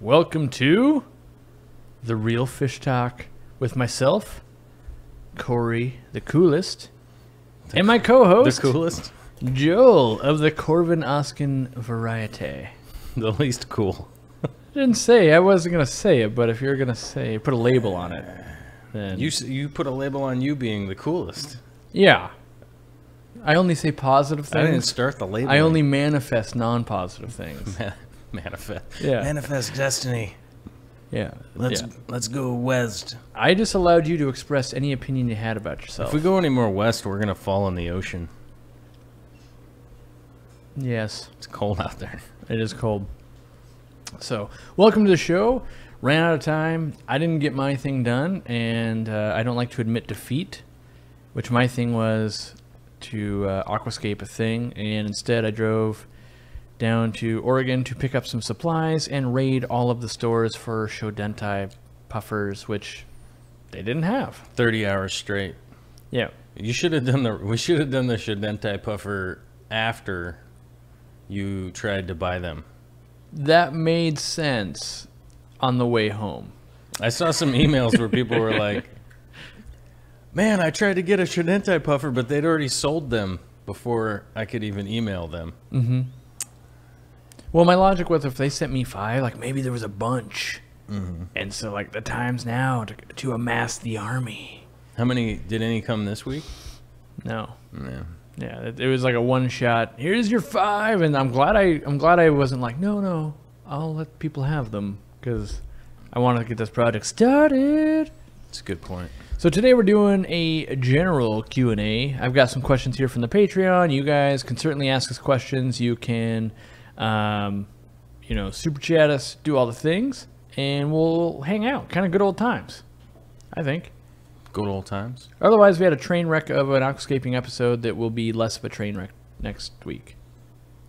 Welcome to The Real Fish Talk with myself, Corey the Coolest, and my co-host, The coolest? Joel of the Corvin Oskin variety. The least cool. I didn't say, I wasn't going to say it, but if you're going to say, put a label on it, then... You put a label on you being the coolest. Yeah. I only say positive things. I didn't start the label. I only manifest non-positive things. Manifest. Yeah. Manifest destiny. Yeah. Let's go west. I just allowed you to express any opinion you had about yourself. If we go any more west, we're gonna fall in the ocean. Yes. It's cold out there. It is cold. So, welcome to the show. Ran out of time. I didn't get my thing done, and I don't like to admit defeat, which my thing was to aquascape a thing, and instead I drove down to Oregon to pick up some supplies and raid all of the stores for Shodentai puffers, which they didn't have. 30 hours straight. Yeah. You should have done the. We should have done the Shodentai puffer after you tried to buy them. That made sense on the way home. I saw some emails where people were like, "Man, I tried to get a Shodentai puffer, but they'd already sold them before I could even email them." Mm-hmm. Well, my logic was if they sent me 5, like maybe there was a bunch. Mm-hmm. And so like the time's now to amass the army. How many, did any come this week? No. Yeah. Yeah, it was like a one shot. Here's your 5, and I'm glad I wasn't like, no, I'll let people have them because I want to get this project started. That's a good point. So today we're doing a general Q&A. I've got some questions here from the Patreon. You guys can certainly ask us questions. You can super chat us, do all the things, and we'll hang out. Kind of good old times, I think. Good old times. Otherwise, we had a train wreck of an aquascaping episode that will be less of a train wreck next week.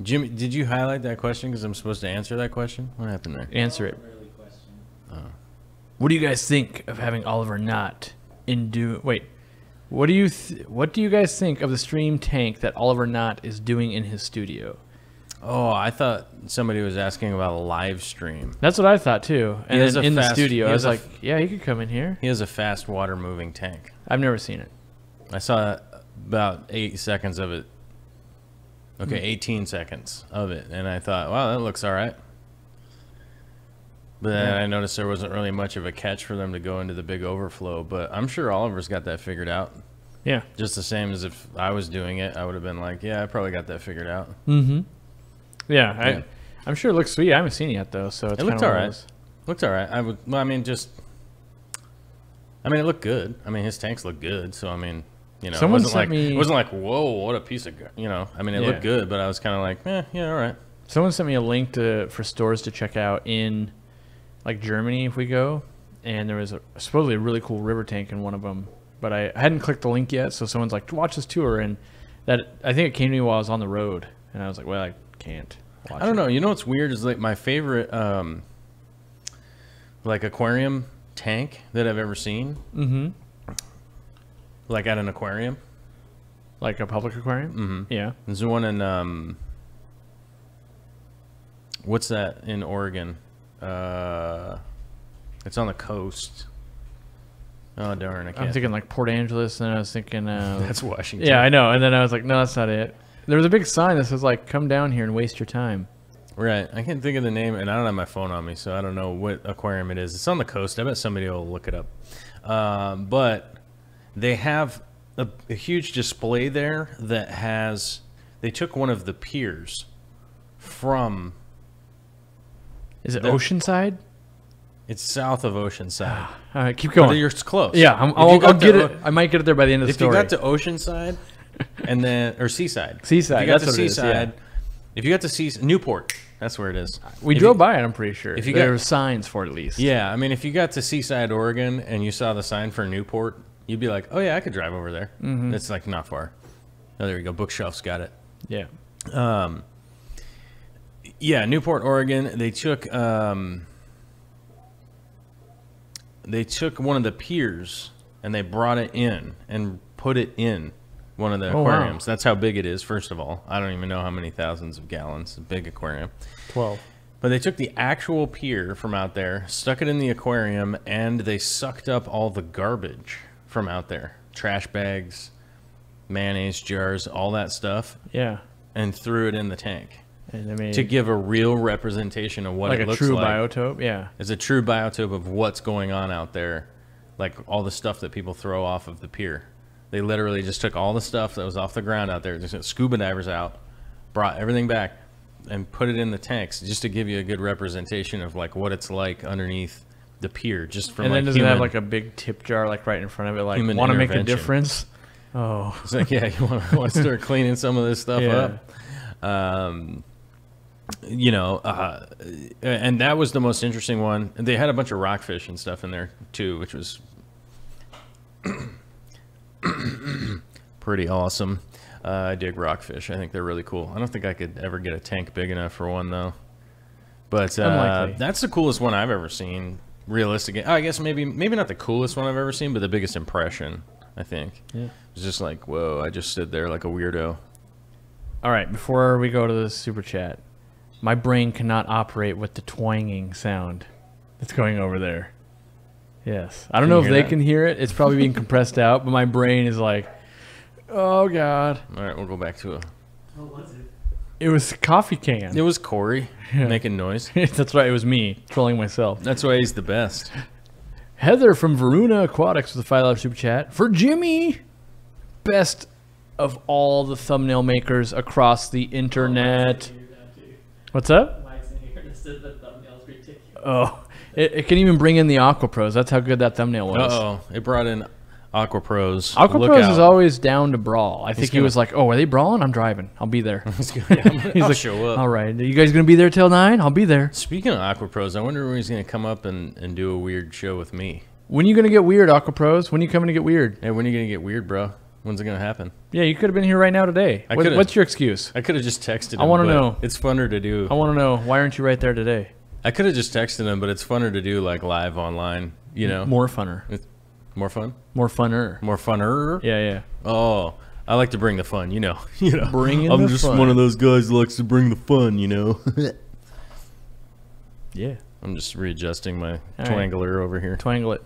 Jimmy, did you highlight that question because I'm supposed to answer that question? What happened there? Answer it. What do you guys think of having Oliver Knott what do you guys think of the stream tank that Oliver Knott is doing in his studio? Oh, I thought somebody was asking about a live stream. That's what I thought too. And then in the studio, I was like, yeah, he could come in here. He has a fast water moving tank. I've never seen it. I saw about 8 seconds of it. Okay, 18 seconds of it. And I thought, wow, that looks all right. But then I noticed there wasn't really much of a catch for them to go into the big overflow. But I'm sure Oliver's got that figured out. Yeah. Just the same as if I was doing it, I would have been like, yeah, I probably got that figured out. Mm-hmm. Yeah, I'm sure it looks sweet. I haven't seen it yet, though, so it's it looked all right. Looked all right. it looked good. I mean, his tanks look good, so I mean, it wasn't like, whoa, what a piece of, it looked good, but I was kind of like, yeah, all right. Someone sent me a link for stores to check out in, like, Germany if we go, and there was supposedly a really cool river tank in one of them, but I hadn't clicked the link yet, so someone's like, watch this tour, and that I think it came to me while I was on the road, and I was like, well, I can't watch I don't know. You know what's weird is like my favorite like aquarium tank that I've ever seen. Mm-hmm. Like at an aquarium. Like a public aquarium? Mm-hmm. Yeah. There's one in what's that in Oregon? It's on the coast. Oh darn, I can't. I'm thinking like Port Angeles, and I was thinking that's Washington. Yeah, I know. And then I was like, no, that's not it. There was a big sign that says, like, come down here and waste your time. Right. I can't think of the name, and I don't have my phone on me, so I don't know what aquarium it is. It's on the coast. I bet somebody will look it up. But they have a huge display there that has... They took one of the piers from... Is it Oceanside? It's south of Oceanside. All right, keep going. But you're close. Yeah, I'll get it. I might get it there by the end of the story. If you got to Oceanside... and then, or Seaside. Seaside, that's what Seaside, it is, yeah. If you got to Seaside, Newport, that's where it is. We drove by it, I'm pretty sure. If you there were signs for it at least. Yeah, I mean, if you got to Seaside, Oregon, and you saw the sign for Newport, you'd be like, oh yeah, I could drive over there. Mm-hmm. It's like not far. Oh, there you go. Bookshelf's got it. Yeah. Yeah, Newport, Oregon. They took one of the piers and they brought it in and put it in one of the aquariums. Wow. That's how big it is, first of all. I don't even know how many thousands of gallons. A big aquarium. 12. But they took the actual pier from out there, stuck it in the aquarium, and they sucked up all the garbage from out there. Trash bags, mayonnaise jars, all that stuff. Yeah. And threw it in the tank. And I mean, to give a real representation of what it looks like. Like a true biotope, yeah. It's a true biotope of what's going on out there. Like all the stuff that people throw off of the pier. They literally just took all the stuff that was off the ground out there, just sent scuba divers out, brought everything back, and put it in the tanks just to give you a good representation of like what it's like underneath the pier. Just from and then like does it have like a big tip jar like right in front of it, like want to make a difference? Oh, it's like, yeah, you want to start cleaning some of this stuff up. You know, and that was the most interesting one. They had a bunch of rockfish and stuff in there too, which was pretty awesome. I dig rockfish. I think they're really cool. I don't think I could ever get a tank big enough for one though. But that's the coolest one I've ever seen. Realistic. I guess maybe not the coolest one I've ever seen, but the biggest impression, I think. Yeah. It was just like, whoa, I just stood there like a weirdo. All right, before we go to the super chat, my brain cannot operate with the twanging sound that's going over there. Yes. I don't know if they can hear it. It's probably being compressed out, but my brain is like, oh, God. All right, we'll go back to it. What was it? It was a coffee can. It was Corey making noise. That's right. It was me trolling myself. That's why he's the best. Heather from Varuna Aquatics with a $5 super chat. For Jimmy, best of all the thumbnail makers across the internet. What's up? Mike's in here. This is the thumbnail's ridiculous. Oh, it can even bring in the Aqua Pros. That's how good that thumbnail was. Uh-oh. It brought in Aqua Pros. Aqua Pros is always down to brawl. I think he was like, oh, are they brawling? I'm driving. I'll be there. He's I'll like, show up. All right. Are you guys going to be there till 9? I'll be there. Speaking of Aqua Pros, I wonder when he's going to come up and do a weird show with me. When are you going to get weird, Aqua Pros? When are you coming to get weird? Hey, when are you going to get weird, bro? When's it going to happen? Yeah, you could have been here right now today. What's your excuse? I could have just texted him. I want to know. It's funner to do. I want to know. Why aren't you right there today? I could have just texted him, but it's funner to do like live online, you know? More funner. It's more fun? More funner. More funner? Yeah, yeah. Oh, I like to bring the fun, you know. Bringing I'm the just fun. one of those guys who likes to bring the fun, you know. Yeah. I'm just readjusting my twangler over here. Twangle it.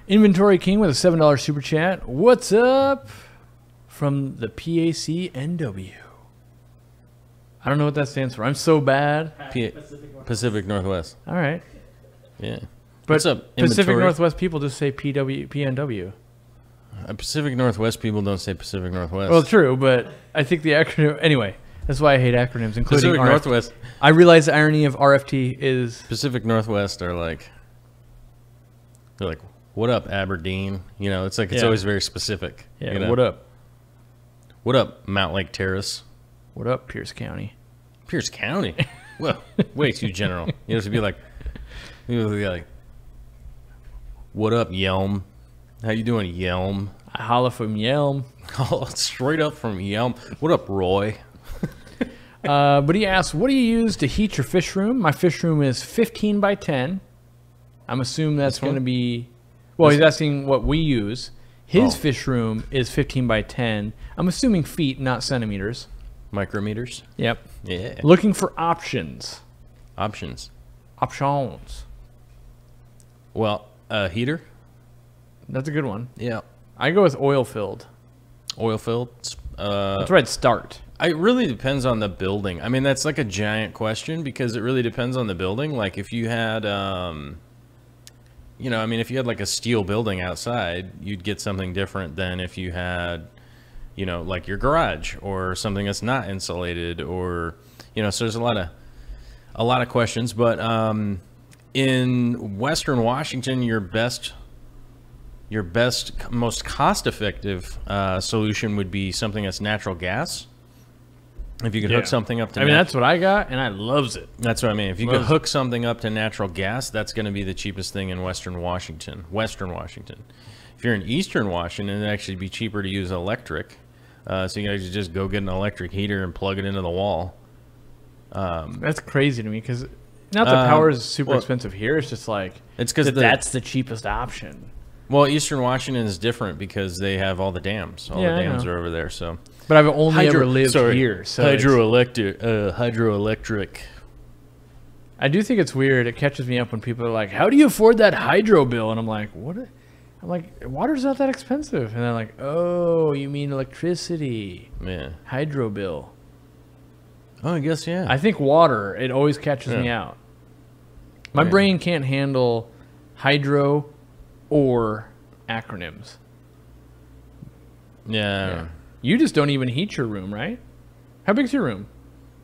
Inventory King with a $7 super chat. What's up? From the PACNW. I don't know what that stands for. I'm so bad. Pacific Northwest. All right. Yeah. But what's up, Pacific inventory? Northwest people just say PNW. Pacific Northwest people don't say Pacific Northwest. Well, true, but I think the acronym... Anyway, that's why I hate acronyms, including Pacific RFT. Northwest. I realize the irony of RFT is... Pacific Northwest are like... They're like, what up, Aberdeen? You know, it's like, it's always very specific. Yeah, you know? what up? What up, Mount Lake Terrace? What up, Pierce County? Pierce County? Well, way too general. You have to be like, what up, Yelm? How you doing, Yelm? I holla from Yelm. Straight up from Yelm. What up, Roy? But he asks, what do you use to heat your fish room? My fish room is 15 by 10. I'm assuming that's going to be... Well, he's asking what we use. His fish room is 15 by 10. I'm assuming feet, not centimeters. Micrometers? Yep. Yeah. Looking for options. Options. Options. Well, heater? That's a good one. Yeah. I go with oil-filled. Oil-filled? That's where I'd start. It really depends on the building. I mean, that's like a giant question because it really depends on the building. Like if you had... you know, I mean, if you had like a steel building outside, you'd get something different than if you had, you know, like your garage or something that's not insulated or, you know, so there's a lot of questions. But in Western Washington, your best, most cost-effective solution would be something that's natural gas. If you could hook something up to... I mean, that's what I got, and I loves it. That's what I mean. If you could hook something up to natural gas, that's going to be the cheapest thing in Western Washington. If you're in Eastern Washington, it'd actually be cheaper to use electric. So you guys just go get an electric heater and plug it into the wall. That's crazy to me because not that power is super expensive here. It's just like it's because that's the cheapest option. Well, Eastern Washington is different because they have all the dams. All the dams are over there. So, but I've only ever lived here. So hydroelectric. I do think it's weird. It catches me up when people are like, "How do you afford that hydro bill?" And I'm like, "What?" I'm like, "Water's not that expensive." And they're like, "Oh, you mean electricity? Yeah. Hydro bill." Oh, I guess, yeah. I think water. It always catches me out. My brain can't handle hydro or acronyms. Yeah. You just don't even heat your room, right? How big's your room?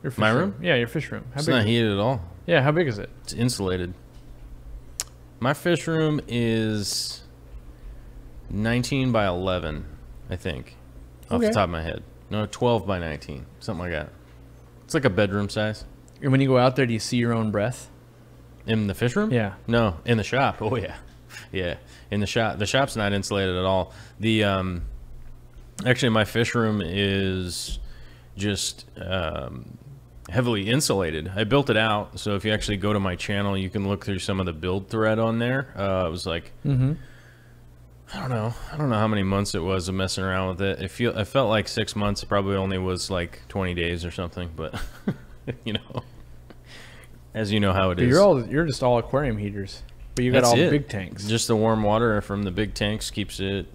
Your fish My room? Yeah, your fish room. How It's big not is it? heated at all. Yeah, how big is it? It's insulated. My fish room is 19 by 11, I think, off the Okay. top of my head. No, 12 by 19, something like that. It's like a bedroom size. And when you go out there, do you see your own breath? In the fish room? Yeah. No, in the shop. Oh yeah, yeah. In the shop, the shop's not insulated at all. The actually, my fish room is just heavily insulated. I built it out, so if you actually go to my channel, you can look through some of the build thread on there. It was like, I don't know how many months it was of messing around with it. It felt like 6 months. It probably only was like 20 days or something, but you know. As you know how it is. You're just all aquarium heaters, but you got That's all it. big tanks. Just the warm water from the big tanks keeps it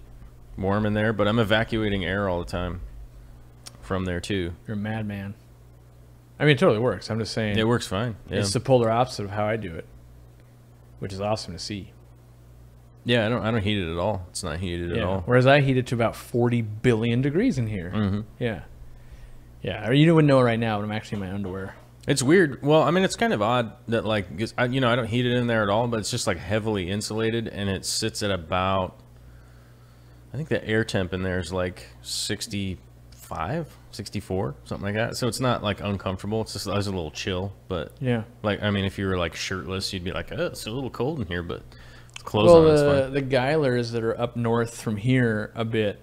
warm in there, but I'm evacuating air all the time from there too. You're a madman. I mean, it totally works. I'm just saying. It works fine. Yeah. It's the polar opposite of how I do it, which is awesome to see. Yeah, I don't heat it at all. It's not heated at all. Whereas I heat it to about 40 billion degrees in here. Mm-hmm. Yeah. Yeah. Or you wouldn't know right now, but I'm actually in my underwear. It's weird. Well, I mean, it's kind of odd that like, 'cause I don't heat it in there at all, but it's just like heavily insulated, and it sits at about, I think the air temp in there is like 65, 64, something like that. So it's not like uncomfortable. It's just there's a little chill, but Yeah. like, I mean, if you were like shirtless, you'd be like, oh, it's a little cold in here, but it's clothes on, it's fine. The Geilers that are up north from here a bit,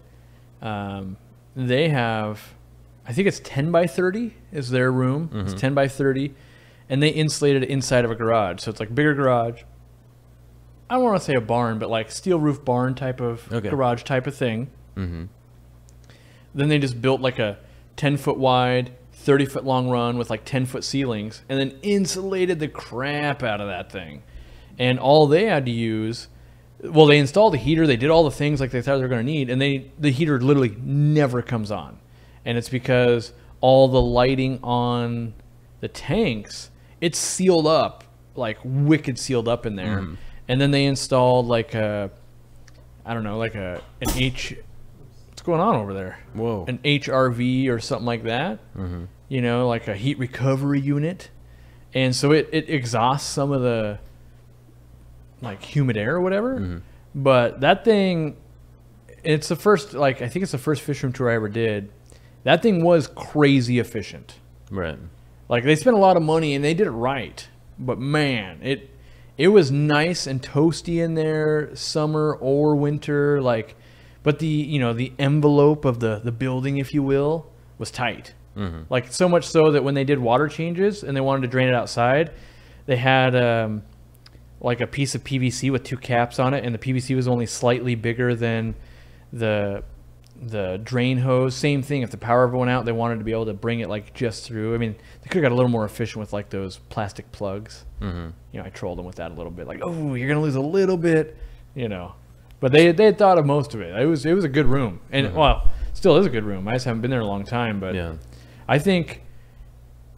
they have, I think it's 10 by 30 is their room. It's 10 by 30, and they insulated it inside of a garage. So it's like bigger garage. I don't want to say a barn, but like steel roof barn type of garage type of thing. Then they just built like a 10-foot wide, 30-foot long run with like 10-foot ceilings, and then insulated the crap out of that thing. And all they had to use, well, they installed a heater. They did all the things like they thought they were going to need, and the heater literally never comes on. And it's because all the lighting on the tanks, it's sealed up, like wicked sealed up in there. And then they installed like an H. What's going on over there? Whoa. An HRV or something like that. You know, like a heat recovery unit. And so it exhausts some of the like humid air or whatever. But that thing, it's the first, like, I think it's the first fish room tour I ever did. That thing was crazy efficient. Right. Like, they spent a lot of money and they did it right. But man, it was nice and toasty in there, summer or winter. Like, but the envelope of the building, if you will, was tight. Like, so much so that when they did water changes and they wanted to drain it outside, they had like a piece of PVC with 2 caps on it, and the PVC was only slightly bigger than the drain hose. Same thing, if the power ever went out, they wanted to be able to bring it like just through. I mean, they could have got a little more efficient with like those plastic plugs. You know, I trolled them with that a little bit, like, oh, you're gonna lose a little bit, you know. But they had thought of most of it. It was a good room, and well, still is a good room. I just haven't been there a long time, but Yeah. I think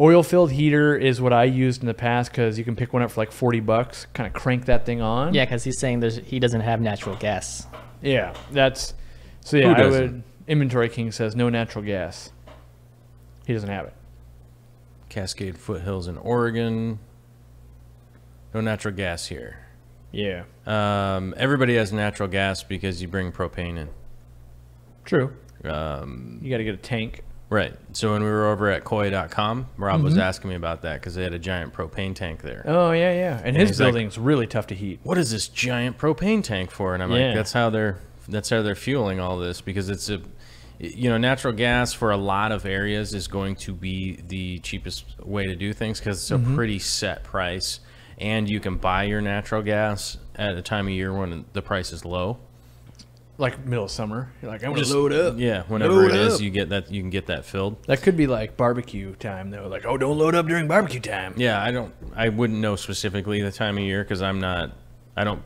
oil-filled heater is what I used in the past, because you can pick one up for like $40, kind of crank that thing on. Yeah, because he's saying he doesn't have natural gas. Yeah, that's so. Yeah, Who I doesn't? would. Inventory King says no natural gas. He doesn't have it. Cascade Foothills in Oregon. No natural gas here. Yeah, Everybody has natural gas because you bring propane in. true. You got to get a tank. Right. So when we were over at koi.com, Rob was asking me about that because they had a giant propane tank there. Oh yeah, and his he's like, building's really tough to heat. What is this giant propane tank for? And I'm Yeah. like, that's how they're fueling all this, because it's natural gas for a lot of areas is going to be the cheapest way to do things, because it's a pretty set price, and you can buy your natural gas at a time of year when the price is low. like middle of summer. You're like, I'm gonna Just load up. Yeah, whenever Load it is, up. you can get that filled. That could be like barbecue time though. Like, oh, don't load up during barbecue time. Yeah, I wouldn't know specifically the time of year because I don't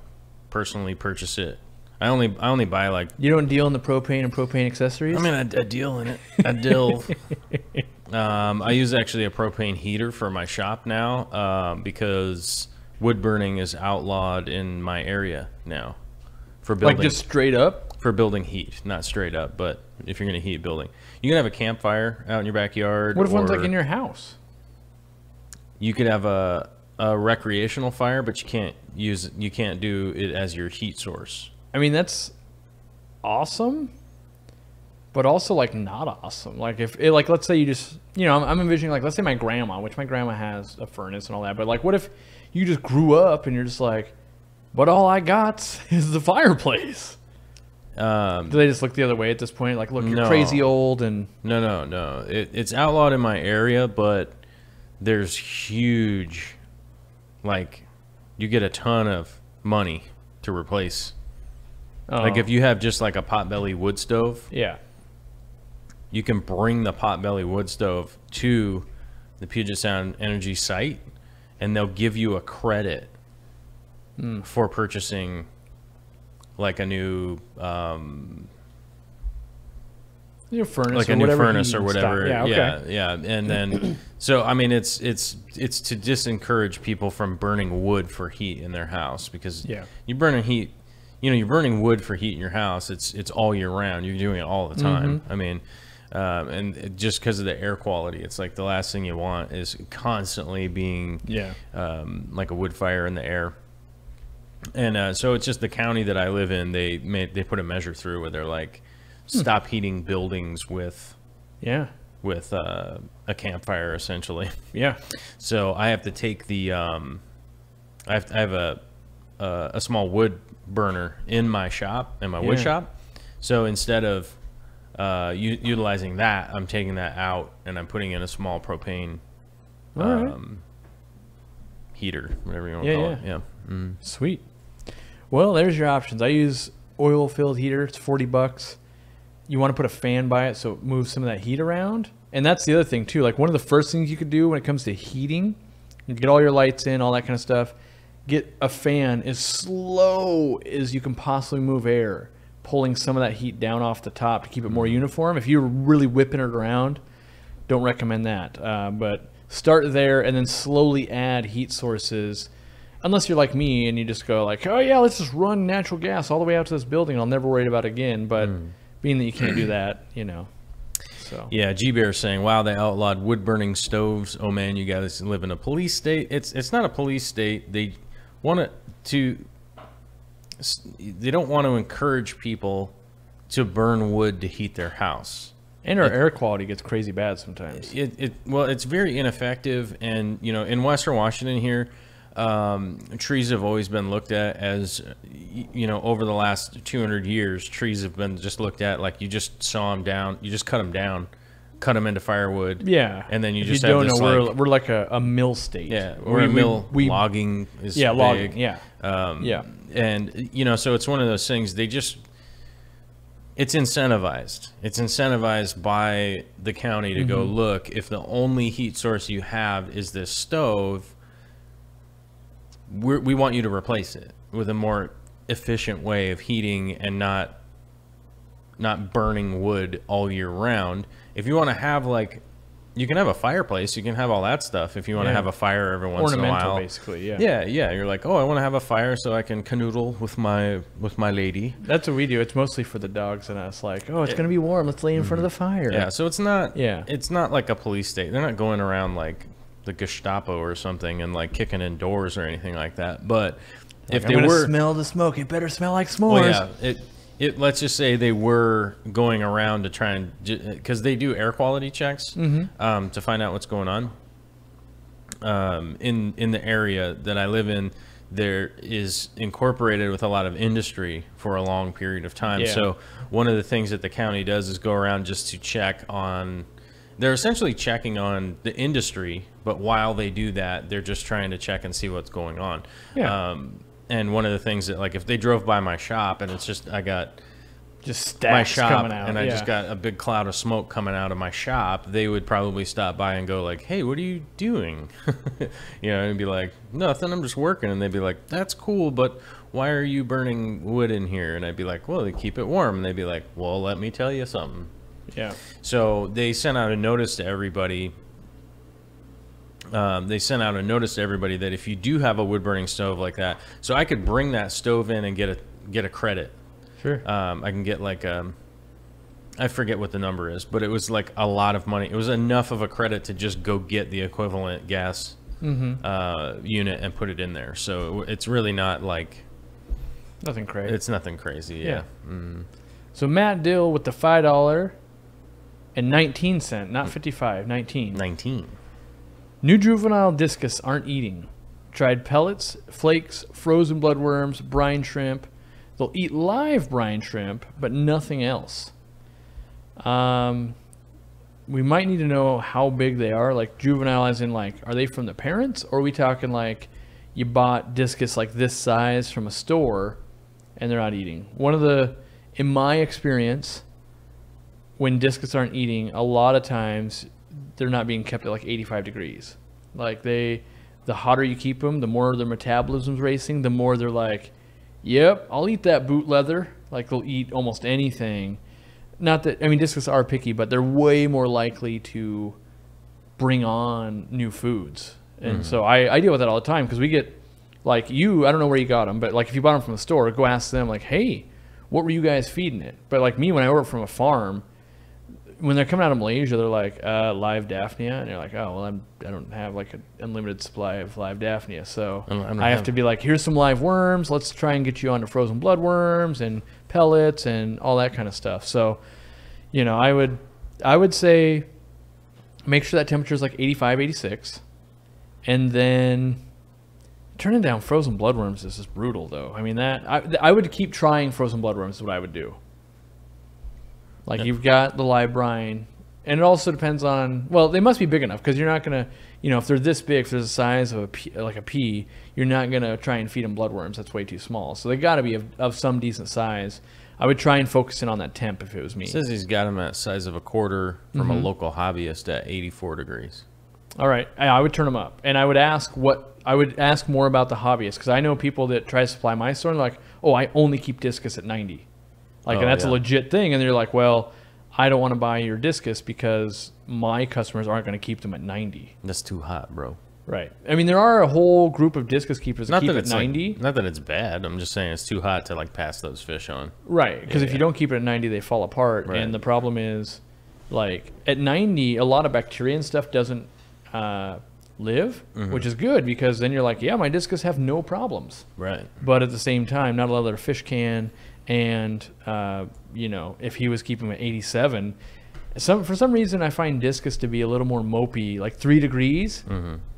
personally purchase it. I only buy like. You don't deal in the propane and propane accessories. I mean, I deal in it. I deal. I use actually a propane heater for my shop now because wood burning is outlawed in my area now for building. Like just straight up. For building heat, not straight up, but if you're going to heat building, you can have a campfire out in your backyard. What if one's or like in your house? You could have a recreational fire, but you can't do it as your heat source. I mean, that's awesome, but also like not awesome. Like if it, like let's say you just I'm envisioning like let's say my grandma, which my grandma has a furnace and all that, but like what if you just grew up and you're just like, but all I got is the fireplace. Do they just look the other way at this point? Like, look, you're crazy old and no. It's outlawed in my area, but there's huge, like, you get a ton of money to replace. Like if you have just like a potbelly wood stove, yeah, you can bring the potbelly wood stove to the Puget Sound Energy site, and they'll give you a credit for purchasing like a new your furnace, like or a new whatever furnace or heating whatever. style. Yeah, okay. Yeah. And then, so I mean, it's to discourage people from burning wood for heat in their house because you're burning heat. You're burning wood for heat in your house. It's all year round. You're doing it all the time. I mean, and just because of the air quality, it's like the last thing you want is constantly being like a wood fire in the air. And so it's just the county that I live in. They put a measure through where they're like, stop heating buildings with a campfire essentially. Yeah. So I have to take the I have a small wood burner in my shop, in my wood shop. So instead of utilizing that, I'm taking that out and I'm putting in a small propane heater, whatever you want to call it. Yeah. Sweet. Well, there's your options. I use oil-filled heater. It's $40. You want to put a fan by it so it moves some of that heat around. And that's the other thing too. Like one of the first things you could do when it comes to heating, you get all your lights in, all that kind of stuff. Get a fan as slow as you can possibly move air, pulling some of that heat down off the top to keep it more uniform. If you're really whipping it around, don't recommend that. But start there and then slowly add heat sources. Unless you're like me and you just go like, oh yeah, let's just run natural gas all the way out to this building. I'll never worry about it again. But being that you can't do that, So yeah, G-Bear's saying, wow, they outlawed wood burning stoves. Oh man, you guys live in a police state. It's not a police state. They don't want to encourage people to burn wood to heat their house. And our air quality gets crazy bad sometimes. Well, it's very ineffective. And, in Western Washington here, trees have always been looked at as, over the last 200 years, trees have been just looked at like you just saw them down, you just cut them down, cut them into firewood. Yeah. And then you if just you have don't this know, we're like a mill state. Yeah. We're a mill. Logging is big. Logging. Yeah. And, so it's one of those things it's incentivized. It's incentivized by the county to go, look, if the only heat source you have is this stove, we want you to replace it with a more efficient way of heating and not burning wood all year round. If you want to have you can have a fireplace, you can have all that stuff if you want to have a fire every once in a while. Basically, yeah. You're like, oh, I want to have a fire so I can canoodle with my lady. That's what we do. It's mostly for the dogs and us. Like, oh, it's gonna be warm. Let's lay in front of the fire. Yeah. So it's not. Yeah. It's not like a police state. They're not going around like the Gestapo or something and like kicking in doors or anything like that. But if they were smell the smoke, it better smell like s'mores. Well, yeah. Let's just say they were going around to try and, because they do air quality checks to find out what's going on. In the area that I live in, there is incorporated with a lot of industry for a long period of time. Yeah. So one of the things that the county does is go around just to check on. They're essentially checking on the industry, but while they do that, they're just trying to check and see what's going on. Yeah. And one of the things that, like, if they drove by my shop and it's just, I got just my stacks shop coming out. and I just got a big cloud of smoke coming out of my shop, they would probably stop by and go like, hey, what are you doing? You know, and be like, nothing, I'm just working. And they'd be like, that's cool, but why are you burning wood in here? And I'd be like, well, they keep it warm. And they'd be like, well, let me tell you something. Yeah. So they sent out a notice to everybody. That if you do have a wood burning stove like that, so I could bring that stove in and get a credit. Sure. I can get like I forget what the number is, but it was like a lot of money. It was enough of a credit to just go get the equivalent gas unit and put it in there. So it's really not like Nothing crazy. it's nothing crazy. Yeah. So Matt Dill with the $5.19, not 55, 19. 19. New juvenile discus aren't eating. Tried pellets, flakes, frozen bloodworms, brine shrimp. They'll eat live brine shrimp, but nothing else. We might need to know how big they are, like juvenile as in like, are they from the parents? Or are we talking like you bought discus like this size from a store and they're not eating? In my experience, when discus aren't eating, a lot of times they're not being kept at like 85 degrees. Like the hotter you keep them, the more their metabolism's racing, the more they're like, yep, I'll eat that boot leather. Like they'll eat almost anything. Not that, I mean, discus are picky, but they're way more likely to bring on new foods. And so I deal with that all the time because we get, like you, I don't know where you got them, but like if you bought them from the store, go ask them like, hey, what were you guys feeding it? But like me, when I order from a farm, when they're coming out of Malaysia, they're like, live Daphnia. And you're like, oh, well, I don't have like an unlimited supply of live Daphnia. So I have to be like, here's some live worms. Let's try and get you onto frozen bloodworms and pellets and all that kind of stuff. So, you know, I would say make sure that temperature is like 85, 86. And then turning down frozen bloodworms is just brutal, though. I mean, I would keep trying frozen bloodworms is what I would do. Like you've got the live brine, and it also depends on, well, they must be big enough because you're not going to, you know, if they're this big, if there's the size of like a pea, you're not going to try and feed them bloodworms. That's way too small. So they got to be of some decent size. I would try and focus in on that temp if it was me. It says he's got them at size of a quarter from a local hobbyist at 84 degrees. All right. I would turn them up, and I would ask more about the hobbyist because I know people that try to supply my store and they're like, oh, I only keep discus at 90. Like, and that's a legit thing. And they're like, well, I don't want to buy your discus because my customers aren't going to keep them at 90. That's too hot, bro. Right. I mean, there are a whole group of discus keepers that keep it at 90. Like, not that it's bad. I'm just saying it's too hot to, like, pass those fish on. Right. Because if you don't keep it at 90, they fall apart. Right. And the problem is, like, at 90, a lot of bacteria and stuff doesn't live, which is good because then you're like, yeah, my discus have no problems. Right. But at the same time, not a lot of other fish can. And, you know, if he was keeping them at 87, for some reason I find discus to be a little more mopey, like 3 degrees.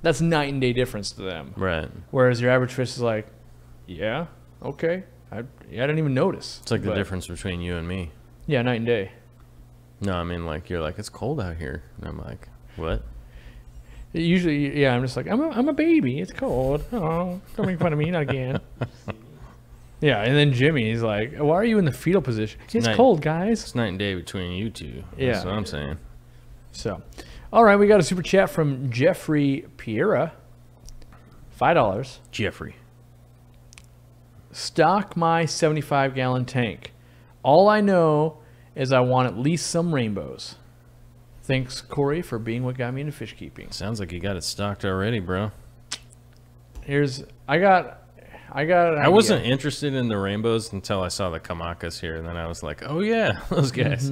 That's night and day difference to them. Right. Whereas your average fish is like, yeah, okay. I didn't even notice. It's like the difference between you and me. Yeah, night and day. No, I mean, like, you're like, it's cold out here. And I'm like, what? Usually, yeah, I'm just like, I'm a baby. It's cold. Oh, don't make fun of me, not again. Yeah, and then Jimmy, he's like, why are you in the fetal position? It's cold, guys. It's night and day between you two. Yeah. That's what I'm saying. So, all right, we got a super chat from Jeffrey Piera. $5. Jeffrey. Stock my 75-gallon tank. All I know is I want at least some rainbows. Thanks, Corey, for being what got me into fish keeping. Sounds like you got it stocked already, bro. I wasn't interested in the rainbows until I saw the kamakas here, and then I was like, "Oh yeah, those guys.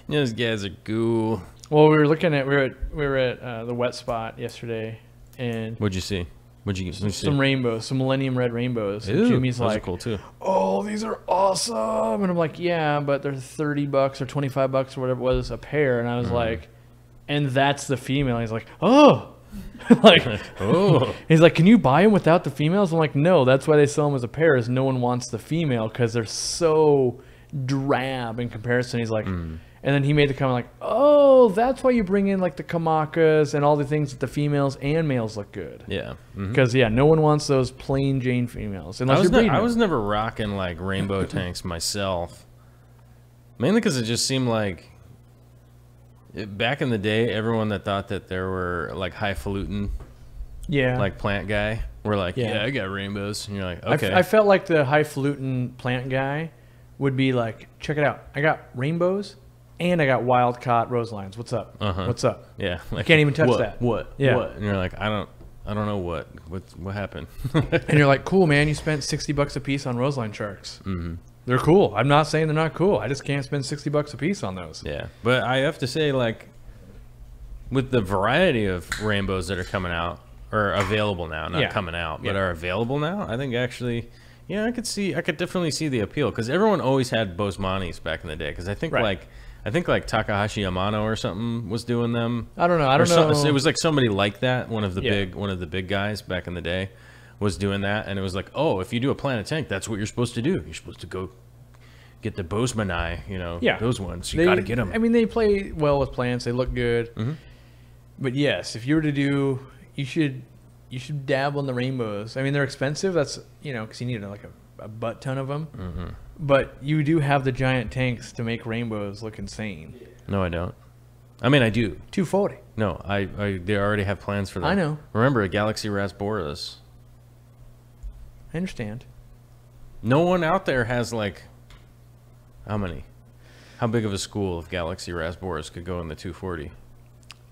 Those guys are cool." Well, we were at the wet spot yesterday, and what'd you see? What'd you see? Some rainbows, some Millennium Red Rainbows. Ooh, Jimmy's those like, are cool too. "Oh, these are awesome!" And I'm like, "Yeah, but they're $30 or $25 or whatever it was a pair." And I was like, "And that's the female." He's like, "Oh." Like, oh. He's like, can you buy them without the females? I'm like, no, that's why they sell them as a pair, is no one wants the female because they're so drab in comparison. He's like, and then he made the comment like, oh, that's why you bring in like the kamakas and all the things that the females and males look good. Yeah. Because no one wants those plain Jane females unless I you're breeding. I was never rocking like rainbow tanks myself. Mainly because it just seemed like back in the day, everyone that thought that there were like highfalutin, Yeah. like plant guy, were like, Yeah. yeah, I got rainbows, and you're like, okay, I felt like the highfalutin plant guy would be like, check it out. I got rainbows and I got wild caught roselines. What's up? Uh-huh. What's up? yeah, like, can't even touch what, that. What? Yeah. What? And you're like, I don't know what happened. And you're like, cool, man. You spent $60 a piece on roseline sharks. Mm-hmm. They're cool. I'm not saying they're not cool. I just can't spend $60 a piece on those. Yeah, but I have to say, like, with the variety of rainbows that are coming out or available now, not Yeah. coming out, but Yeah. are available now, I think actually, yeah, I could definitely see the appeal because everyone always had Bosemani's back in the day. Because I think Right. like Takahashi Yamano or something was doing them. I don't know. I don't Or know. it was like somebody like that. One of the Yeah. big guys back in the day was doing that, and it was like, oh, if you do a planet tank, that's what you're supposed to do. You're supposed to go get the Bosemani, Yeah. those ones. You got to get them. I mean, they play well with plants. They look good. Mm-hmm. But yes, if you were to do, you should dabble in the rainbows. I mean, they're expensive. That's, because you need like a butt ton of them. Mm-hmm. But you do have the giant tanks to make rainbows look insane. No, I don't. I mean, I do. 240. No, they already have plans for that. I know. Remember, a Galaxy Rasboras. I understand. No one out there has like, how many? How big of a school of Galaxy Rasboras could go in the 240?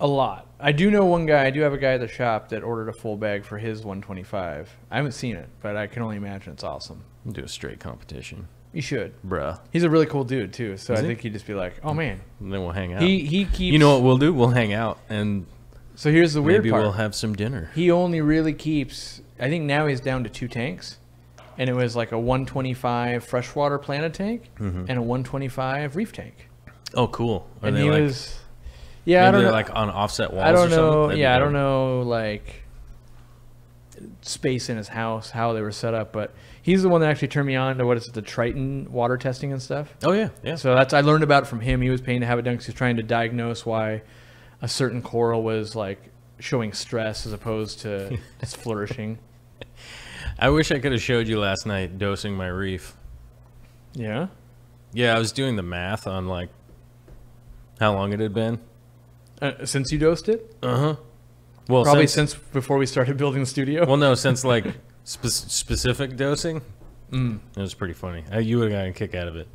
A lot. I do know one guy. I do have a guy at the shop that ordered a full bag for his 125. I haven't seen it, but I can only imagine it's awesome. Do a straight competition, You should. bruh. He's a really cool dude too. So Is I he? think he'd just be like, "Oh man." And then we'll hang out. He keeps. You know what we'll do? We'll hang out and So here's the weird maybe part. we'll have some dinner. He only really keeps. I think now he's down to 2 tanks, and it was like a 125 freshwater planet tank and a 125 reef tank. Oh, cool. Are And they he like, was. Yeah, I maybe don't they're know. like on offset walls I don't or something? know. That'd be Yeah, I dope. don't know like space in his house, how they were set up, but he's the one that actually turned me on to what is it, the Triton water testing and stuff. Oh, yeah. Yeah. So I learned about it from him. He was paying to have it done because he was trying to diagnose why a certain coral was like showing stress as opposed to just flourishing. I wish I could have showed you last night dosing my reef. Yeah. Yeah, I was doing the math on like how long it had been. Since you dosed it? Uh-huh. Well, Probably since before we started building the studio. Well, no, since like specific dosing. It was pretty funny. You would have gotten a kick out of it.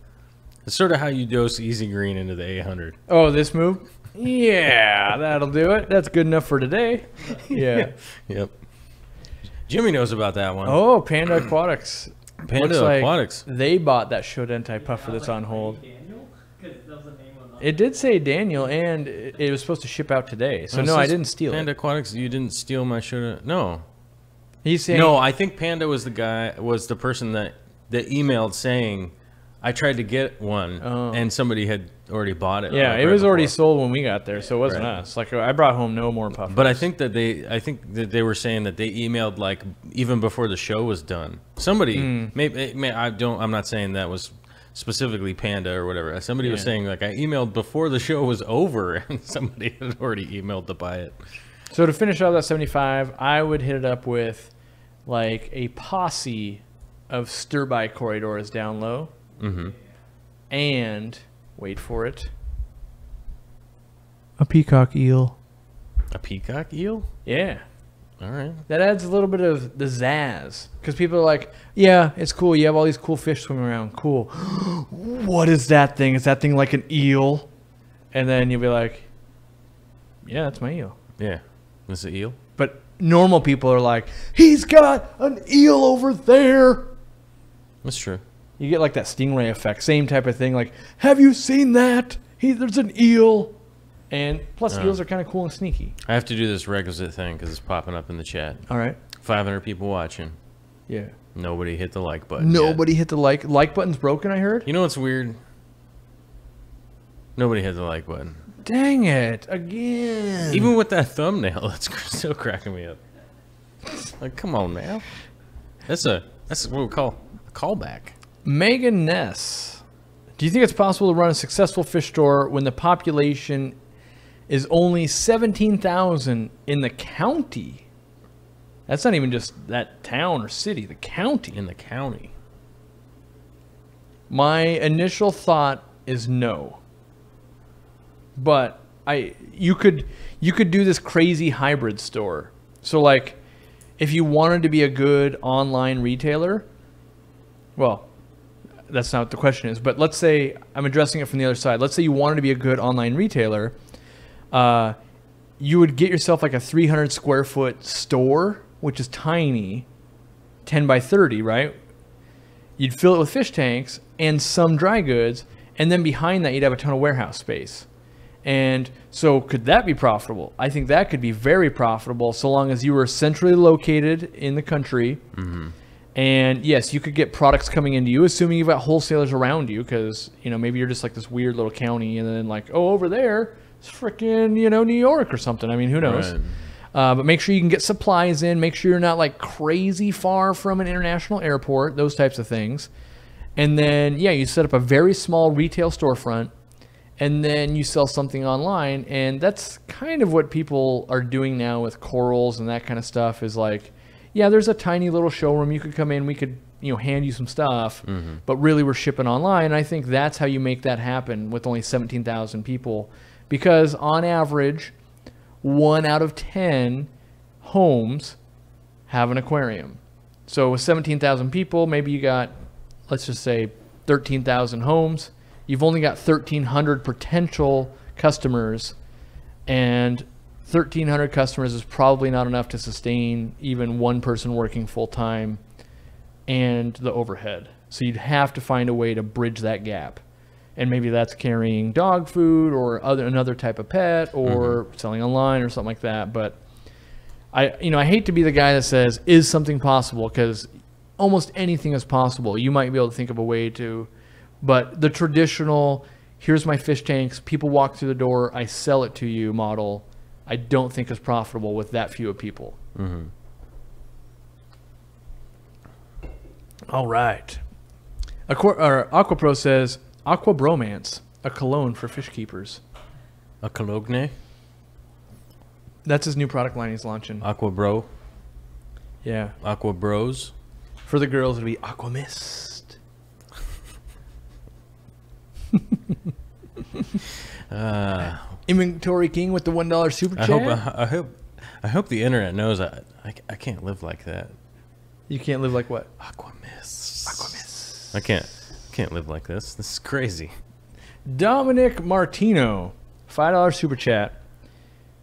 It's sort of how you dose Easy Green into the 800. Oh, this move? Yeah, that'll do it. That's good enough for today. Yeah. Yep. Jimmy knows about that one. Oh, Panda Aquatics. Panda Looks like Aquatics. They bought that Shodenti puffer that's on hold. Daniel? Because that was the name on the... It did say Daniel, and it was supposed to ship out today. So It no, I says didn't steal Panda it. Aquatics, you didn't steal my shoulda. No. He's saying No, I think Panda was the person that emailed saying, I tried to get one, Oh. and somebody had already bought it. Yeah, like, it right was already before. sold when we got there, so it wasn't Right. us. Like I brought home no more puffers. But I think that they were saying that they emailed like even before the show was done. Somebody, maybe I'm not saying that was specifically Panda or whatever. Somebody was Yeah. saying like I emailed before the show was over, and somebody had already emailed to buy it. So to finish off that 75, I would hit it up with like a posse of stir-by corridors down low. Mm-hmm. And, wait for it, a peacock eel. A peacock eel? Yeah. All right. That adds a little bit of the zazz. Because people are like, yeah, it's cool. You have all these cool fish swimming around. Cool. What is that thing? Is that thing like an eel? And then you'll be like, yeah, that's my eel. Yeah. Is it eel? But normal people are like, he's got an eel over there. That's true. You get like that stingray effect. Same type of thing. Like, have you seen that? There's an eel. And plus, eels are kind of cool and sneaky. I have to do this requisite thing because it's popping up in the chat. All right. 500 people watching. Yeah. Nobody hit the like button. Nobody hit the like. Like button's broken, I heard. You know what's weird? Nobody hit the like button. Dang it. Again. Even with that thumbnail, that's still cracking me up. Like, come on, man. That's what we call a callback. Megan Ness. Do you think it's possible to run a successful fish store when the population is only 17,000 in the county? That's not even just that town or city, the county. In the county. My initial thought is no. But you could do this crazy hybrid store. So like, if you wanted to be a good online retailer, well, that's not what the question is. But let's say I'm addressing it from the other side. Let's say you wanted to be a good online retailer. You would get yourself like a 300 square foot store, which is tiny, 10 by 30, right? You'd fill it with fish tanks and some dry goods, and then behind that you'd have a ton of warehouse space. And so could that be profitable? I think that could be very profitable so long as you were centrally located in the country. Mm-hmm. And yes, you could get products coming into you, assuming you've got wholesalers around you, because, you know, maybe you're just like this weird little county, and then like, oh, over there, it's freaking, you know, New York or something. I mean, who knows? Right. But make sure you can get supplies in. Make sure you're not like crazy far from an international airport, those types of things. And then, yeah, you set up a very small retail storefront, and then you sell something online. And that's kind of what people are doing now with corals and that kind of stuff, is like, yeah, there's a tiny little showroom. You could come in, we could, you know, hand you some stuff, but really we're shipping online. And I think that's how you make that happen with only 17,000 people, because on average, 1 out of 10 homes have an aquarium. So with 17,000 people, maybe you got, let's just say 13,000 homes. You've only got 1,300 potential customers, and 1,300 customers is probably not enough to sustain even one person working full time and the overhead. So you'd have to find a way to bridge that gap. And maybe that's carrying dog food or another type of pet, or selling online or something like that. But I hate to be the guy that says, is something possible? Because almost anything is possible. You might be able to think of a way to, but the traditional, here's my fish tanks, people walk through the door, I sell it to you model, I don't think is profitable with that few of people. Mm-hmm. All right. AquaPro says, Aqua Bromance, a cologne for fish keepers. A cologne? That's his new product line he's launching. Aqua Bro? Yeah. Aqua Bros? For the girls, it'll be Aqua Mist. Inventory King with the $1 super chat. I hope the internet knows I can't live like that. You can't live like what? Aqua Mist. Aqua Mist. I can't live like this. This is crazy. Dominic Martino, $5 super chat.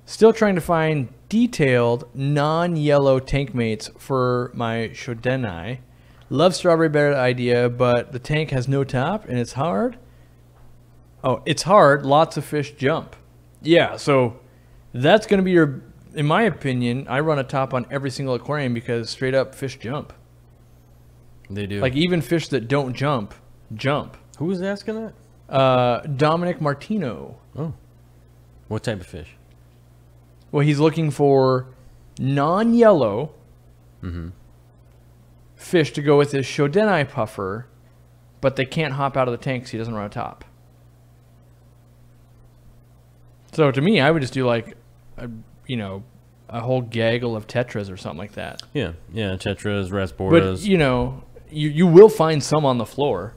Still trying to find detailed non-yellow tank mates for my Shodenai. Love strawberry bear idea, but the tank has no top and it's hard. Oh, it's hard. Lots of fish jump. Yeah, so that's going to be your, in my opinion, I run a top on every single aquarium because straight up fish jump. They do. Like even fish that don't jump. Who was asking that? Dominic Martino. Oh. What type of fish? Well, he's looking for non-yellow fish to go with his Shodenai puffer, but they can't hop out of the tank because he doesn't run a top. So to me, I would just do like, a whole gaggle of tetras or something like that. Yeah, tetras, rasboras. But, you will find some on the floor.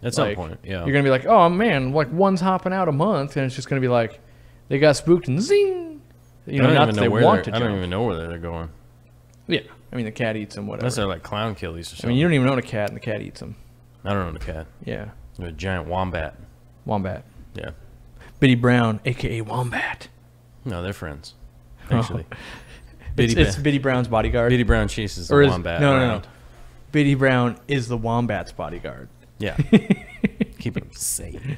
At some point, yeah. You're going to be like, oh, man, like one's hopping out a month, and it's just going to be like, they got spooked and zing. Not that they want to jump. I don't even know where they're going. Yeah. I mean, the cat eats them, whatever. Unless they're like clown killies or something. I mean, you don't even own a cat, and the cat eats them. I don't own a cat. Yeah. A giant wombat. Wombat. Yeah. Biddy Brown, a.k.a. Wombat. No, they're friends, actually. Oh. It's Biddy Brown's bodyguard. Biddy Brown chases the wombat around. No. Biddy Brown is the wombat's bodyguard. Yeah. Keep him safe. Did you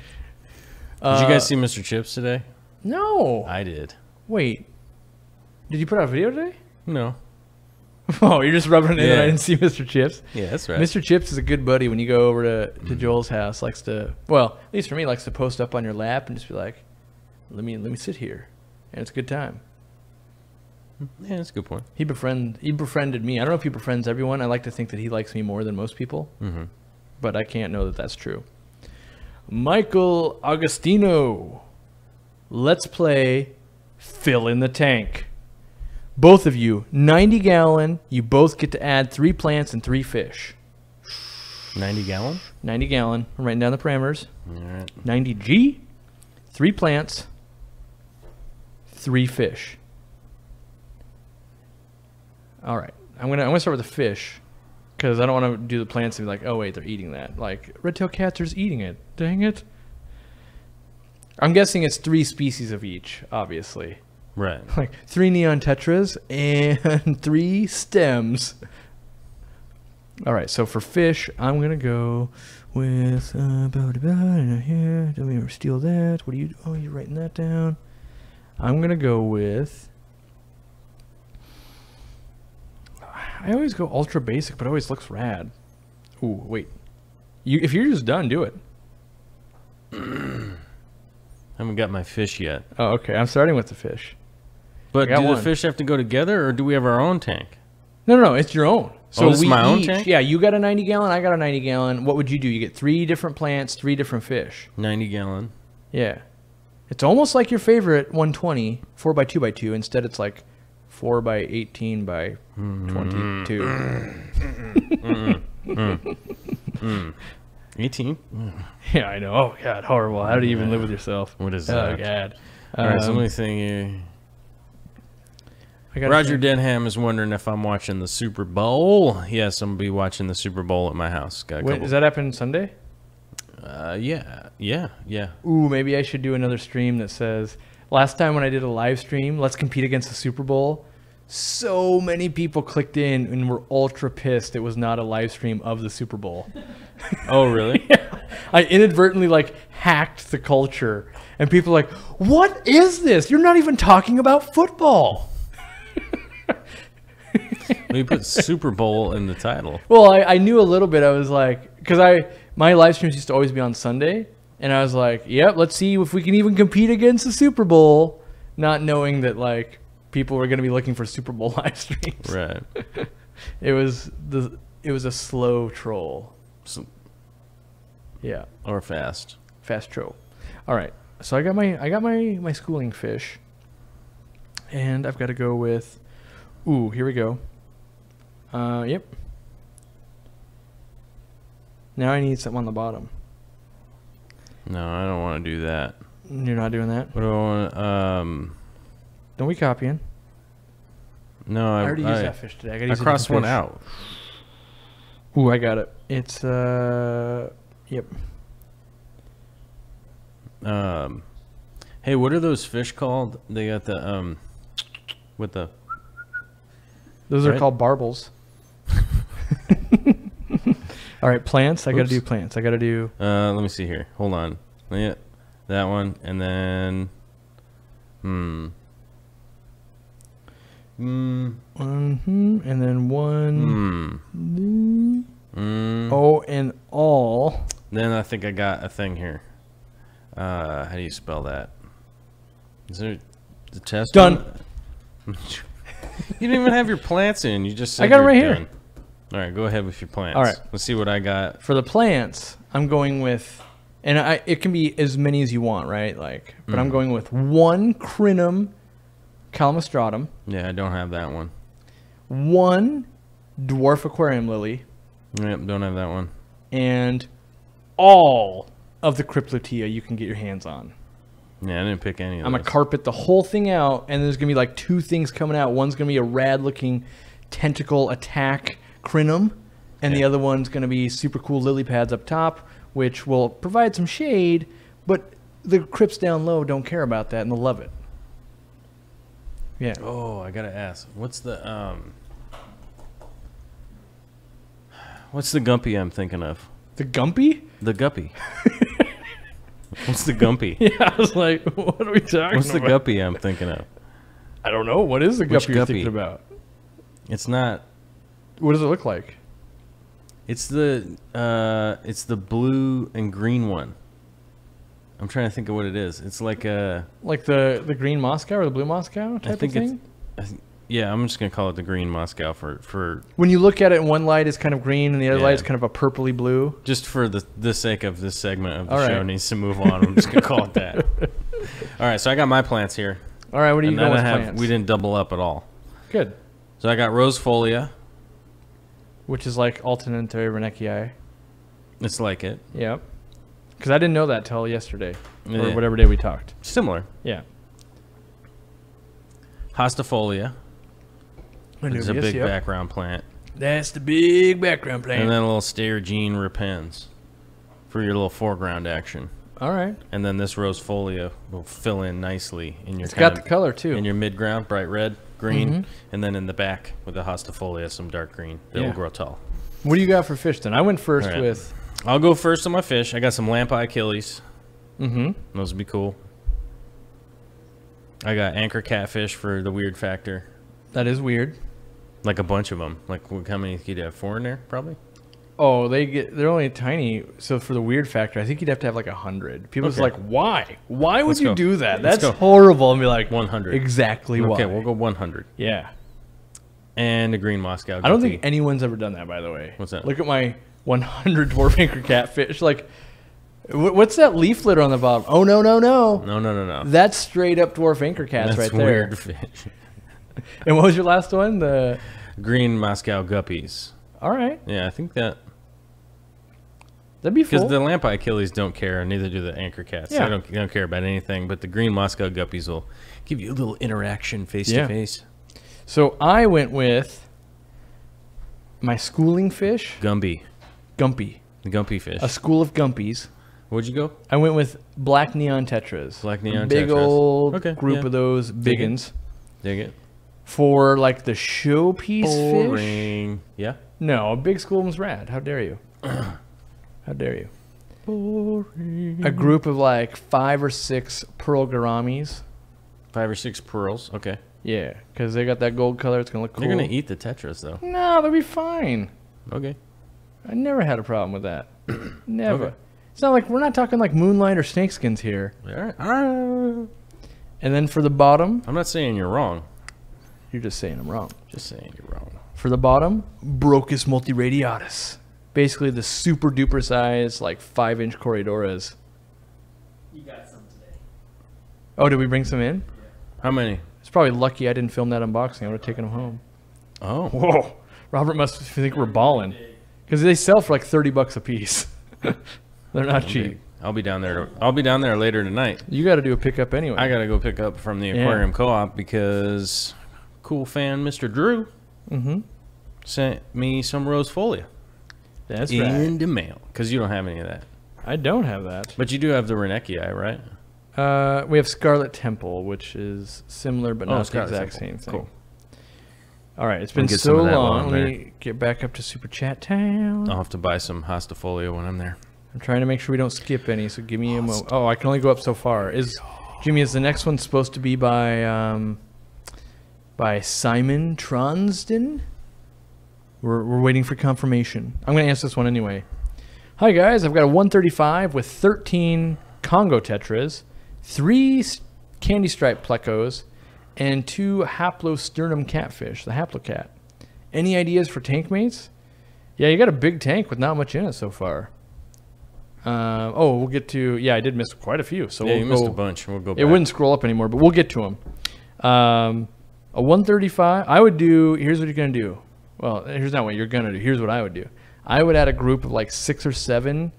guys see Mr. Chips today? No. I did. Wait. Did you put out a video today? No. Oh, you're just rubbing it in that I didn't see Mr. Chips? Yeah, that's right. Mr. Chips is a good buddy when you go over to Joel's house. Likes to, well, at least for me, likes to post up on your lap and just be like, let me sit here. And it's a good time. Yeah, that's a good point. He befriended me. I don't know if he befriends everyone. I like to think that he likes me more than most people. Mm-hmm. But I can't know that that's true. Michael Agostino. Let's play Fill in the Tank. Both of you, 90 gallon. You both get to add 3 plants and 3 fish. 90 gallon? 90 gallon. I'm writing down the parameters. All right. 90 G, 3 plants, 3 fish. All right. I'm gonna start with the fish because I don't want to do the plants and be like, oh wait, they're eating that. Like red-tailed catcher's eating it. Dang it. I'm guessing it's 3 species of each, obviously. Right. Like 3 neon tetras and 3 stems. All right, so for fish, I'm gonna go with here. Don't ever steal that. What are you? Oh, you're writing that down. I'm gonna go with. I always go ultra basic, but it always looks rad. Ooh, wait. If you're just done, do it. I haven't got my fish yet. Oh, okay. I'm starting with the fish. But do one. the fish have to go together, or do we have our own tank? No, it's your own. So this is my own tank? Yeah, you got a 90 gallon, I got a 90 gallon. What would you do? You get 3 different plants, 3 different fish. 90 gallon. Yeah. It's almost like your favorite 120, 4x2x2. Instead, it's like 4x18 by 22. 18? Yeah, I know. Oh, God, horrible. How do you even live with yourself? What is Oh, that? God. All right, so let me think. I gotta Roger think. Denham is wondering if I'm watching the Super Bowl. Yes, I'm going to be watching the Super Bowl at my house. Got a Wait, couple. does that happen Sunday? Yeah. Ooh, maybe I should do another stream that says, last time when I did a live stream, let's compete against the Super Bowl. So many people clicked in and were ultra pissed it was not a live stream of the Super Bowl. Oh, really? I inadvertently like hacked the culture and people are like, what is this? You're not even talking about football. We put Super Bowl in the title. Well, I knew a little bit. I was like, because my live streams used to always be on Sunday, and I was like, yep, let's see if we can even compete against the Super Bowl, not knowing that like people were going to be looking for Super Bowl live streams. Right. It was a slow troll. Yeah, Or fast. fast troll. All right, so I got my schooling fish, and I've got to go with. Ooh, here we go. Yep. Now I need something on the bottom. No, I don't want to do that. You're not doing that? What do I want? Don't be copying. No, I already used that fish today. I gotta use a crossed one different out. fish. Ooh, I got it. It's yep. Hey, what are those fish called? They got the with the. Those are Right. called barbels. All right, plants. I gotta Oops. do plants. I gotta do. Let me see here. Hold on. Yeah, that one, and then. And then one. Oh, and all. Then I think I got a thing here. How do you spell that? Is there the test? Done. one? You didn't even have your plants in. You just said I got it you're right here. done. All right, go ahead with your plants. All right. Let's see what I got. For the plants, I'm going with, and it can be as many as you want, right? Like, but I'm going with 1 crinum calamastratum, Yeah, I don't have that one. 1 dwarf aquarium lily, Yep, don't have that one. and all of the cryptotea you can get your hands on. Yeah, I didn't pick any of I'm those. gonna carpet the whole thing out, and there's gonna be like 2 things coming out. One's gonna be a rad-looking tentacle attack crinum, and the other one's gonna be super cool lily pads up top, which will provide some shade, but the crypts down low don't care about that, and they'll love it. Yeah. Oh, I gotta ask. What's the guppy I'm thinking of? The Gumpy? The guppy. What's the gumpy? Yeah, I was like, what are we talking What's the about? guppy I'm thinking of? I don't know. What is the Which Guppy you're guppy? thinking about? It's not. What does it look like? It's the blue and green one. I'm trying to think of what it is. It's like a. Like the green Moscow or the blue Moscow type I think of thing? yeah, I'm just gonna call it the green Moscow for When you look at it, one light is kind of green and the other Yeah. light is kind of a purpley blue. just for the sake of this segment of the All show right. needs to move on. I'm just gonna call it that. All right, so I got my plants here. All right, what do you And going then with I have plants? we didn't double up at all. Good. So I got rose folia. Which is like Altanenthera vernecii. It's like it. Yep. Because I didn't know that till yesterday or Yeah. whatever day we talked. Similar. Yeah. Hostifolia. It's a Anubias, big yep. background plant. That's the big background plant. And then a little Sterigene repens for your little foreground action. All right. And then this Rosefolia will fill in nicely in your It's got the color too. in your midground, bright red, green, and then in the back with the Hostifolia, some dark green. They will Yeah. grow tall. What do you got for fish then? I went first All right. with. I'll go first on my fish. I got some Lampi Achilles. Mm-hmm. Those would be cool. I got anchor catfish for the weird factor. That is weird. Like a bunch of them. Like how many could you have? 4 in there, probably. Oh, they're only tiny. So for the weird factor, I think you'd have to have like 100. People's Okay. like, why? Why would Let's you go. do that? Let's That's go. horrible. And be like, 100. exactly why. Okay, we'll go 100. Yeah. And a green Moscow. I don't Guppy. think anyone's ever done that, by the way. What's that? Look at my 100 dwarf anchor catfish. Like, what's that leaf litter on the bottom? Oh, no, no, no. No. That's straight up dwarf anchor cats That's right there. weird fish. And what was your last one? The Green Moscow Guppies. All right. Yeah, I think that. That'd be Because full. the Lampi Achilles don't care, and neither do the anchor cats. Yeah. They don't care about anything, but the green Moscow Guppies will give you a little interaction face Yeah. to face. So I went with my schooling fish, Gumby. Gumpy. The Gumpy fish. A school of Gumpies. What'd you go? I went with black neon tetras. Black neon Big tetras. old Okay, group yeah. of those Dig it. biggins. Dig it. For like the showpiece fish. Boring. Yeah. No, a big school was rad. How dare you? How dare you? Boring. A group of like 5 or 6 pearl gouramis. 5 or 6 pearls. Okay. Yeah, because they got that gold color. It's gonna look cool. They're gonna eat the tetras though. No, they'll be fine. Okay. I never had a problem with that. Never. Okay. It's not like we're not talking like moonlight or snakeskins here. All right. All right. And then for the bottom, I'm not saying you're wrong. you're just saying I'm wrong. Just saying you're wrong. For the bottom, Brocus multiradiatus. Basically the super duper size, like 5-inch Corridoras. You got some today. Oh, did we bring some in? How many? It's probably lucky I didn't film that unboxing. I would have taken them home. Oh. Whoa. Robert must think we're balling. Because they sell for like $30 a piece. They're not cheap. I'll be down there. I'll be down there later tonight. You got to do a pickup anyway. I gotta go pick up from the Yeah. aquarium co-op because cool fan Mr. Drew sent me some Rosefolia That's in right. the mail because you don't have any of that, I don't have that. but you do have the Renekii, right? We have Scarlet Temple, which is similar but Oh, not the Scarlet exact Temple. same thing. Cool. All right, it's We'll been get some so of that while long. I'm Let there. me get back up to Super Chat Town. I'll have to buy some Hostifolia when I'm there. I'm trying to make sure we don't skip any, so give me a moment. Oh, I can only go up so far. Jimmy, is the next one supposed to be by Simon Tronsden? We're waiting for confirmation. I'm going to answer this one anyway. Hi, guys. I've got a 135 with 13 Congo Tetras, 3 candy stripe plecos, and 2 haplosternum catfish, the haplocat. Any ideas for tank mates? Yeah, you got a big tank with not much in it so far. We'll get to... Yeah, I did miss quite a few. So Yeah, we'll you missed go- a bunch. We'll go back. It wouldn't scroll up anymore, but we'll get to them. A 135, I would do... Here's what you're going to do. Well, here's not what you're going to do. Here's what I would do. I would add a group of like 6 or 7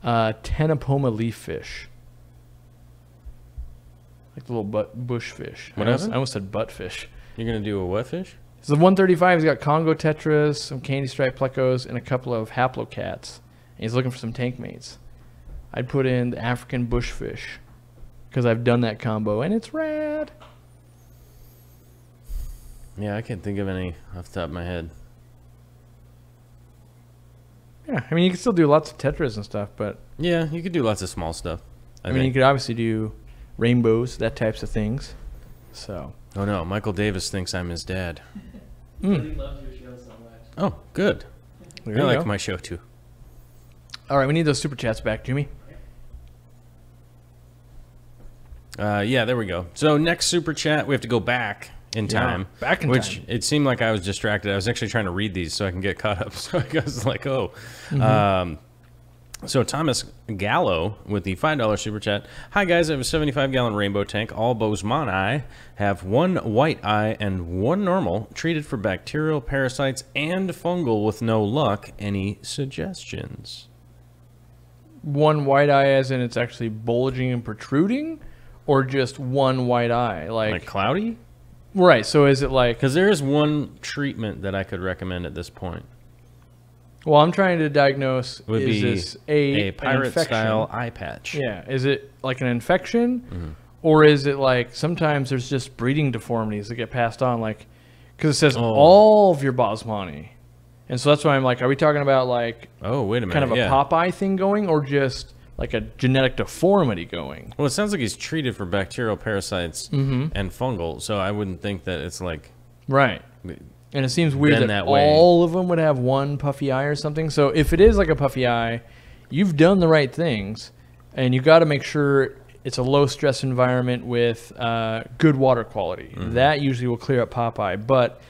Tenopoma leaf fish. Like the little bush fish. What I happened? almost said butt fish. You're gonna do a what fish? So the 135's got Congo Tetras, some candy stripe plecos, and a couple of haplocats. And he's looking for some tank mates. I'd put in the African bushfish because I've done that combo and it's rad. Yeah, I can't think of any off the top of my head. Yeah, I mean you can still do lots of tetras and stuff, but Yeah, you could do lots of small stuff. I mean you could obviously do rainbows, that types of things. So Oh no, Michael Davis thinks I'm his dad. He loves your show so much. Oh, good. there I you like go. my show too. All right, we need those super chats back, Jimmy. Yeah, there we go. So next super chat, we have to go back in time. back in which time. it seemed like I was distracted. I was actually trying to read these so I can get caught up. So I was like, oh. So Thomas Gallo with the $5 super chat. Hi guys, I have a 75-gallon rainbow tank. All Bosemani have 1 white eye and 1 normal, treated for bacterial, parasites, and fungal with no luck. Any suggestions? one white eye as in it's actually bulging and protruding, or just one white eye? Like cloudy? Right. So is it like? Because there is one treatment that I could recommend at this point. Well, I'm trying to diagnose. Would is be this a pirate infection? style eye patch. Yeah. Is it like an infection, or is it like sometimes there's just breeding deformities that get passed on? Like, because it says all of your Bosmani, and so that's why I'm like, are we talking about like? Oh, wait a minute. Kind of a Popeye thing going, or just like a genetic deformity going? Well, it sounds like he's treated for bacterial parasites and fungal, so I wouldn't think that it's like right. And it seems weird that way. all of them would have one puffy eye or something. So if it is like a puffy eye, you've done the right things, and you got to make sure it's a low stress environment with good water quality. That usually will clear up Popeye. But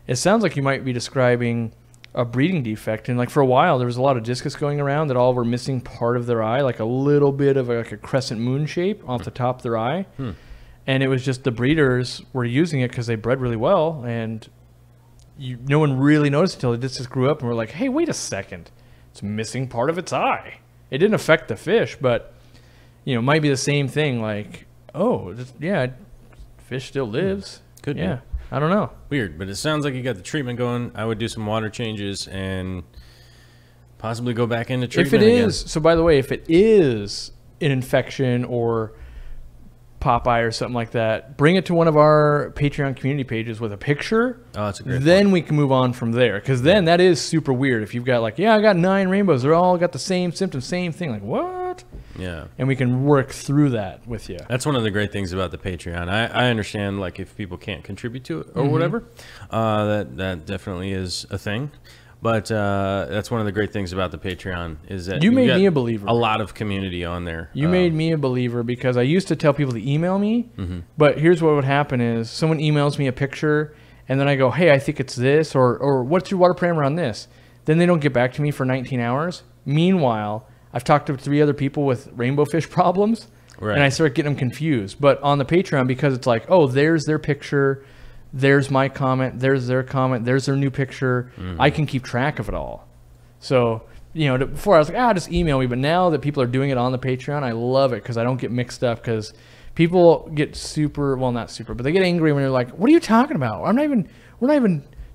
it sounds like you might be describing a breeding defect, and like for a while there was a lot of discus going around that all were missing part of their eye, like a little bit of like a crescent moon shape off the top of their eye. And it was just the breeders were using it because they bred really well, and no one really noticed until the discus grew up and we're like, hey, wait a second, it's missing part of its eye. It didn't affect the fish, but it might be the same thing, like, fish still lives. Could be. I don't know. Weird, but it sounds like you got the treatment going. I would do some water changes and possibly go back into treatment again. So by the way, if it is an infection or Popeye or something like that, bring it to one of our Patreon community pages with a picture. Oh, that's a great Then point. we can move on from there, because then that is super weird. If you've got like, I got 9 rainbows, they're all got the same symptoms, same thing. Like, what? Yeah. And we can work through that with you. That's one of the great things about the Patreon. I understand, like, if people can't contribute to it or whatever, that definitely is a thing. But that's one of the great things about the Patreon is that you made got me a believer. A lot of community on there. You made me a believer, because I used to tell people to email me, but here's what would happen is someone emails me a picture, and then I go, hey, I think it's this, or what's your water parameter on this? Then they don't get back to me for 19 hours. Meanwhile, I've talked to 3 other people with rainbow fish problems, and I start getting them confused. But on the Patreon, because it's like, oh, there's their picture, there's my comment, there's their comment, there's their new picture, I can keep track of it all. So, before I was like, just email me. But now that people are doing it on the Patreon, I love it, because I don't get mixed up, because people get not super, but they get angry when they're like, what are you talking about? We're not even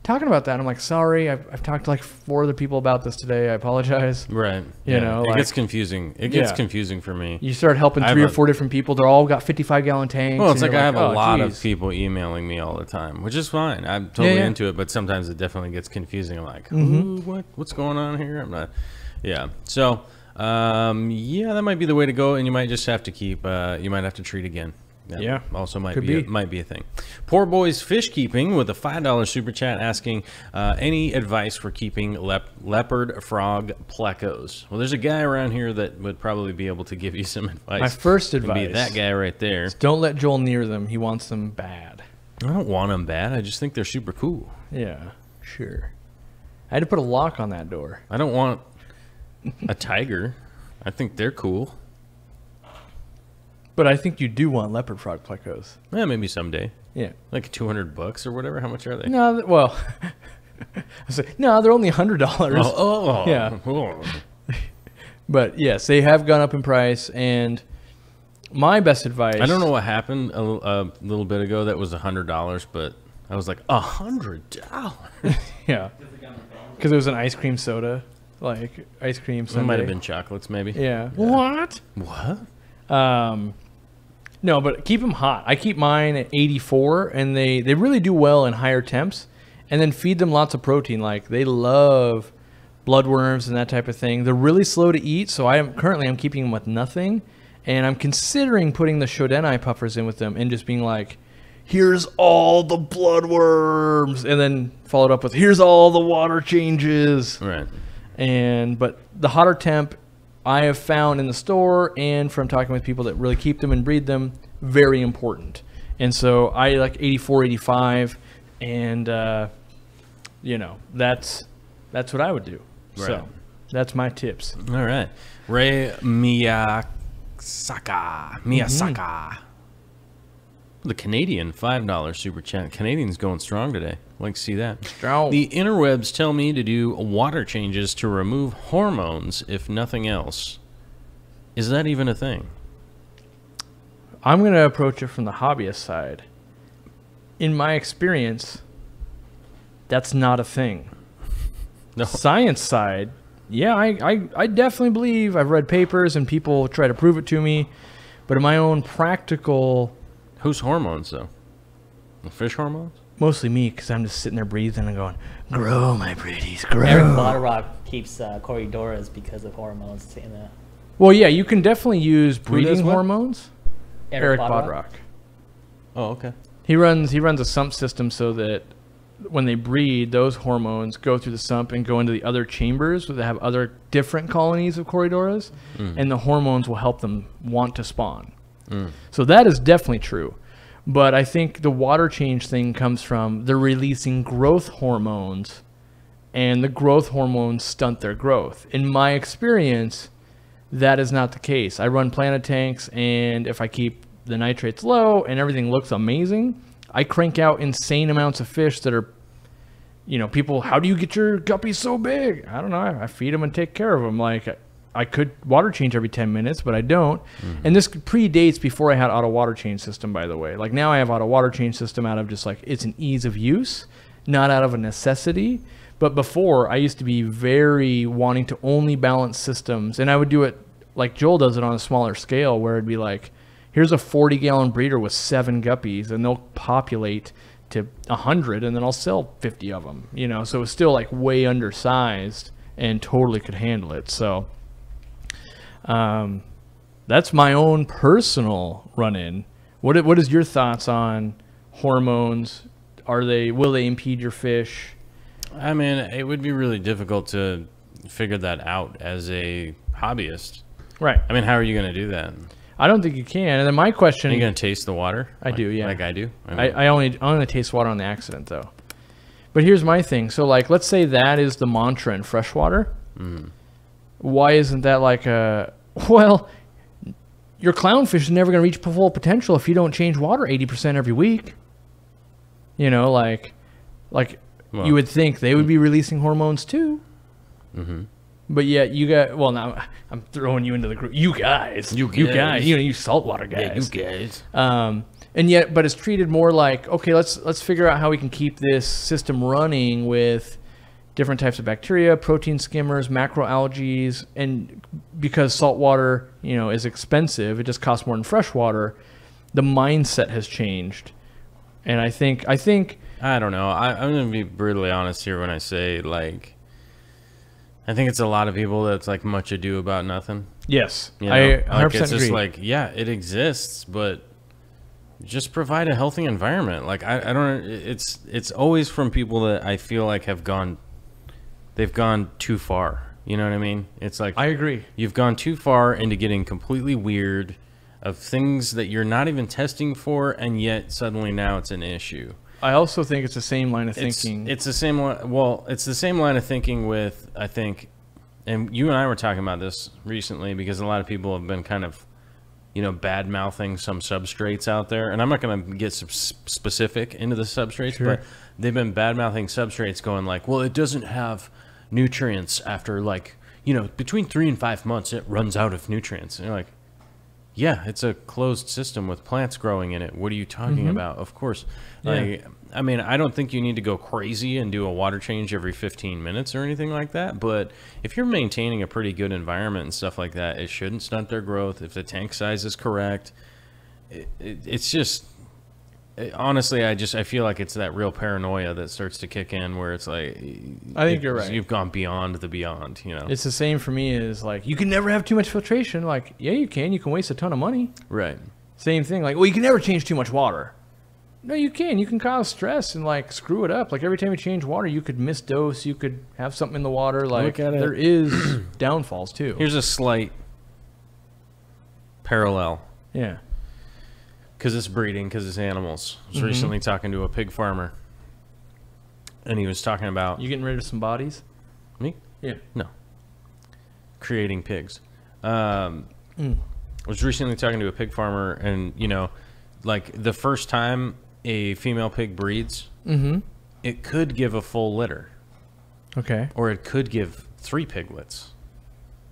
talking about that. And I'm like, sorry, I've talked to like 4 other people about this today. I apologize. Right. It gets confusing. It gets confusing for me. You start helping 3 or 4 different people. They're all got 55-gallon tanks. Well, it's like I have a lot geez. of people emailing me all the time, which is fine. I'm totally into it, but sometimes it definitely gets confusing. I'm like, what's going on here? I'm not. Yeah. So, that might be the way to go, and you might just have to keep. You might have to treat again. That also might be a thing. Poor Boys Fish Keeping with a $5 super chat asking any advice for keeping leopard frog plecos. Well, there's a guy around here that would probably be able to give you some advice. My first advice would be that guy right there. is don't let Joel near them. He wants them bad. I don't want them bad. I just think they're super cool. Yeah, sure. I had to put a lock on that door. I don't want a tiger. I think they're cool. But I think you do want leopard frog plecos. Yeah, maybe someday. Yeah. Like $200 or whatever. How much are they? No, well, they're only $100. Oh. Yeah. Oh. But yes, they have gone up in price, and my best advice. I don't know what happened a little bit ago that was $100, but I was like, $100? Yeah. Because it was an ice cream soda, like ice cream sundae. It might have been chocolates, maybe. Yeah. What? No, but keep them hot. I keep mine at 84, and they really do well in higher temps. And then feed them lots of protein. Like, they love bloodworms and that type of thing. They're really slow to eat, so I'm keeping them with nothing. And I'm considering putting the Shodenai puffers in with them and just being like, here's all the bloodworms, and then followed up with, here's all the water changes. Right. But the hotter temp, I have found in the store and from talking with people that really keep them and breed them, very important. And so I like 84, 85, and that's what I would do. Right. So that's my tips. All right. Ray Miyasaka. The Canadian $5 super chat. Canadian's going strong today. Like to see that. Strong. The interwebs tell me to do water changes to remove hormones, if nothing else. Is that even a thing? I'm going to approach it from the hobbyist side. In my experience, that's not a thing. No. Science side, yeah, I definitely believe. I've read papers and people try to prove it to me. But in my own practical... Whose hormones, though? The fish hormones? Mostly me, because I'm just sitting there breathing and going, grow, my pretties, grow. Eric Botterock keeps Corridoras because of hormones. Well, yeah, you can definitely use breeding does what? hormones. Eric Botterock. Oh, okay. He runs a sump system so that when they breed, those hormones go through the sump and go into the other chambers where they have other different colonies of Corridoras, and the hormones will help them want to spawn. So that is definitely true. But I think the water change thing comes from they're releasing growth hormones, and the growth hormones stunt their growth. In my experience, that is not the case. I run planted tanks, and if I keep the nitrates low and everything looks amazing, I crank out insane amounts of fish that are, people, how do you get your guppies so big? I don't know. I feed them and take care of them. Like, I could water change every 10 minutes, but I don't. And this predates before I had auto water change system, by the way. Like, now I have auto water change system out of just like, it's an ease of use, not out of a necessity. But before, I used to be very wanting to only balance systems. And I would do it like Joel does it on a smaller scale, where it'd be like, here's a 40-gallon breeder with 7 guppies, and they'll populate to 100, and then I'll sell 50 of them. So it's still like way undersized and totally could handle it. So that's my own personal run-in. What is your thoughts on hormones? Will they impede your fish? I mean, it would be really difficult to figure that out as a hobbyist. Right. I mean, how are you going to do that? I don't think you can. And then my question... Are you going to taste the water? I do, yeah. Like I do? I only taste water on the accident, though. But here's my thing. So, like, let's say that is the mantra in freshwater. Why isn't that like a... Well, your clownfish is never going to reach full potential if you don't change water 80% every week. Well, you would think they would be releasing hormones, too. But yet you got, well, now I'm throwing you into the group. You guys, you saltwater guys. Yeah, you guys. And yet, but it's treated more like, okay, let's figure out how we can keep this system running with different types of bacteria, protein skimmers, macroalgae, and because saltwater, is expensive, it just costs more than freshwater. The mindset has changed, and I think I don't know. I'm going to be brutally honest here when I say, like, I think it's a lot of people that's like much ado about nothing. Yes, I 100% like, it's agree. just like, yeah, it exists, but just provide a healthy environment. Like I don't. It's always from people that I feel like they've gone too far. You know what I mean? It's like, I agree. You've gone too far into getting completely weird of things that you're not even testing for, and yet suddenly now it's an issue. I also think it's the same line of thinking. It's the same. Well, it's the same line of thinking with, I think, and you and I were talking about this recently because a lot of people have been kind of, bad mouthing some substrates out there, and I'm not going to get specific into the substrates, but they've been bad mouthing substrates, going like, well, it doesn't have nutrients after like, between 3 and 5 months it runs out of nutrients, and you're like, yeah, it's a closed system with plants growing in it. What are you talking about? Of course. Yeah. Like, I mean, I don't think you need to go crazy and do a water change every 15 minutes or anything like that. But if you're maintaining a pretty good environment and stuff like that, it shouldn't stunt their growth. If the tank size is correct, it's just... Honestly, I feel like it's that real paranoia that starts to kick in where it's like... I think you're right. You've gone beyond the beyond, It's the same for me as like, you can never have too much filtration. Like, yeah, you can. You can waste a ton of money. Right. Same thing. Like, well, you can never change too much water. No, you can. You can cause stress and like screw it up. Like every time you change water, you could miss dose. You could have something in the water. Like there is downfalls too. Here's a slight parallel. Yeah. Because it's breeding, because it's animals. I was recently talking to a pig farmer, and he was talking about... You getting rid of some bodies? Me? Yeah. No. Creating pigs. I was recently talking to a pig farmer, and, like the first time a female pig breeds, it could give a full litter. Okay. Or it could give 3 piglets.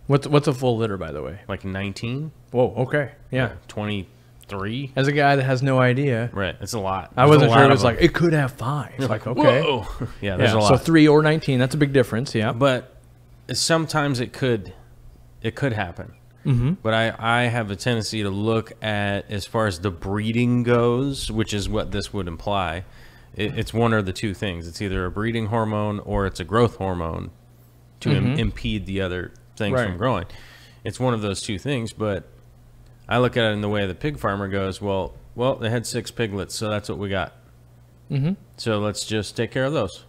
What's a full litter, by the way? Like 19. Whoa. Okay. Yeah. 23. As a guy that has no idea, Right. It's a lot. I wasn't sure. It was like it could have 5. It's like okay. Whoa. Yeah. There's a lot. So 3 or 19. That's a big difference. Yeah. But sometimes it could happen. Mm-hmm. But I have a tendency to look at, as far as the breeding goes, which is what this would imply, it's one or the two things. It's either a breeding hormone or it's a growth hormone to impede the other things from growing. It's one of those two things, but I look at it in the way the pig farmer goes, well, they had 6 piglets, so that's what we got. Mm-hmm. So let's just take care of those.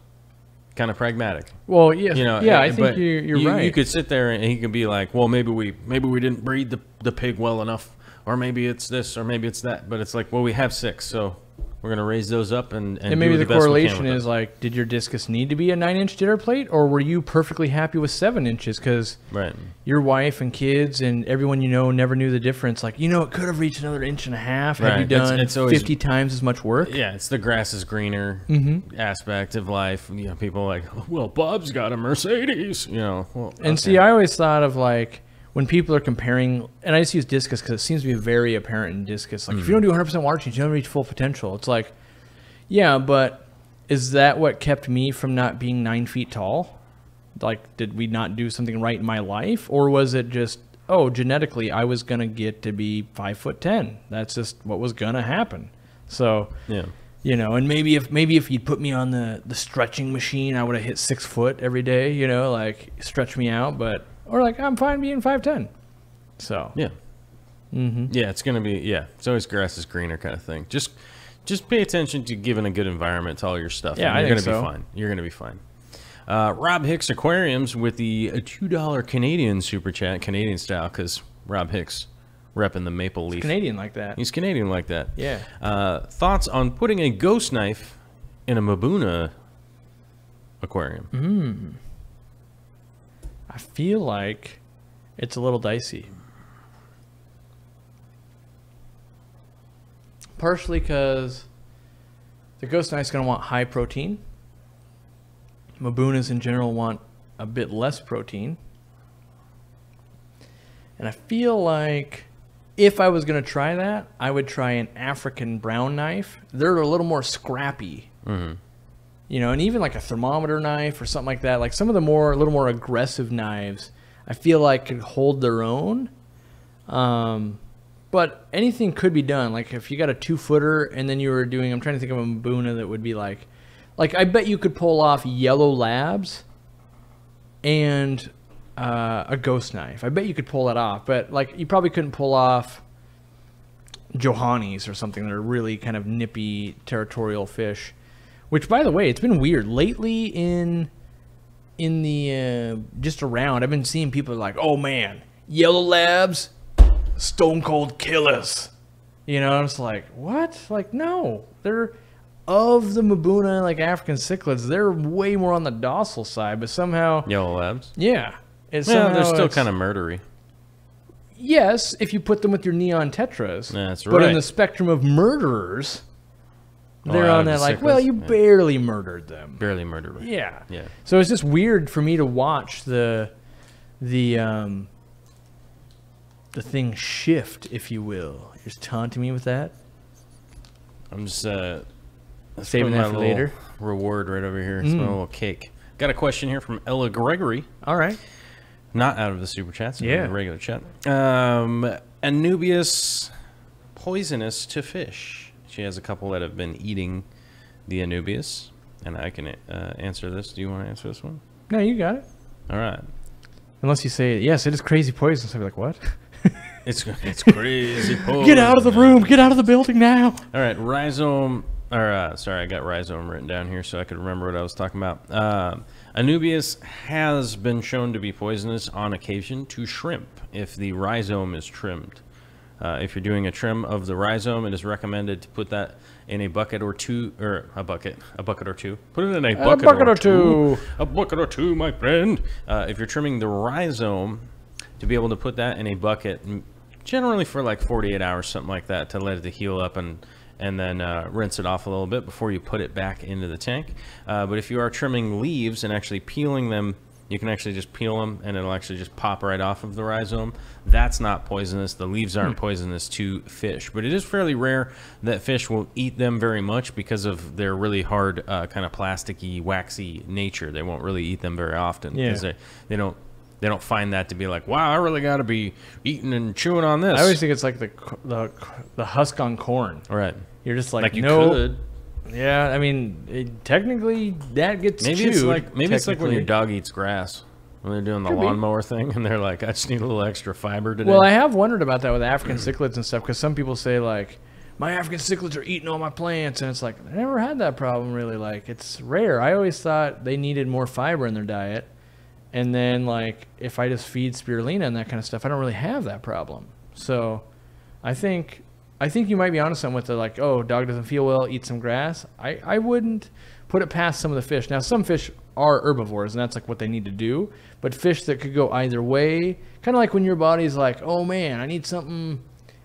Kind of pragmatic. Well, yeah, you know, I think you're right. You could sit there and he could be like, well, maybe we didn't breed the pig well enough, or maybe it's this, or maybe it's that. But it's like, well, we have 6, so we're gonna raise those up and maybe do the best we can correlation with is them. like, did your discus need to be a 9-inch dinner plate, or were you perfectly happy with 7 inches? Because your wife and kids and everyone you know never knew the difference. Like, it could have reached another 1.5 inches. Have you done it's always 50 times as much work? Yeah, it's the grass is greener aspect of life. People are like, well, Bob's got a Mercedes. And see, I always thought of like when people are comparing, and I just use discus because it seems to be very apparent in discus. Like if you don't do 100% water change, you don't reach full potential. It's like, yeah, but is that what kept me from not being 9 feet tall? Like, did we not do something right in my life? Or was it just, genetically, I was going to get to be 5'10"? That's just what was going to happen. So, yeah. And maybe if you'd put me on the stretching machine, I would have hit 6 foot every day, like stretch me out. Or like, I'm fine being 5'10". So. Yeah. Mm-hmm. Yeah, it's going to be, it's always grass is greener kind of thing. Just pay attention to giving a good environment to all your stuff. Yeah, you're I think gonna be fine. You're going to be fine. Rob Hicks Aquariums with the $2 Canadian super chat, Canadian style, because Rob Hicks repping the maple leaf. He's Canadian like that. He's Canadian like that. Yeah. Thoughts on putting a ghost knife in a Mabuna aquarium? I feel like it's a little dicey. Partially because the ghost knife's going to want high protein. Mabunas in general want a bit less protein. And I feel like if I was going to try that, I would try an African brown knife. They're a little more scrappy. Mm-hmm. And even like a thermometer knife or something like that. Like some of the little more aggressive knives, I feel like could hold their own. But anything could be done. Like if you got a 2-footer and then you were doing, I'm trying to think of a Mabuna that would be like I bet you could pull off yellow labs and a ghost knife. I bet you could pull that off. But like you probably couldn't pull off Johannies or something that are really kind of nippy territorial fish. Which, by the way, it's been weird lately in the just around. I've been seeing people like, oh man, yellow labs, stone cold killers. It's like, what? Like, no, they're of the Mabuna, like African cichlids. They're way more on the docile side, but somehow Yellow labs. Yeah, they're still kind of murdery. Yes, if you put them with your neon tetras. That's right. But in the spectrum of murderers, they're on that like, well, you barely murdered them. Barely murdered. Yeah. Yeah. So it's just weird for me to watch the thing shift, if you will. You're just taunting me with that. I'm just saving that for later. Reward right over here. It's my little cake. Got a question here from Ella Gregory. All right. Not out of the super chats. Yeah. The regular chat. Anubius poisonous to fish. She has a couple that have been eating the Anubius, and I can answer this. Do you want to answer this one? No, you got it. All right. Unless you say, yes, it is crazy poison. So I'll be like, what? It's crazy poison. Get out of the room. Get out of the building now. All right. Rhizome. Sorry, I got rhizome written down here so I could remember what I was talking about. Anubius has been shown to be poisonous on occasion to shrimp if the rhizome is trimmed. If you're doing a trim of the rhizome, it is recommended to put that in a bucket or two, or a bucket or two. Put it in a bucket or two. A bucket or two, my friend. If you're trimming the rhizome, to be able to put that in a bucket, generally for like 48 hours, something like that, to let it heal up and then rinse it off a little bit before you put it back into the tank. But if you are trimming leaves and actually peeling them You can actually just peel them, and it'll actually just pop right off of the rhizome. That's not poisonous. The leaves aren't poisonous to fish, but it is fairly rare that fish will eat them very much because of their really hard, kind of plasticky, waxy nature. They won't really eat them very often because they don't find that to be like, wow, I really got to be eating and chewing on this. I always think it's like the husk on corn. Right. You're just like you no. could. Yeah, I mean, technically that gets Maybe chewed. it's like when your dog eats grass when they're doing the lawnmower thing, and they're like, I just need a little extra fiber today. Well, I have wondered about that with African cichlids and stuff, because some people say like, my African cichlids are eating all my plants, and it's like I never had that problem really. Like it's rare. I always thought they needed more fiber in their diet, and then like if I just feed spirulina and that kind of stuff, I don't really have that problem. So, I think you might be onto something with the like, oh, dog doesn't feel well, eat some grass. I wouldn't put it past some of the fish. Now, some fish are herbivores, and that's like what they need to do. But fish that could go either way, kind of like when your body's like, oh man, I need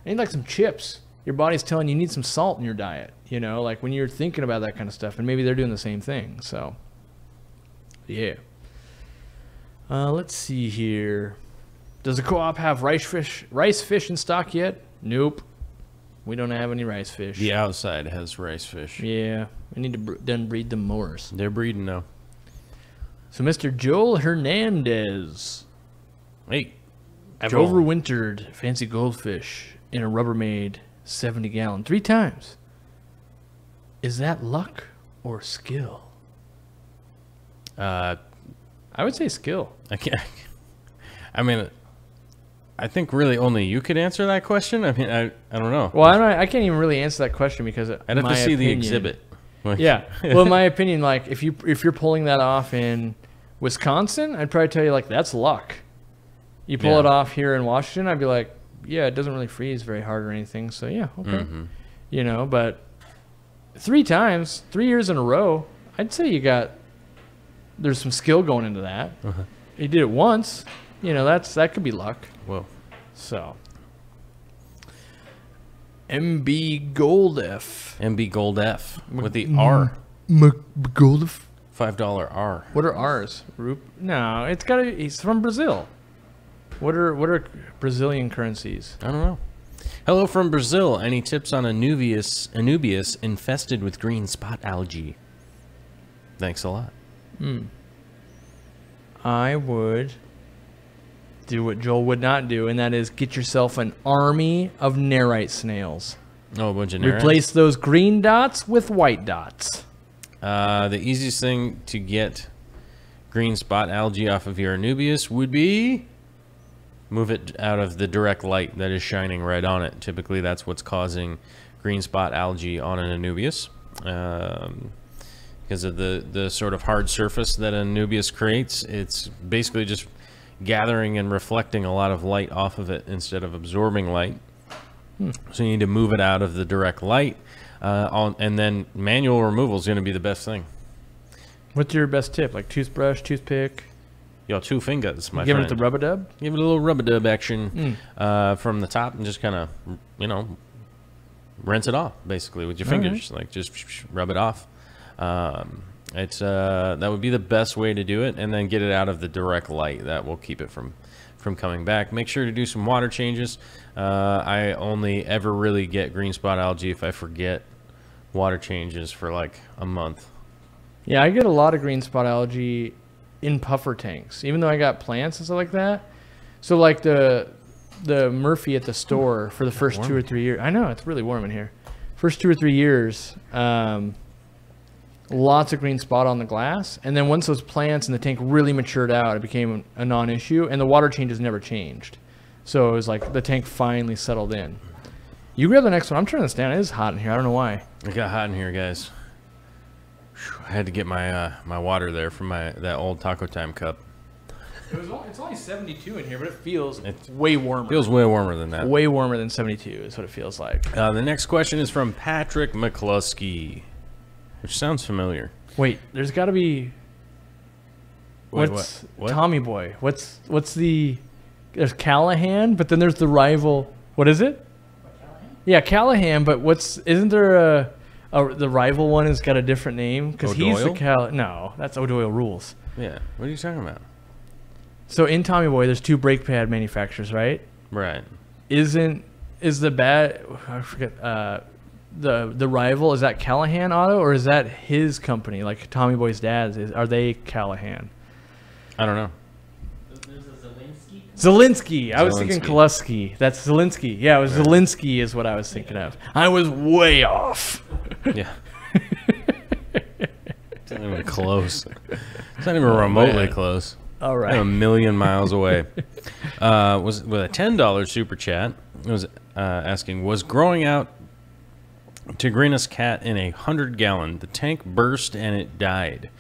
like some chips. Your body's telling you need some salt in your diet. You know, like when you're thinking about that kind of stuff, and maybe they're doing the same thing. So, yeah. Let's see here. Does the co-op have rice fish in stock yet? Nope. We don't have any rice fish. The outside has rice fish. Yeah, we need to then breed them more. They're breeding now. So, Mr. Joel Hernandez. Hey, I've Joel. overwintered fancy goldfish in a Rubbermaid 70-gallon 3 times. Is that luck or skill? I would say skill. I mean, I think really only you could answer that question. I mean, I don't know. Well, I can't even really answer that question because I'd have to see the exhibit. Yeah. Well, in my opinion, like if you're pulling that off in Wisconsin, I'd probably tell you like that's luck. You pull it off here in Washington, I'd be like, yeah, it doesn't really freeze very hard or anything. So yeah, okay. You know, but 3 times, 3 years in a row, I'd say there's some skill going into that. You did it once, you know, that could be luck. Whoa. So MB Gold F. MB Gold F with the R. Gold F. $5 R. What are R's? No, he's from Brazil. What are Brazilian currencies? I don't know. Hello from Brazil. Any tips on Anubius infested with green spot algae? Thanks a lot. I would do what Joel would not do, and that is get yourself an army of nerite snails. Oh, a bunch of nerites. Replace those green dots with white dots. The easiest thing to get green spot algae off of your Anubius would be move it out of the direct light that is shining right on it. Typically, that's what's causing green spot algae on an Anubius. Because of the sort of hard surface that Anubius creates, it's basically just gathering and reflecting a lot of light off of it instead of absorbing light. So you need to move it out of the direct light, and then manual removal is going to be the best thing. What's your best tip? Like toothbrush, toothpick? Yo, 2 fingers, my Give friend. it the rub-a-dub? Give it a little rub-a-dub action from the top, and just kind of, rinse it off basically with your fingers. Like just rub it off. That would be the best way to do it, and then get it out of the direct light. That will keep it from coming back. Make sure to do some water changes. I only ever really get green spot algae if I forget water changes for like a month. Yeah, I get a lot of green spot algae in puffer tanks, even though I got plants and stuff like that. So like the Murphy at the store for the first 2 or 3 years. I know, it's really warm in here. First 2 or 3 years, lots of green spot on the glass, and then once those plants in the tank really matured out, it became a non-issue, and the water changes never changed. So it was like the tank finally settled in. You grab the next one. I'm turning this down. It is hot in here. I don't know why. It got hot in here, guys. I had to get my my water there from that old Taco Time cup. It's only 72 in here, but it feels way warmer. Feels way warmer than that. Way warmer than 72 is what it feels like. The next question is from Patrick McCluskey, which sounds familiar. Wait, there's got to be. What? Tommy Boy? What's the? There's Callahan, but then there's the rival. What is it? Callahan? Yeah, Callahan. But isn't there the rival one has got a different name because he's the No, that's O'Doyle Rules. Yeah. What are you talking about? So in Tommy Boy, there's 2 brake pad manufacturers, right? Right. Is the bad? I forget. The rival, is that Callahan Auto, or is that his company? Like Tommy Boy's dad's are they Callahan? I don't know. There's a Zelensky. Zelensky. I was thinking Zelensky. Kolusky. That's Zelensky. Yeah, it was Zelensky is what I was thinking of. I was way off. Yeah. It's not even close. It's not even remotely close. All I'm right. a million miles away. Was with a $10 super chat. It was asking, was growing out Tigrinus cat in a 100-gallon. The tank burst and it died.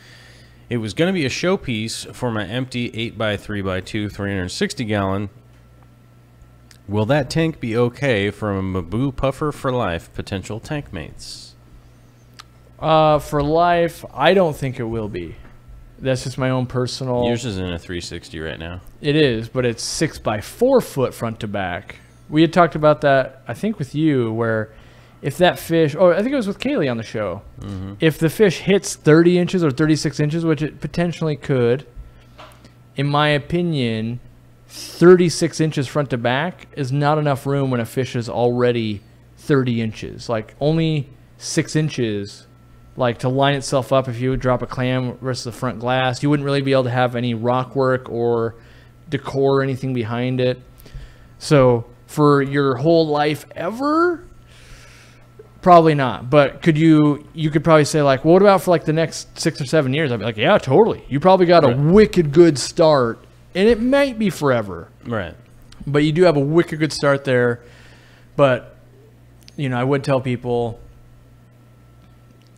It was going to be a showpiece for my empty 8x3x2 360-gallon. Will that tank be okay for a Maboo Puffer for life potential tank mates? For life, I don't think it will be. That's just my own personal. Yours is in a 360 right now. It is, but it's 6x4 foot front to back. We had talked about that, I think, with you, where if that fish, I think it was with Kaylee on the show. Mm-hmm. If the fish hits 30 inches or 36 inches, which it potentially could, in my opinion, 36 inches front to back is not enough room when a fish is already 30 inches. Like only 6 inches, like to line itself up if you would drop a clam versus the front glass. You wouldn't really be able to have any rock work or decor or anything behind it. So for your whole life ever, probably not. But could you could probably say like, well, what about for like the next 6 or 7 years? I'd be like, yeah, totally. You probably got a wicked good start, and it might be forever. Right. But you do have a wicked good start there. But, I would tell people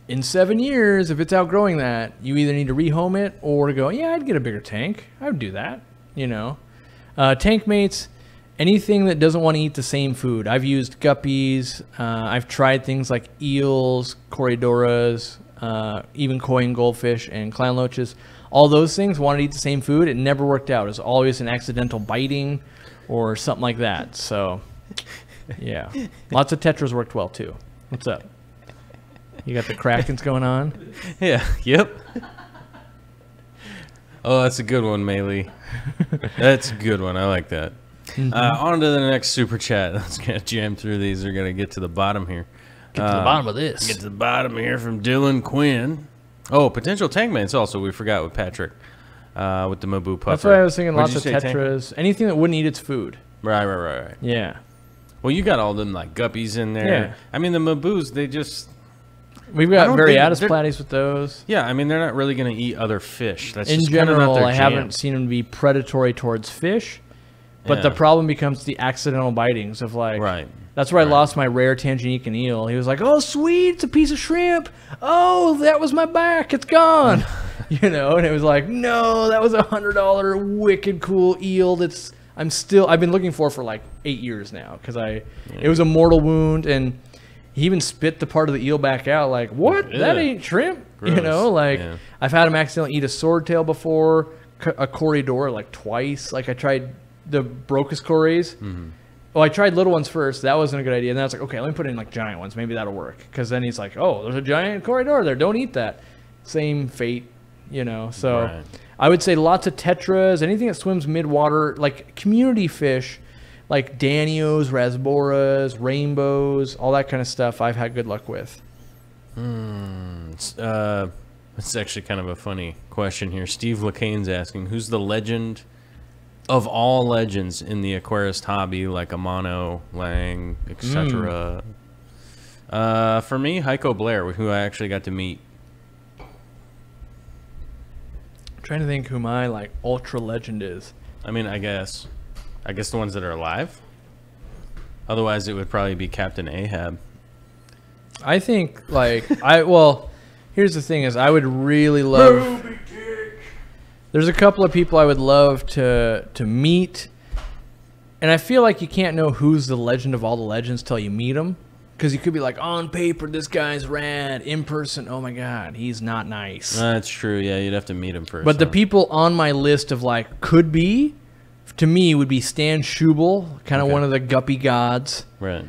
in 7 years, if it's outgrowing that, you either need to rehome it or go, yeah, I'd get a bigger tank. I would do that, Tank mates, anything that doesn't want to eat the same food. I've used guppies. I've tried things like eels, corridoras, even koi and goldfish and clown loaches. All those things wanted to eat the same food. It never worked out. It was always an accidental biting or something like that. So, yeah. Lots of tetras worked well, too. What's up? You got the Krakens going on? Yeah. Yep. Oh, that's a good one, Maylee. That's a good one. I like that. Mm-hmm. On to the next super chat. Let's get jam through these. We're going to get to the bottom here. Get to the bottom of this. Get to the bottom here from Dylan Quinn. Oh, potential tank mates also. We forgot with Patrick with the Maboo Puffer. That's why I was thinking What'd lots you of say, tetras. Anything that wouldn't eat its food. Right. Yeah. Well, you got all them like guppies in there. Yeah. I mean, the Maboos, they just... We've I got don't Variatus think platies with those. Yeah, I mean, they're not really going to eat other fish. That's In just kind of not general, their I jam. haven't seen them be predatory towards fish. But Yeah. the problem becomes the accidental bitings of like... Right. That's where I Right. lost my rare Tanganyika eel. He was like, oh, sweet, it's a piece of shrimp. Oh, that was my back. It's gone. And it was like, no, that was a $100 wicked cool eel I've been looking for like 8 years now because it was a mortal wound, and he even spit the part of the eel back out like, what? Ew. That ain't shrimp. Gross. Yeah. I've had him accidentally eat a swordtail before, a corridor like twice. Like I tried the Brocus cories. Mm-hmm. Well, I tried little ones first. That wasn't a good idea. And then I was like, okay, let me put in like giant ones. Maybe that'll work. Because then he's like, oh, there's a giant corridor there. Don't eat that. Same fate, So Right. I would say lots of tetras, anything that swims mid-water, like community fish, like Danios, Rasboras, rainbows, all that kind of stuff I've had good luck with. It's actually kind of a funny question here. Steve Lacane's asking, who's the legend of all legends in the aquarist hobby, like Amano, Lang, etc.? For me, Heiko Blair, who I actually got to meet. I'm trying to think who my like ultra legend is. I mean, I guess the ones that are alive. Otherwise, it would probably be Captain Ahab. I think here's the thing is I would really love... There's a couple of people I would love to meet, and I feel like you can't know who's the legend of all the legends till you meet them, because you could be like, on paper, this guy's rad. In person, oh my god, he's not nice. That's true. Yeah, you'd have to meet him first. But the people on my list of like could be, to me, would be Stan Schubel, kind of one of the guppy gods. Right.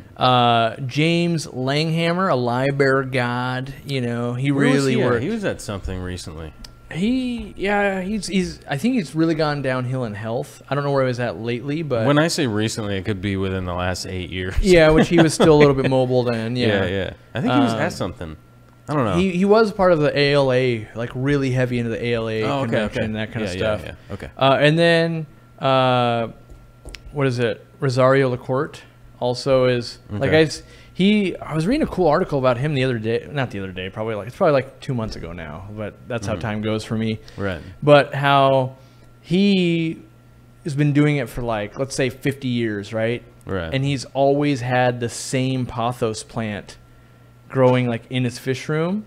James Langhammer, a livebearer god. He Where was really he at? worked. He was at something recently. He's I think he's really gone downhill in health. I don't know where he was at lately, but When I say recently, it could be within the last 8 years. yeah, which he was still a little bit mobile then. Yeah, Yeah. I think he was at something. I don't know. He was part of the ALA, like really heavy into the ALA convention and that kind of stuff. Yeah. Okay. And then what is it? Rosario Lacorte also is like I was reading a cool article about him the other day. Not the other day, it's probably like 2 months ago now. But that's how time goes for me. Right. But how he has been doing it for like, let's say 50 years, right? Right. And he's always had the same pothos plant growing like in his fish room.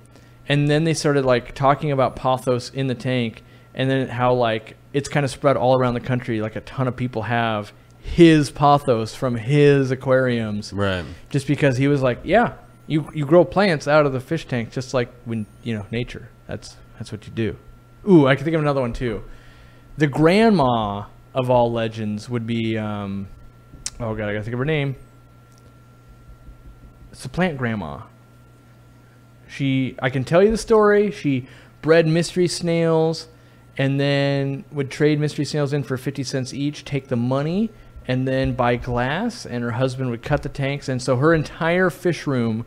And then they started like talking about pothos in the tank, and then how like it's kind of spread all around the country. Like a ton of people have his pothos from his aquariums, Right. just because he was like, yeah, you grow plants out of the fish tank, just like when nature. That's what you do. Ooh, I can think of another one too. The grandma of all legends would be oh god, I gotta think of her name. It's the plant grandma. I can tell you the story. She bred mystery snails and then would trade mystery snails in for 50 cents each, take the money, and then buy glass, and her husband would cut the tanks. And so her entire fish room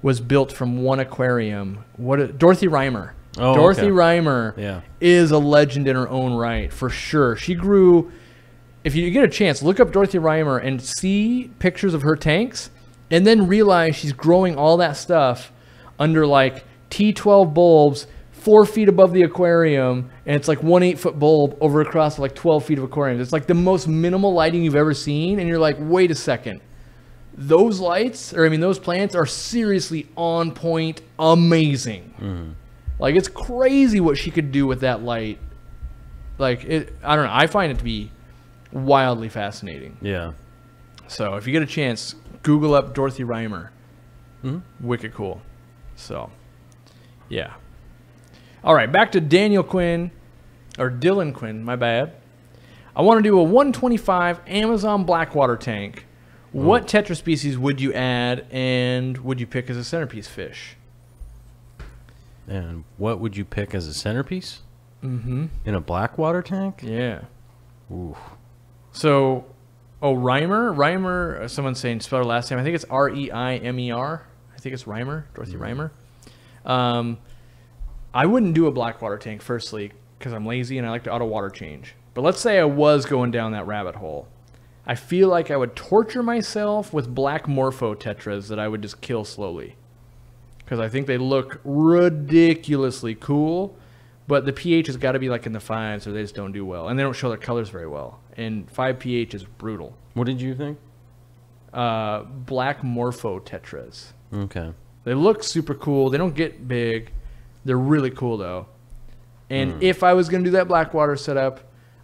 was built from one aquarium. Dorothy Reimer. Oh, Dorothy okay. Reimer is a legend in her own right, for sure. She grew, if you get a chance, look up Dorothy Reimer and see pictures of her tanks, and then realize she's growing all that stuff under like T12 bulbs 4 feet above the aquarium, and it's like 1 8-foot bulb over across like 12 feet of aquarium. It's like the most minimal lighting you've ever seen, and you're like, wait a second. Those those plants are seriously on point, amazing. Mm-hmm. Like, it's crazy what she could do with that light. Like, I don't know. I find it to be wildly fascinating. Yeah. So, if you get a chance, Google up Dorothy Reimer. Mm-hmm. Wicked cool. So, yeah. All right, back to Dylan Quinn, my bad. I want to do a 125 Amazon Blackwater tank. What tetra species would you add, and would you pick as a centerpiece fish? And what would you pick as a centerpiece? Mm-hmm. In a Blackwater tank? Yeah. Ooh. So, Reimer, someone's saying spell her last name. I think it's Reimer. I think it's Reimer, Dorothy Reimer. I wouldn't do a Blackwater tank, firstly, because I'm lazy and I like to auto water change. But let's say I was going down that rabbit hole. I feel like I would torture myself with black morpho tetras that I would just kill slowly, because I think they look ridiculously cool, but the pH has got to be like in the 5s or they just don't do well, and they don't show their colors very well, and 5 pH is brutal. What did you think? Black morpho tetras. Okay. They look super cool. They don't get big. They're really cool though. And if I was going to do that Blackwater setup,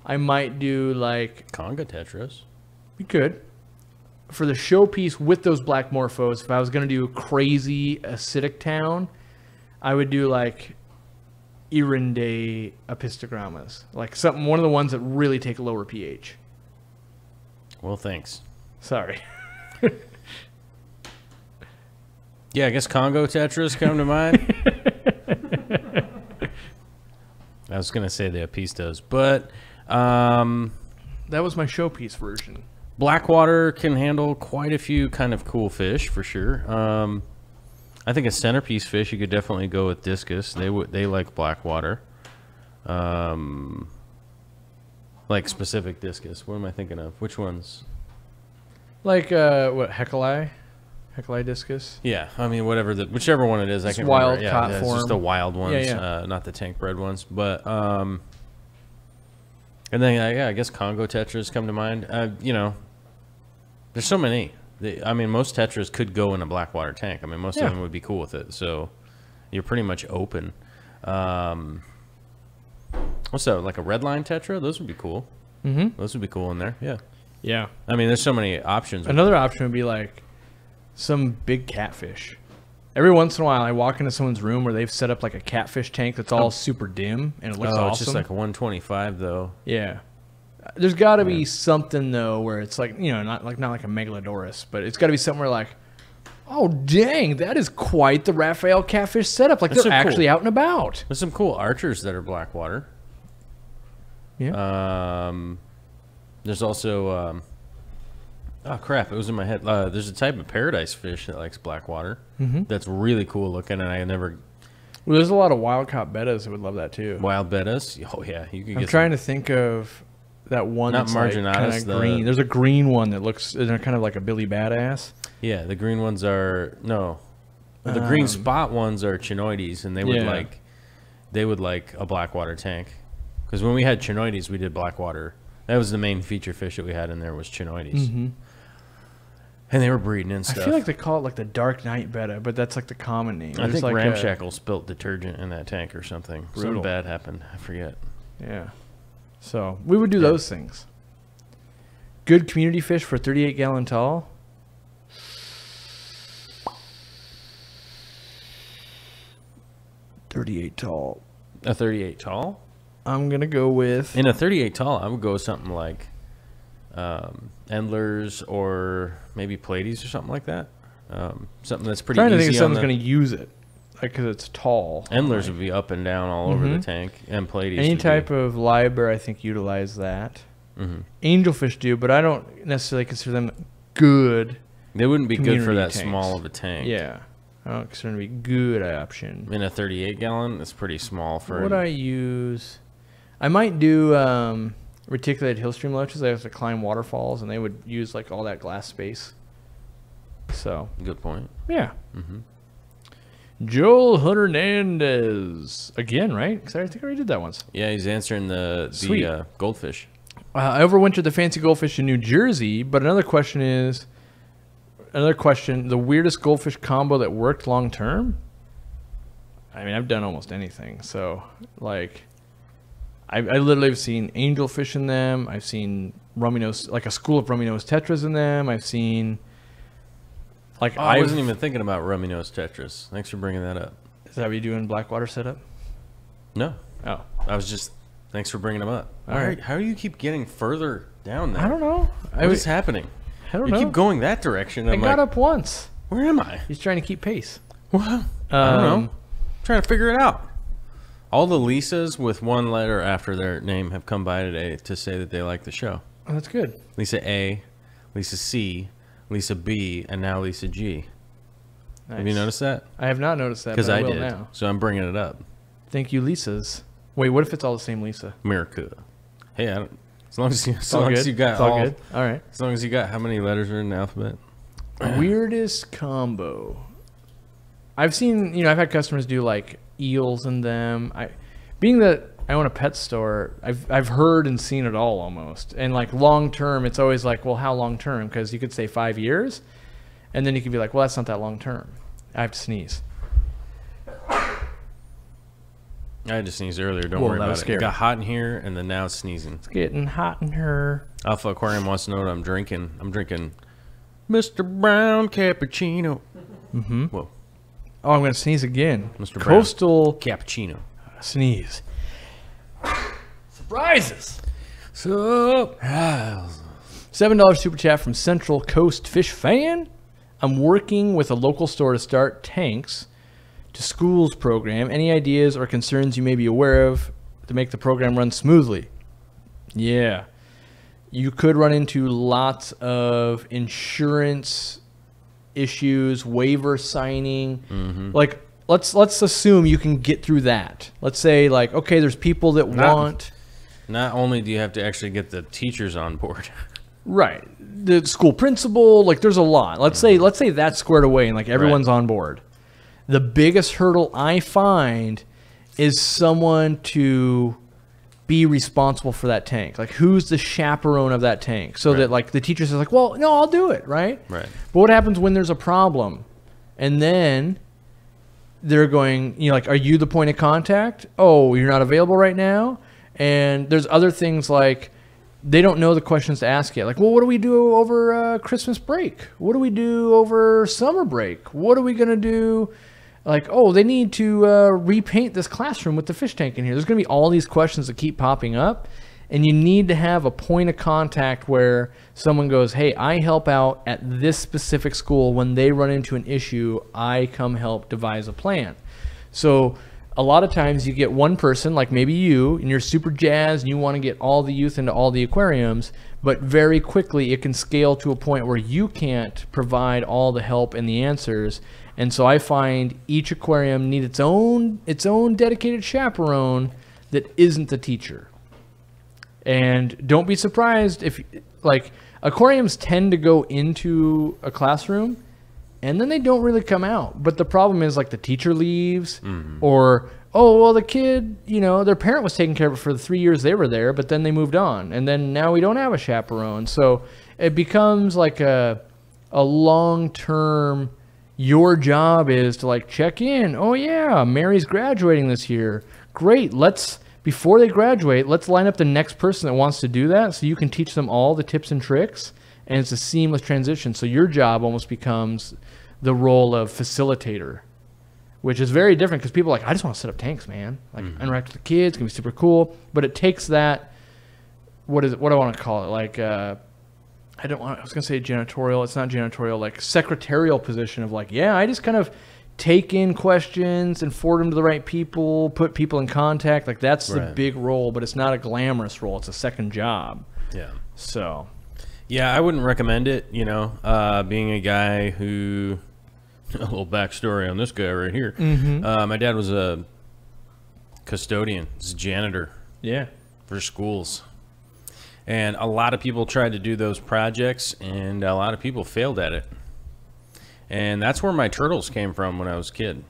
I might do like Congo Tetras. You could. For the showpiece with those black morphos, if I was going to do crazy acidic town, I would do like Irinde apistogrammas. Like one of the ones that really take a lower pH. Well, thanks. Sorry. Yeah, I guess Congo Tetras come to mind. I was going to say the apistos, but that was my showpiece version. Blackwater can handle quite a few kind of cool fish for sure. I think a centerpiece fish, you could definitely go with discus. They like Blackwater. Like specific discus. What am I thinking of? Which ones? Like what, Heckelei discus? Yeah, I mean whichever one it is. I can wild remember. caught Yeah, form. it's just the wild ones, Yeah. not the tank bred ones. But and then I guess Congo Tetras come to mind. There's so many. Most Tetras could go in a Blackwater tank. Most of them would be cool with it. So you're pretty much open. What's that? Like a redline Tetra? Those would be cool. Mm-hmm. Those would be cool in there. Yeah. Yeah. There's so many options. Another option would be like some big catfish. Every once in a while, I walk into someone's room where they've set up like a catfish tank that's all super dim and it looks awesome. It's just like a 125 though. Yeah. There's got to be something though where it's like, not like a Megalodorus, but it's got to be somewhere like, Oh, dang. That is quite the Raphael catfish setup. Like, That's they're so actually cool. out and about. There's some cool archers that are blackwater. Yeah. There's also, oh crap, it was in my head. There's a type of paradise fish that likes blackwater. That's really cool looking, and I never... Well, there's a lot of wild-caught bettas that would love that, too. Wild bettas? Oh, yeah. You can I'm get trying to think of that one Not that's like marginatus, kind of the- green. There's a green one that looks kind of like a Billy Badass. Yeah, the green ones are... No. The green spot ones are chinoides, and they would like a blackwater tank. Because when we had chinoides, we did blackwater. That was the main feature fish that we had in there was chinoides. And they were breeding and stuff. I feel like they call it like the Dark Knight betta, but that's like the common name. I It's think like Ramshackle spilt detergent in that tank or something. Brutal. Something bad happened. I forget. Yeah. So we would do those things. Good community fish for 38-gallon tall. .38 tall. A 38 tall? I'm gonna go with. In a 38 tall, I would go with something like Endlers or maybe Pleiades or something like that. Something that's pretty Trying to easy think of on someone's gonna use it, like because it's tall. Endlers would be up and down all over the tank, and Pleiades. Any would type be, of liber, I think, utilize that. Angelfish do, but I don't necessarily consider them good. They wouldn't be good for community that tanks. small of a tank. Yeah, I don't consider them to be good option. In a 38 gallon, it's pretty small for. What I use, I might do reticulated hillstream loaches. They have to climb waterfalls, and they would use like all that glass space. So Good point. yeah. Joel Hernandez again, right? Because I think I already did that once. Yeah, he's answering the Sweet. goldfish. I overwintered the fancy goldfish in New Jersey, but another question: the weirdest goldfish combo that worked long term? I mean, I've done almost anything. So, like, I literally have seen angelfish in them. I've seen rummy nose, like a school of rummy nose tetras in them. I've seen, like, Oh, I wasn't even thinking about rummy nose tetras. Thanks for bringing that up. Is that what you do in Blackwater setup? No, Oh, I was just. Thanks for bringing them up. All right. How do you keep getting further down there? I don't know. What is happening? I don't You know. keep going that direction. I I'm got like, up once. where am I? He's trying to keep pace. Well, I don't know. Trying to figure it out. All the Lisas with one letter after their name have come by today to say that they like the show. Oh, that's good. Lisa A, Lisa C, Lisa B, and now Lisa G. Have you Nice. noticed that? I have not noticed that. Because but I will did. now. So I'm bringing it up. Thank you, Lisas. Wait, what if it's all the same Lisa? Miracuda. Hey, I don't, as long as you, It's all good. you got It's all good. All right. as long as you got how many letters are in the alphabet. Weirdest combo. I've seen, I've had customers do like eels in them. Being that I own a pet store, I've heard and seen it all almost. And like long term, it's always like, well, how long term? Because you could say 5 years, and then you could be like, well, that's not that long term. I have to sneeze. I had to sneeze earlier. Don't Whoa, worry that about was it. scary. It got hot in here, and then now it's sneezing. It's getting hot in her. Alpha Aquarium wants to know what I'm drinking. I'm drinking Mr. Brown Cappuccino. Mm-hmm. Whoa, Oh, I'm going to sneeze again. Mr. Brown. Coastal Cappuccino. sneeze. Surprises. So, $7 super chat from Central Coast Fish Fan. I'm working with a local store to start tanks to schools program. Any ideas or concerns you may be aware of to make the program run smoothly? Yeah. You could run into lots of insurance issues, waiver signing. Like, let's assume you can get through that. Let's say, like, okay, there's people that want... not only do you have to actually get the teachers on board. Right. The school principal, like there's a lot. Let's say that's squared away and like everyone's on board. The biggest hurdle I find is someone to be responsible for that tank. Like who's the chaperone of that tank? So that like the teacher says like, well, no, I'll do it, right? Right. But what happens when there's a problem? And then they're going, like, are you the point of contact? Oh, you're not available right now? And there's other things like they don't know the questions to ask yet. Like, well, what do we do over Christmas break? What do we do over summer break? What are we going to do? Like, oh, they need to repaint this classroom with the fish tank in here. There's going to be all these questions that keep popping up. And you need to have a point of contact where someone goes, hey, I help out at this specific school. When they run into an issue, I come help devise a plan. So a lot of times you get one person, like maybe you, and you're super jazzed and you want to get all the youth into all the aquariums, but very quickly it can scale to a point where you can't provide all the help and the answers. And so I find each aquarium needs its own dedicated chaperone that isn't the teacher. And don't be surprised if, like, aquariums tend to go into a classroom and then they don't really come out. But the problem is, like, the teacher leaves, or, oh, well, the kid, you know, their parent was taking care of it for the 3 years they were there, but then they moved on. And then now we don't have a chaperone. So it becomes like a long-term, your job is to, like, check in. Oh, yeah, Mary's graduating this year. Great, before they graduate, let's line up the next person that wants to do that so you can teach them all the tips and tricks, and it's a seamless transition. So your job almost becomes the role of facilitator, which is very different because people are like, I just want to set up tanks, man. Like, interact with the kids, it's going to be super cool. But it takes that, what do I want to call it? Like, I was going to say janitorial. It's not janitorial, like secretarial position of like, yeah, I just kind of take in questions and forward them to the right people, put people in contact. Like, that's the big role, but it's not a glamorous role. It's a second job. Yeah. So. Yeah, I wouldn't recommend it, you know, being a guy who, a little backstory on this guy right here. My dad was a custodian, he's a janitor. Yeah. For schools. And a lot of people tried to do those projects, and a lot of people failed at it. And that's where my turtles came from when I was a kid.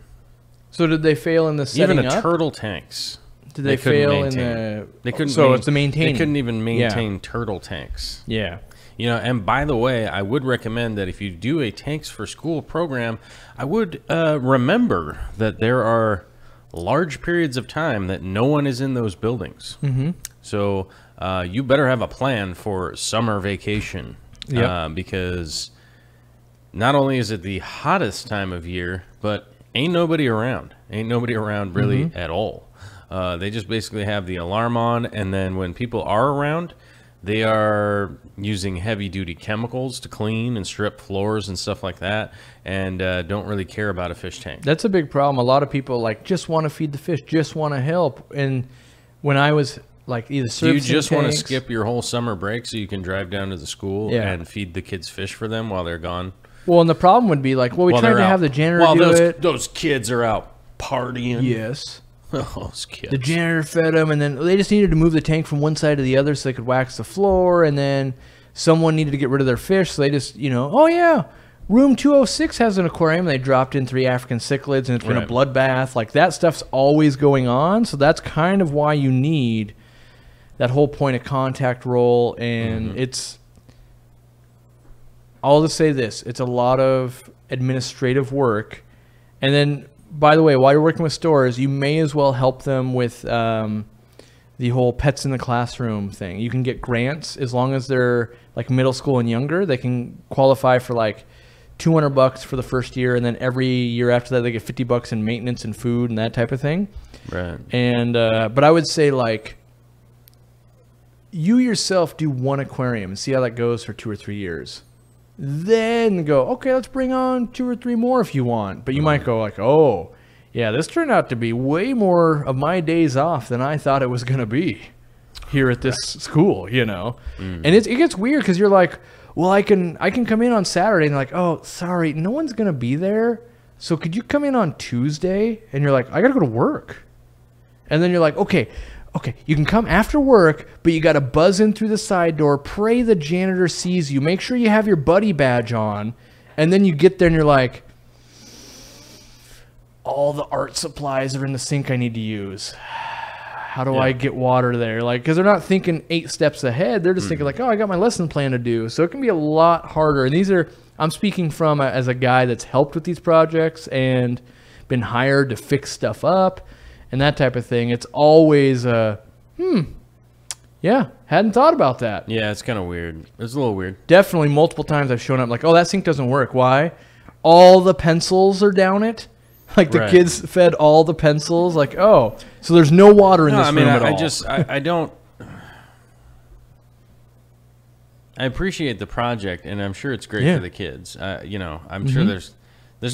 So did they fail in the setting Even the up? turtle tanks. Did they fail in the... They couldn't. So it's the maintaining. They couldn't even maintain turtle tanks. Yeah. You know, and by the way, I would recommend that if you do a Tanks for School program, I would remember that there are large periods of time that no one is in those buildings. So you better have a plan for summer vacation. Because not only is it the hottest time of year, but ain't nobody around. Ain't nobody around really at all. They just basically have the alarm on, and then when people are around, they are using heavy-duty chemicals to clean and strip floors and stuff like that, and don't really care about a fish tank. That's a big problem. A lot of people, like, just want to feed the fish, just want to help. And when I was, like, either servicing Do you just want to tanks- skip your whole summer break so you can drive down to the school and feed the kids fish for them while they're gone? Well, and the problem would be, like, well, we tried to have the janitor do it. Those kids are out partying. Yes. Those kids. The janitor fed them, and then they just needed to move the tank from one side to the other so they could wax the floor, and then someone needed to get rid of their fish, so they just, you know, oh, yeah, room 206 has an aquarium. They dropped in 3 African cichlids, and it's been a bloodbath. Like, that stuff's always going on, so that's kind of why you need that whole point of contact role, and it's... I'll just say this. It's a lot of administrative work. And then, by the way, while you're working with stores, you may as well help them with the whole pets in the classroom thing. You can get grants as long as they're like middle school and younger. They can qualify for like $200 for the first year, and then every year after that they get $50 in maintenance and food and that type of thing. Right. And but I would say, like, you yourself do one aquarium and see how that goes for 2 or 3 years. Then go, okay, let's bring on 2 or 3 more if you want. But you might go like, oh, yeah, this turned out to be way more of my days off than I thought it was going to be here at this school, you know. And it gets weird because you're like, well, I can come in on Saturday. And they're like, oh, sorry, no one's going to be there. So could you come in on Tuesday? And you're like, I got to go to work. And then you're like, okay, you can come after work, but you got to buzz in through the side door, pray the janitor sees you, make sure you have your buddy badge on, and then you get there and you're like, all the art supplies are in the sink I need to use. How do I get water there? Like, because they're not thinking 8 steps ahead. They're just thinking like, oh, I got my lesson plan to do. So it can be a lot harder. And these are, I'm speaking from as a guy that's helped with these projects and been hired to fix stuff up and that type of thing. It's always yeah, hadn't thought about that. Yeah, it's kind of weird. It's a little weird. Definitely multiple times I've shown up like, oh, that sink doesn't work. Why? All the pencils are down it. Like the kids fed all the pencils. Like, oh, so there's no water in this room at all. I don't. I appreciate the project, and I'm sure it's great Yeah. for the kids. You know, I'm sure there's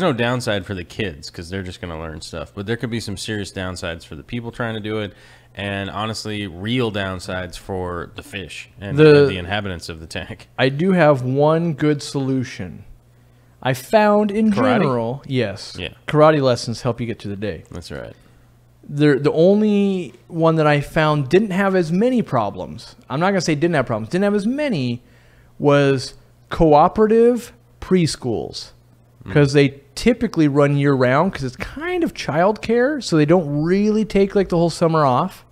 no downside for the kids because they're just going to learn stuff. But there could be some serious downsides for the people trying to do it, and honestly, real downsides for the fish and the inhabitants of the tank. I do have one good solution. I found in Karate? general, yes, Yeah. karate lessons help you get through the day. That's right. The only one that I found didn't have as many problems. I'm not going to say didn't have problems. Didn't have as many was cooperative preschools because they typically run year round because it's kind of childcare, so they don't really take like the whole summer off,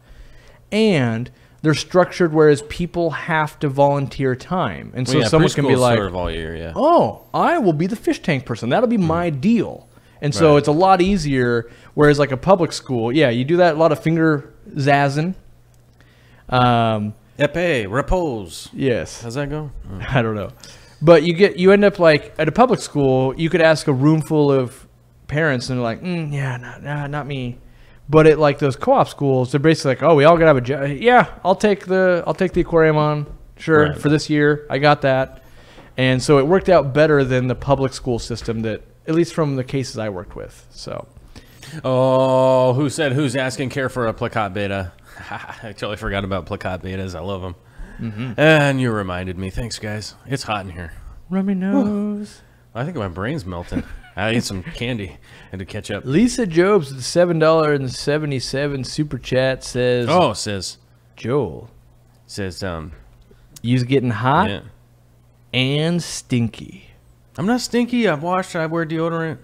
and they're structured whereas people have to volunteer time, and so someone can be preschool's like, sort of all year, yeah. oh, I will be the fish tank person. That'll be my deal. And so it's a lot easier. Whereas like a public school, yeah, you do that a lot of finger zazzing. Epee, repose. Yes. How's that go? Oh. I don't know. But you end up like at a public school, you could ask a room full of parents and they're like, yeah, not me. But at like those co-op schools, they're basically like, oh, we all gotta have a job. Yeah, I'll take the aquarium on. Sure, Right. for this year. I got that. And so it worked out better than the public school system that, at least from the cases I worked with. So, Oh, who's asking care for a plakat beta? I totally forgot about plakat betas. I love them. And you reminded me. Thanks, guys. It's hot in here. rub my nose. I think my brain's melting. I ate some candy and to catch up. Lisa Jobs with the $7.77 super chat says, Oh, says Joel, you's getting hot yeah. and stinky. I'm not stinky. I've washed. I wear deodorant.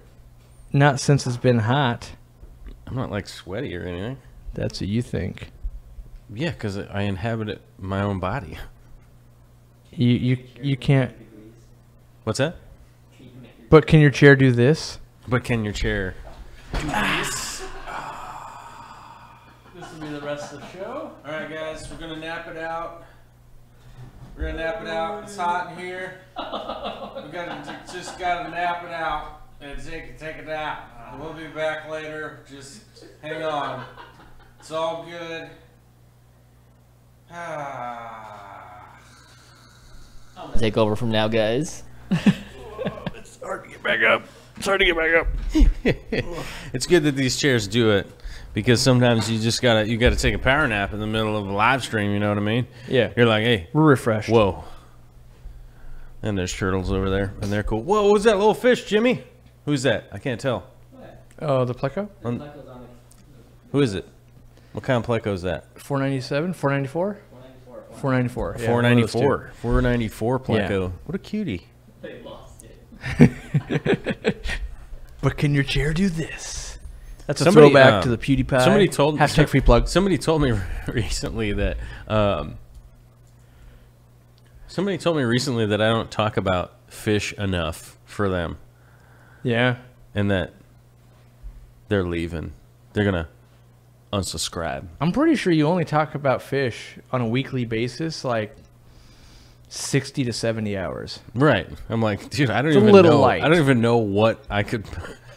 Not since it's been hot. I'm not like sweaty or anything. That's what you think. Yeah, because I inhabit my own body. You can't. What's that? But can your chair do this? But can your chair? This will be the rest of the show. All right, guys, we're gonna nap it out. It's hot in here. We just gotta nap it out and take a nap. We'll be back later. Just hang on. It's all good. Take over from now, guys. It's hard to get back up. It's good that these chairs do it because sometimes you gotta take a power nap in the middle of a live stream. You know what I mean? Yeah. You're like, hey, We're refreshed. whoa. And there's turtles over there, and they're cool. Whoa, what's that little fish, Jimmy? Who's that? I can't tell. Oh, the pleco? Who is it? What kind of pleco is that? 497, 494, 494. Yeah, 494. 494 pleco. Yeah. What a cutie. They lost it. But can your chair do this? That's a Somebody, throwback to the PewDiePie. Somebody told hashtag free plug. Somebody told me recently that I don't talk about fish enough for them, Yeah. and that they're leaving. They're gonna unsubscribe. I'm pretty sure you only talk about fish on a weekly basis, like 60 to 70 hours. Right. I'm like, dude, I don't It's a even little know. light. I don't even know what I could.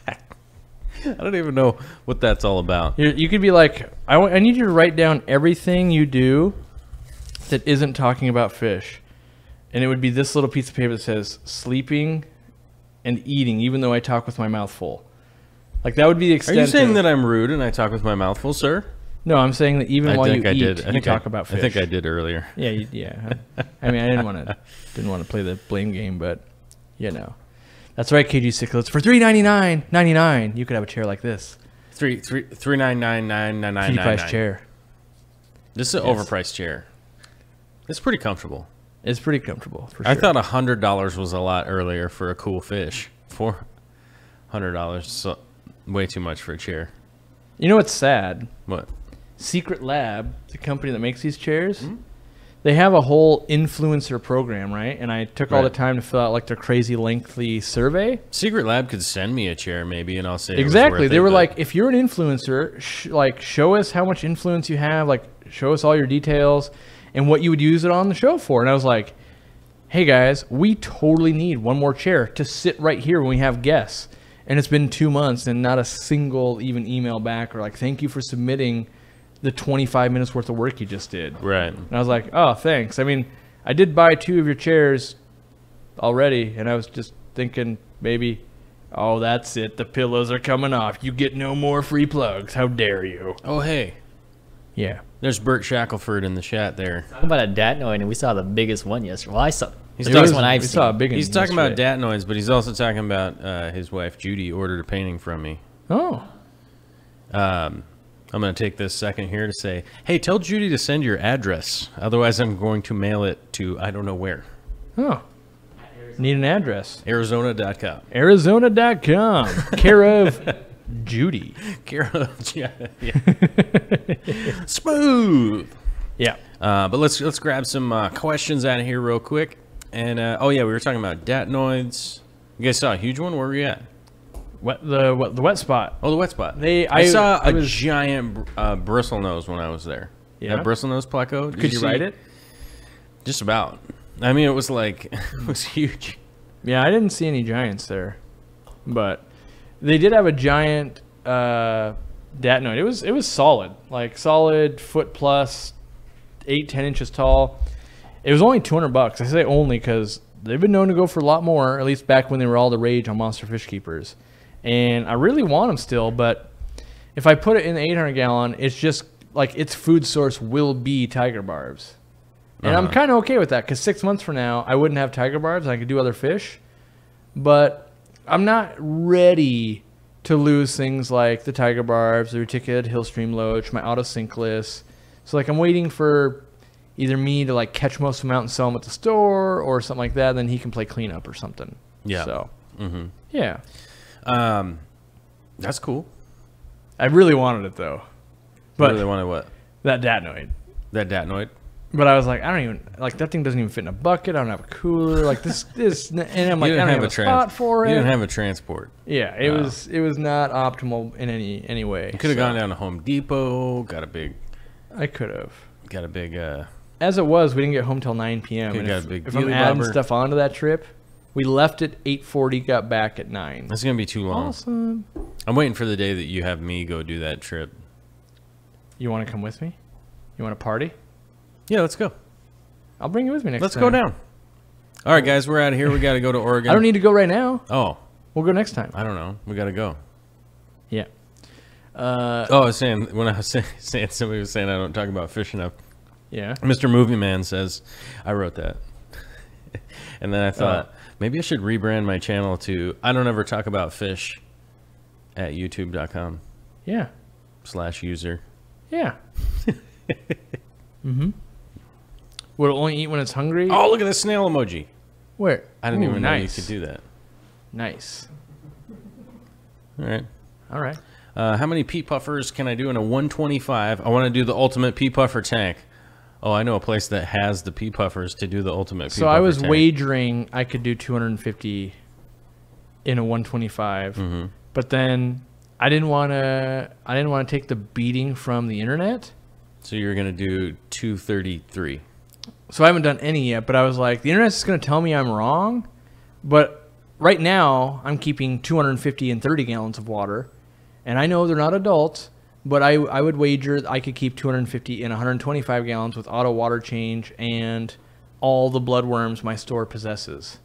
I don't even know what that's all about. You could be like, I need you to write down everything you do that isn't talking about fish. And it would be this little piece of paper that says sleeping and eating, even though I talk with my mouth full. Like, that would be the Are extent you saying of, that I'm rude and I talk with my mouth full, sir? No, I'm saying that even while you I eat, did. you talk about fish. I think I did earlier. Yeah, yeah. I mean, I didn't want to play the blame game, but you know, that's right. KG Cichlids for $399.99. You could have a chair like this. $399,999. PewDiePie's chair. This is an overpriced chair. It's pretty comfortable. It's pretty comfortable for sure. I thought $100 was a lot earlier for a cool fish. $400, so way too much for a chair. You know what's sad? What? Secret Lab, the company that makes these chairs, they have a whole influencer program, right? And I took all the Right. time to fill out like their crazy lengthy survey. Secret Lab could send me a chair maybe, and I'll say Exactly. They were like. like, if you're an influencer, show us how much influence you have. Like, show us all your details and what you would use it on the show for. And I was like, hey guys, we totally need one more chair to sit right here when we have guests. And it's been 2 months and not a single even email back or like, thank you for submitting the 25 minutes worth of work you just did. Right. And I was like, oh, thanks. I mean, I did buy 2 of your chairs already, and I was just thinking maybe, oh, that's it. The pillows are coming off. You get no more free plugs. How dare you? Oh, hey. Yeah. There's Bert Shackelford in the chat there. Talking about a datnoid, and we saw the biggest one yesterday. Well, I saw He's the biggest talking- one I've we seen. saw a big one He's talking about yesterday. datnoids, but he's also talking about his wife, Judy, ordered a painting from me. Oh. I'm going to take this second here to say, hey, tell Judy to send your address. Otherwise, I'm going to mail it to I don't know where. Oh. Need an address. Arizona.com. Arizona.com. Care of Judy. Carol, yeah. Smooth. Yeah. But let's grab some questions out of here real quick. And oh yeah, we were talking about datnoids. You guys saw a huge one. Where were you at? The wet spot. Oh, the wet spot. I saw I a was- giant bristlenose when I was there. Yeah? That bristlenose placo. Did Could you see ride it? Just about. I mean, it was like it was huge. Yeah, I didn't see any giants there, but they did have a giant datnoid. It was solid, like solid foot plus, 8-10 inches tall. It was only $200. I say only because they've been known to go for a lot more. At least back when they were all the rage on Monster Fish Keepers, and I really want them still. But if I put it in the 800 gallon, it's just like its food source will be tiger barbs. And I'm kind of okay with that because 6 months from now, I wouldn't have tiger barbs. I could do other fish. But I'm not ready to lose things like the tiger barbs, the reticulated hillstream loach, my autosinkless. So, like, I'm waiting for either me to, like, catch most of them out and sell them at the store or something like that. Then he can play cleanup or something. Yeah. So, yeah. That's cool. I really wanted it, though. But But really wanted what? that datnoid. That datnoid. But I was like, I don't even, like, that thing doesn't even fit in a bucket. I don't have a cooler. Like, this, and I'm like, I don't have a spot for it. You didn't have a transport. Yeah, it was not optimal in any way. You could have gone down to Home Depot. Got a big. I could have. As it was, we didn't get home till 9 p.m. Could've And got if, a big if I'm dealy adding bobber. stuff onto that trip, we left at 8:40, got back at 9. That's gonna be too long. Awesome. I'm waiting for the day that you have me go do that trip. You want to come with me? You want to party? Yeah, let's go. I'll bring you with me next Let's time. go down. All right, guys, we're out of here. We got to go to Oregon. I don't need to go right now. Oh, We'll go next time. I don't know. We got to go. Yeah. Oh, I was saying when I was saying somebody was saying I don't talk about fish enough. Yeah. Mr. Movie Man says I wrote that, and then I thought maybe I should rebrand my channel to I don't ever talk about fish at youtube.com/user. Yeah. Would it only eat when it's hungry? Oh, look at the snail emoji. Where? I didn't Ooh, even know you nice. could do that. Nice. All right. All right. How many pea puffers can I do in a 125? I want to do the ultimate pea puffer tank. Oh, I know a place that has the pea puffers to do the ultimate pea So puffer I was tank. wagering I could do 250 in a 125, but then I didn't want to take the beating from the internet. So you're going to do 233. So I haven't done any yet, but I was like, the internet's just going to tell me I'm wrong. But right now, I'm keeping 250 and 30 gallons of water. And I know they're not adults, but I would wager I could keep 250 and 125 gallons with auto water change and all the bloodworms my store possesses.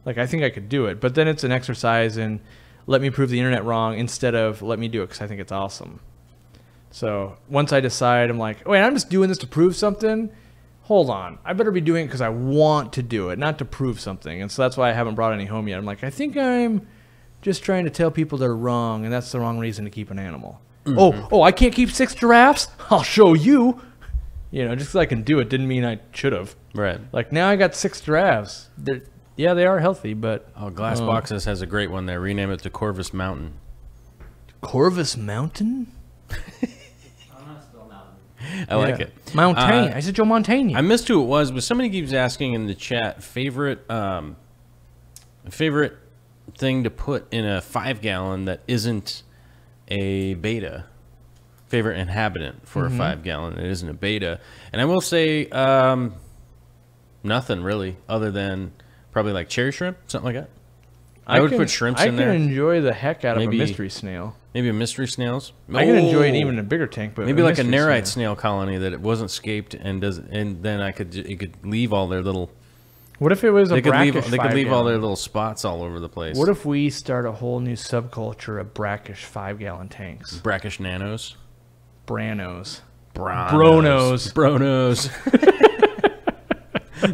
Like, I think I could do it. But then it's an exercise in let me prove the internet wrong instead of let me do it because I think it's awesome. So once I decide, I'm like, wait, I'm just doing this to prove something. Hold on, I better be doing it because I want to do it, not to prove something. And so that's why I haven't brought any home yet. I'm like, I think I'm just trying to tell people they're wrong, and that's the wrong reason to keep an animal. Oh, I can't keep 6 giraffes? I'll show you. You know, just because I can do it didn't mean I should have. Right. Like, now I got 6 giraffes. Yeah, they are healthy, but... Oh, Glass Boxes has a great one there. Rename it to Corvus Mountain. Corvus Mountain? I like it. Montaigne. I said Joe Montaigne. I missed who it was, but somebody keeps asking in the chat, favorite thing to put in a 5-gallon that isn't a beta. Favorite inhabitant for a 5-gallon that isn't a beta. And I will say nothing really other than probably like cherry shrimp, something like that. I would put shrimps in there. I can enjoy the heck out of Maybe- a mystery snail. Maybe a mystery snails. I can enjoy it even in a bigger tank, but maybe like a mystery nerite snail colony that it wasn't scaped and then you could leave all their little. What if it was a brackish? They could leave all their little spots all over the place. What if we start a whole new subculture of brackish 5-gallon tanks? Brackish nanos? Branos. Bronos.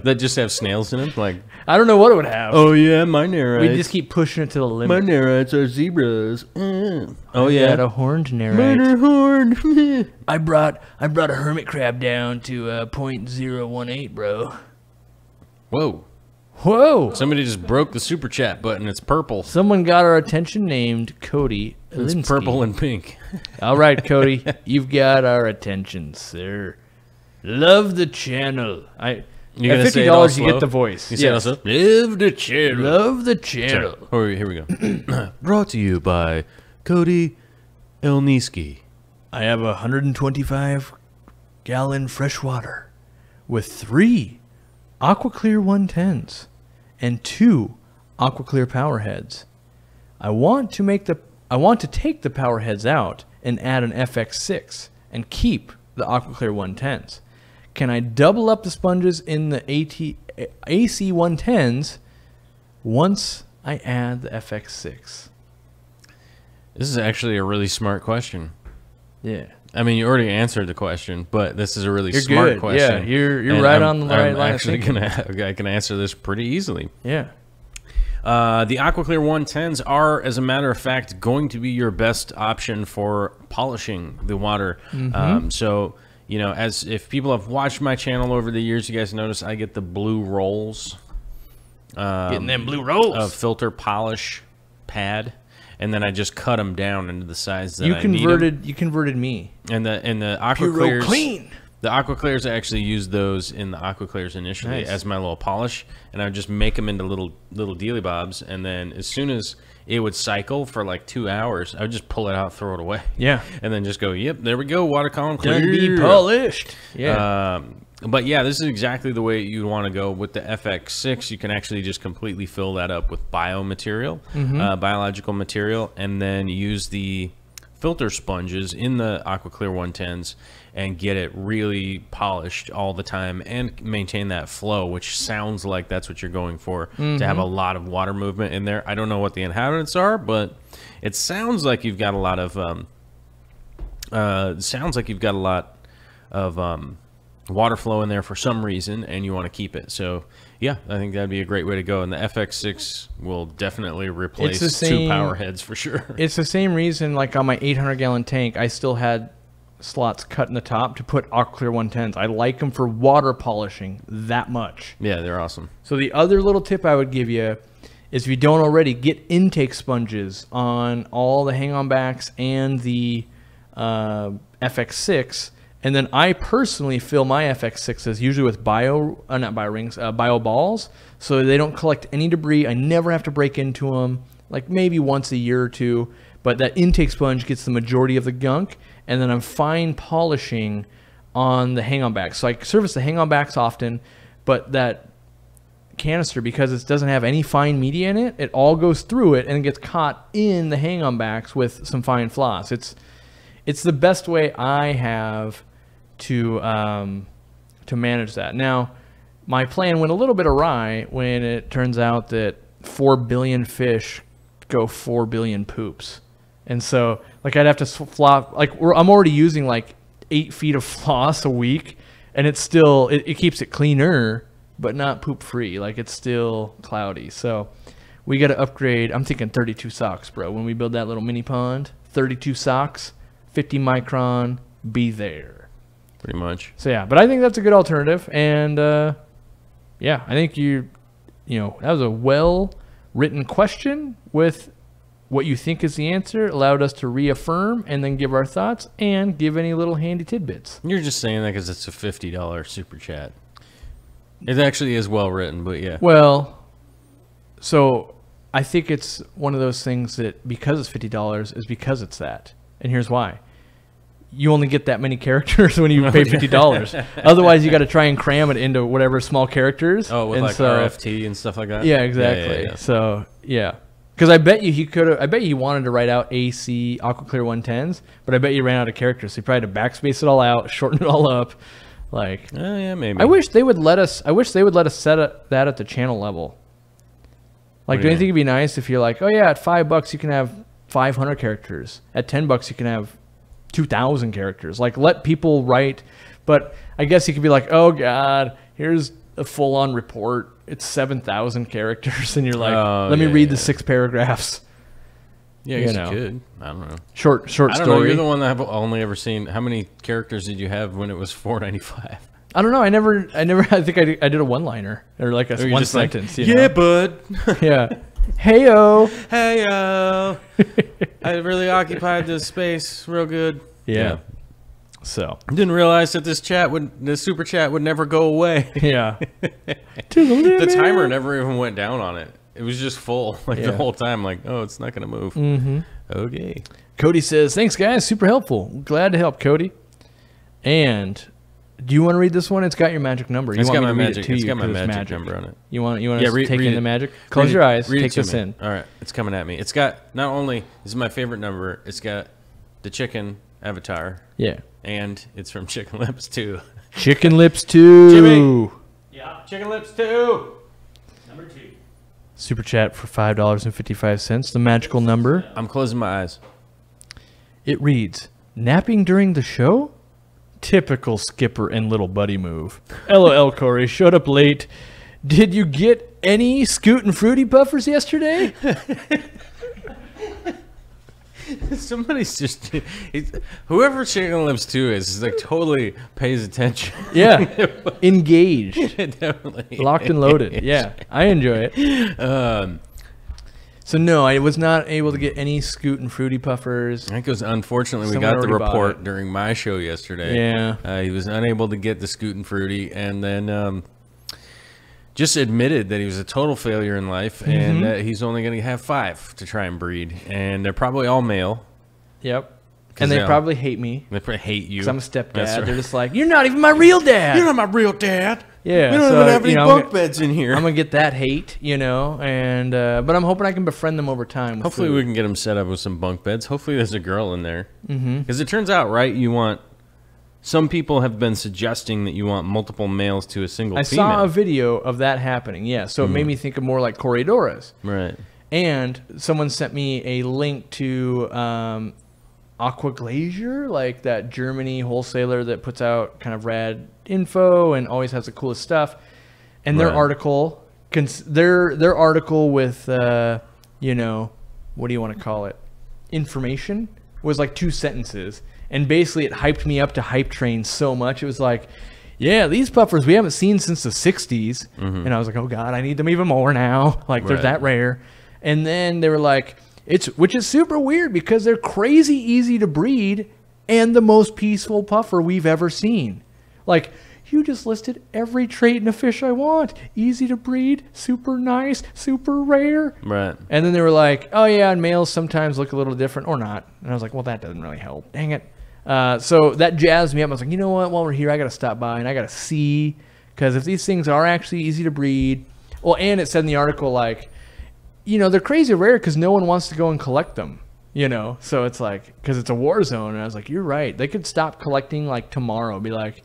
That just have snails in them? Like, I don't know what it would have. oh yeah, my nerites. We just keep pushing it to the limit. My nerites are zebras. Oh I yeah. got a horned Mine nerite. are horned. I brought a hermit crab down to 0.018, bro. Whoa. Whoa! Somebody just broke the super chat button. It's purple. Someone got our attention named Cody. It's Alinsky. purple and pink. All right, Cody, you've got our attention, sir. Love the channel. You At gonna say it all $50, you slow? get the voice. You say it also? Love the channel. Love the channel. Oh, here we go. Brought to you by Cody Elniski. I have 125-gallon fresh water with 3 AquaClear 110s and 2 AquaClear power heads. I want to take the power heads out and add an FX6 and keep the AquaClear 110s. Can I double up the sponges in the AC 110s once I add the FX6? This is actually a really smart question. Yeah. I mean, you already answered the question, but this is a really smart question. Yeah, you're And right on the right I'm line. actually I can answer this pretty easily. Yeah. The AquaClear 110s are, as a matter of fact, going to be your best option for polishing the water. So, you know, as if people have watched my channel over the years, you guys notice I get the blue rolls. Getting them blue rolls. Of filter polish pad, and then I just cut them down into the size that You I need 'em. You converted me. And the Puro AquaClears, clean. the AquaClears, I actually used those in the AquaClears initially Nice. as my little polish, and I would just make them into little dealy bobs, and then as soon as it would cycle for like 2 hours, I would just pull it out, throw it away, Yeah. and then just go, yep, there we go, water column clear. Done be polished. Yeah. But yeah, this is exactly the way you'd want to go with the FX6. You can actually just completely fill that up with biological material, and then use the filter sponges in the AquaClear 110s and get it really polished all the time and maintain that flow, which sounds like that's what you're going for, to have a lot of water movement in there. I don't know what the inhabitants are, but it sounds like you've got a lot of water flow in there for some reason, and you want to keep it. So yeah, I think that'd be a great way to go, and the FX6 will definitely replace 2 power heads for sure. It's the same reason, like on my 800-gallon tank, I still had slots cut in the top to put AquaClear 110s. I like them for water polishing that much. Yeah, they're awesome. So the other little tip I would give you is, if you don't already, get intake sponges on all the hang-on backs and the FX6. And then I personally fill my FX6s usually with bio balls, so they don't collect any debris. I never have to break into them, like maybe once a year or two. But that intake sponge gets the majority of the gunk, and then I'm fine polishing on the hang-on backs. So I service the hang-on backs often, but that canister, because it doesn't have any fine media in it, it all goes through it and gets caught in the hang-on backs with some fine floss. It's the best way I have to manage that. Now, my plan went a little bit awry when it turns out that 4 billion fish go 4 billion poops. And so, like, I'd have to flop, like, I'm already using like 8 feet of floss a week, and it's still, it keeps it cleaner, but not poop free. Like, it's still cloudy. So we got to upgrade. I'm thinking 32 socks, bro. When we build that little mini pond, 32 socks, 50 micron, be there. Pretty much. So yeah, but I think that's a good alternative, and yeah, I think you know, that was a well-written question with what you think is the answer. Allowed us to reaffirm and then give our thoughts and give any little handy tidbits. You're just saying that because it's a $50 super chat. It actually is well written, but yeah. Well, so I think it's one of those things that because it's $50 is because it's that, and here's why. You only get that many characters when you pay $50. Otherwise, you got to try and cram it into whatever small characters. Oh, with and like RFT and stuff like that? Yeah, exactly. Yeah. So, yeah. Because I bet you he could have. I bet you he wanted to write out AC Aqua Clear 110s, but I bet you ran out of characters. So he probably had to backspace it all out, shorten it all up. Like, yeah, maybe. I wish they would let us. I wish they would let us set that at the channel level. Like, do you think it'd be nice if you're like, oh yeah, at $5 you can have 500 characters. At $10 you can have 2,000 characters. Like, let people write. But I guess you could be like, oh god, here's a full-on report. It's 7,000 characters, and you're like, let me read the 6 paragraphs. Yeah, you could. I don't know. Short story. I don't know. You're the one that I've only ever seen. How many characters did you have when it was $4.95? I don't know. I never. I think I did a one-liner or like a one sentence. Like, you know? yeah, bud. Yeah. Heyo. Heyo. I really occupied this space real good. Yeah. So didn't realize that the super chat would never go away. Yeah. To the limit. The timer never even went down on it. It was just full the whole time. Like, oh, it's not gonna move. Okay. Cody says, "Thanks, guys. Super helpful. Glad to help, Cody." And do you want to read this one? It's got your magic number. It's got my magic. It's got my magic number on it. You want to take in the magic? Close your eyes. Take this in. All right. It's coming at me. It's got not only this is my favorite number. It's got the chicken avatar. Yeah. And it's from Chicken Lips 2. Chicken Lips 2. Jimmy. Yeah. Chicken Lips 2. Number 2. Super chat for $5.55. The magical number. I'm closing my eyes. It reads, napping during the show? Typical Skipper and little buddy move. LOL, Corey. Showed up late. Did you get any Scoot and Fruity Puffers yesterday? Somebody's just whoever Chicken Lips 2 is like totally pays attention. Yeah. Engaged. Definitely. Locked and loaded. Yeah. I enjoy it. So no, I was not able to get any Scoot and Fruity Puffers. I think it was unfortunately we got the report during my show yesterday. Yeah. He was unable to get the Scoot and Fruity, and then just admitted that he was a total failure in life, and that he's only going to have 5 to try and breed, and they're probably all male. Yep. And they probably hate me. They probably hate you. Because I'm a stepdad. Right. They're just like, you're not even my real dad. You're not my real dad. Yeah. We don't even have any bunk beds in here. I'm going to get that hate, and but I'm hoping I can befriend them over time. Hopefully we can get them set up with some bunk beds. Hopefully there's a girl in there. Because it turns out, right, some people have been suggesting that you want multiple males to a single female. I saw a video of that happening, yeah. So it made me think of more like Corridoras. Right. And someone sent me a link to Aqua Glacier, like that Germany wholesaler that puts out kind of rad info and always has the coolest stuff. And their article, their article with, what do you want to call it? Information was like 2 sentences. And basically it hyped me up to Hype Train so much. It was like, yeah, these puffers we haven't seen since the 60s. And I was like, oh, God, I need them even more now. Like, they're that rare. And then they were like, which is super weird because they're crazy easy to breed and the most peaceful puffer we've ever seen. Like, you just listed every trait in a fish I want. Easy to breed, super nice, super rare. Right. And then they were like, oh, yeah, and males sometimes look a little different or not. And I was like, well, that doesn't really help. Dang it. So that jazzed me up. I was like, you know what? While we're here, I got to stop by and I got to see. Because if these things are actually easy to breed. Well, and it said in the article, like, they're crazy rare because no one wants to go and collect them. So it's like, because it's a war zone. And I was like, you're right. They could stop collecting like tomorrow. Be like,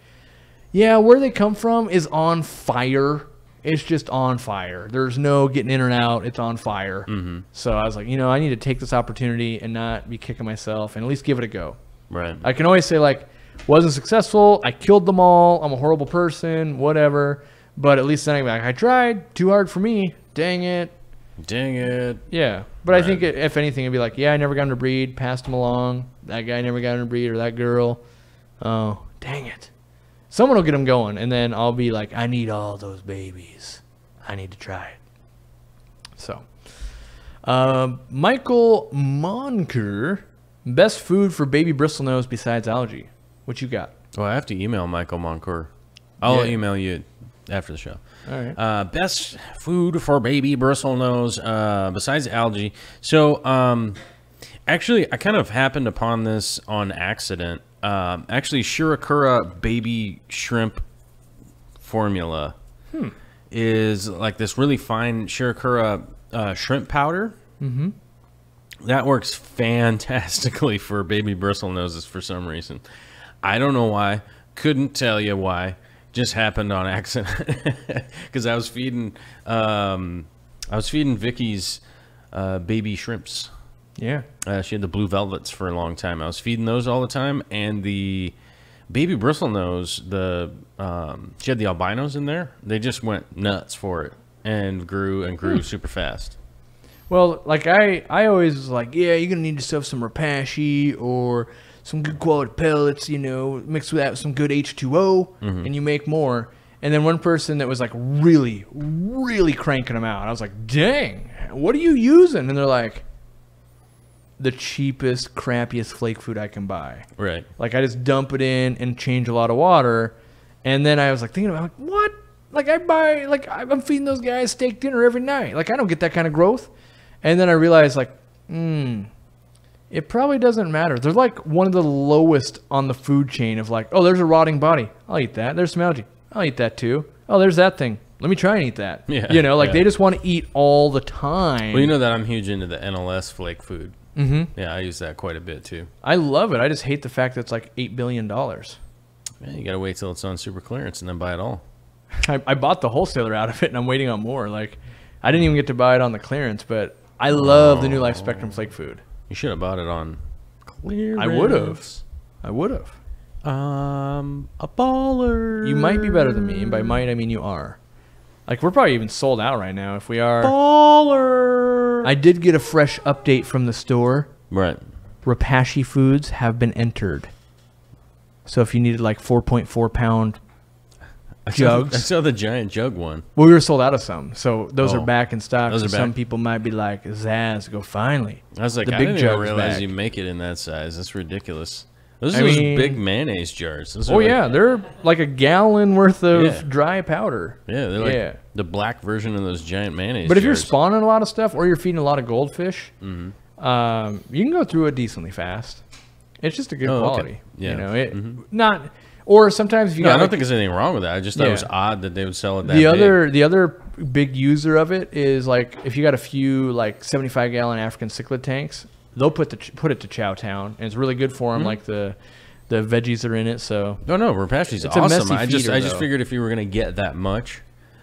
yeah, where they come from is on fire. It's just on fire. There's no getting in and out. It's on fire. So I was like, I need to take this opportunity and not be kicking myself and at least give it a go. Right. I can always say, like, wasn't successful. I killed them all. I'm a horrible person. Whatever. But at least then I'm like, I tried. Too hard for me. Dang it. Dang it. Yeah. But I think, if anything, it'd be like, yeah, I never got him to breed. Passed him along. That guy never got him to breed, or that girl. Oh, dang it. Someone will get them going, and then I'll be like, I need all those babies. I need to try it. So, Michael Monker, best food for baby bristlenose besides algae. What you got? Well, I have to email Michael Monker. I'll email you after the show. All right. Best food for baby bristlenose besides algae. So, actually, I kind of happened upon this on accident. Actually, Shirakura baby shrimp formula is like this really fine Shirakura shrimp powder. Mm-hmm. That works fantastically for baby bristlenoses for some reason. I don't know why. Couldn't tell you why. Just happened on accident. Because I was feeding Vicky's baby shrimps. Yeah. She had the blue velvets for a long time. I was feeding those all the time, and the baby bristlenose, she had the albinos in there. They just went nuts for it and grew super fast. Well, like I always was like, yeah, you're gonna need yourself some Rapashi or some good quality pellets, you know, mixed with that with some good H2O, and you make more. And then one person that was like really, really cranking them out. I was like, dang, what are you using? And they're like, the cheapest, crappiest flake food I can buy. Right. Like I just dump it in and change a lot of water. And then I was like thinking about like, what? Like I'm feeding those guys steak dinner every night. Like I don't get that kind of growth. And then I realized like, it probably doesn't matter. They're like one of the lowest on the food chain of like, oh, there's a rotting body. I'll eat that. There's some algae. I'll eat that too. Oh, there's that thing. Let me try and eat that. Yeah, you know, like yeah. they just want to eat all the time. Well, you know that I'm huge into the NLS flake food. Mm-hmm. Yeah, I use that quite a bit too. I love it. I just hate the fact that it's like $8 billion. Man, you gotta wait till it's on super clearance and then buy it all. I bought the wholesaler out of it, and I'm waiting on more. Like, I didn't even get to buy it on the clearance, but I love the new Life Spectrum flake food. You should have bought it on clearance. I would have. A baller. You might be better than me, and by might I mean you are. Like, we're probably even sold out right now. If we are, baller. I did get a fresh update from the store. Right. Rapashi foods have been entered. So if you needed like 4.4 pound jugs. I saw the giant jug one. Well, we were sold out of some, so those are back in stock. Those so are some back. people might be like, Zaz, go finally. I was like, The I big didn't even jug's realize back. you make it in that size. That's ridiculous. Those I are those mean- big mayonnaise jars. Those are Oh like- yeah, they're like a gallon worth of Yeah. dry powder. Yeah, they're like Yeah. the black version of those giant mayonnaise But if you're jars. spawning a lot of stuff or you're feeding a lot of goldfish, Mm-hmm. you can go through it decently fast. It's just a good Oh, okay. quality. Yeah. You know, it not. Or sometimes if you No, I got don't like, think there's anything wrong with that. I just thought it was odd that they would sell it that the other big user of it is like if you got a few like 75-gallon African cichlid tanks, they'll put it to Chowtown, and it's really good for them. Like the veggies are in it, so No, Rapashi's It's a awesome. messy I just feeder, though. figured if you were gonna get that much,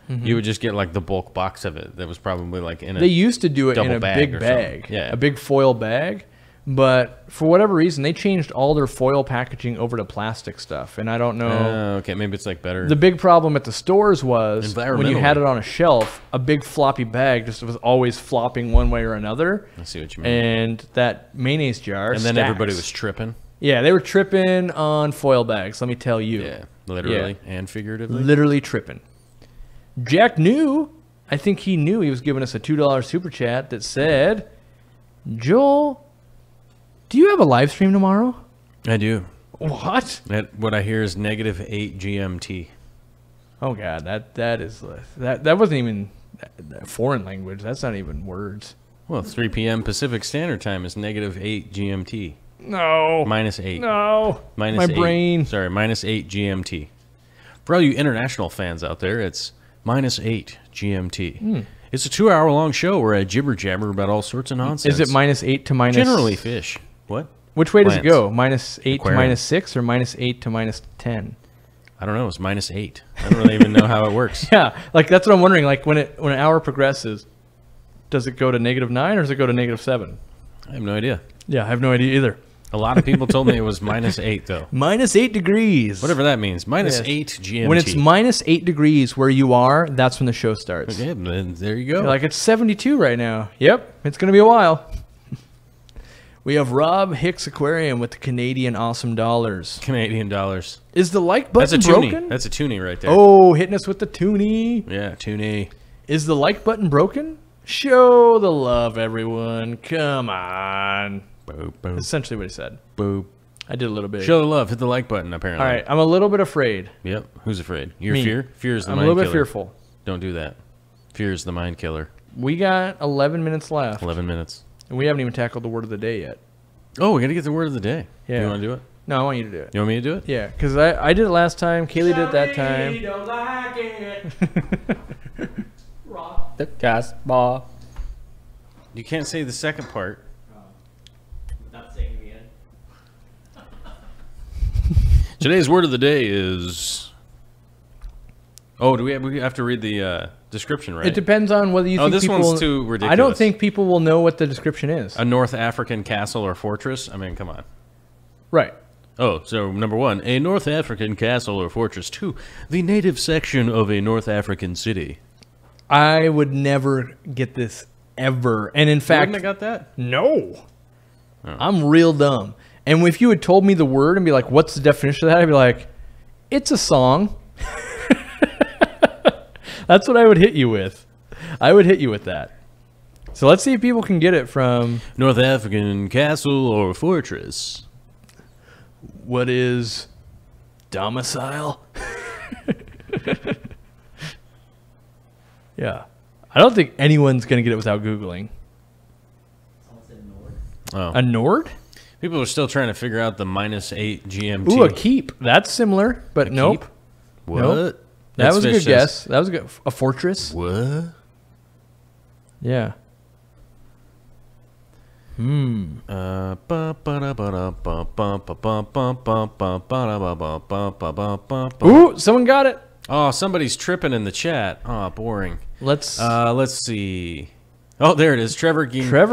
you would just get like the bulk box of it. That was probably like in a. they used to do it in double a bag big or bag, something. Yeah. a big foil bag. But for whatever reason, they changed all their foil packaging over to plastic stuff, and I don't know. Okay, maybe it's like better. The big problem at the stores was when you had Environmentally. it on a shelf, a big floppy bag just was always flopping one way or another, I see what you mean. and that mayonnaise jar. And then stacks. everybody was tripping. Yeah, they were tripping on foil bags. Let me tell you. Yeah, literally and figuratively. Literally tripping. Jack knew. I think he knew he was giving us a $2 super chat that said, "Joel, do you have a live stream tomorrow?" I do. What? What I hear is -8 GMT. Oh God, that wasn't even a foreign language. That's not even words. Well, 3 p.m. Pacific Standard Time is -8 GMT. No. -8. No. Minus My 8. brain. Sorry, -8 GMT. For all you international fans out there, it's -8 GMT. It's a 2-hour-long show where I jibber jabber about all sorts of nonsense. Is it -8 to minus? Generally fish. What? Which way does it Plants. go? -8 Aquarium. to -6 or -8 to -10? I don't know. It's -8. I don't really even know how it works. Yeah, like that's what I'm wondering. Like when an hour progresses, does it go to -9 or does it go to -7? I have no idea. Yeah, I have no idea either. A lot of people told me it was -8 though. -8 degrees. Whatever that means. Yes. -8 GMT. When it's -8 degrees where you are, that's when the show starts. Okay, then there you go. You're like, it's 72 right now. Yep, it's going to be a while. We have Rob Hicks Aquarium with the Canadian Awesome Dollars. Canadian dollars. Is the like That's button a toonie. broken? That's a toonie right there. Oh, hitting us with the toonie. Yeah, toonie. Is the like button broken? Show the love, everyone. Come on. Boop, boop, Essentially what he said. boop. I did a little bit. Show the love. Hit the like button, apparently. All right, I'm a little bit afraid. Yep. Who's afraid? Your Me. fear? Fear is the I'm a mind little bit killer. fearful. Don't do that. Fear is the mind killer. We got 11 minutes left, 11 minutes. and we haven't even tackled the word of the day yet. Oh, we got to get the word of the day. Yeah. You want to do it? No, I want you to do it. You want me to do it? Yeah, because I did it last time. Kaylee did it that time. Don't like it. Rock the gas ball. You can't say the second part. Without saying it again. Today's word of the day is... Oh, do we have to read the description, right? It depends on whether you think this people... one's too ridiculous. I don't think people will know what the description is. A North African castle or fortress? I mean, come on. Right. Oh, so number 1, a North African castle or fortress. 2, the native section of a North African city. I would never get this ever. And in fact... You wouldn't have got that? No. Oh. I'm real dumb. And if you had told me the word and be like, what's the definition of that? I'd be like, it's a song. That's what I would hit you with. I would hit you with that. So let's see if people can get it from... North African castle or fortress. What is domicile? Yeah. I don't think anyone's going to get it without Googling. Someone said Nord. Oh. A Nord? People are still trying to figure out the -8 GMT. Ooh, a keep. That's similar, but nope. Keep? What? Nope. That was a good guess. That was a good... A fortress? What? Yeah. Ooh, someone got it. Oh, somebody's tripping in the chat. Oh, boring. Let's see. Oh, there it is. Trevor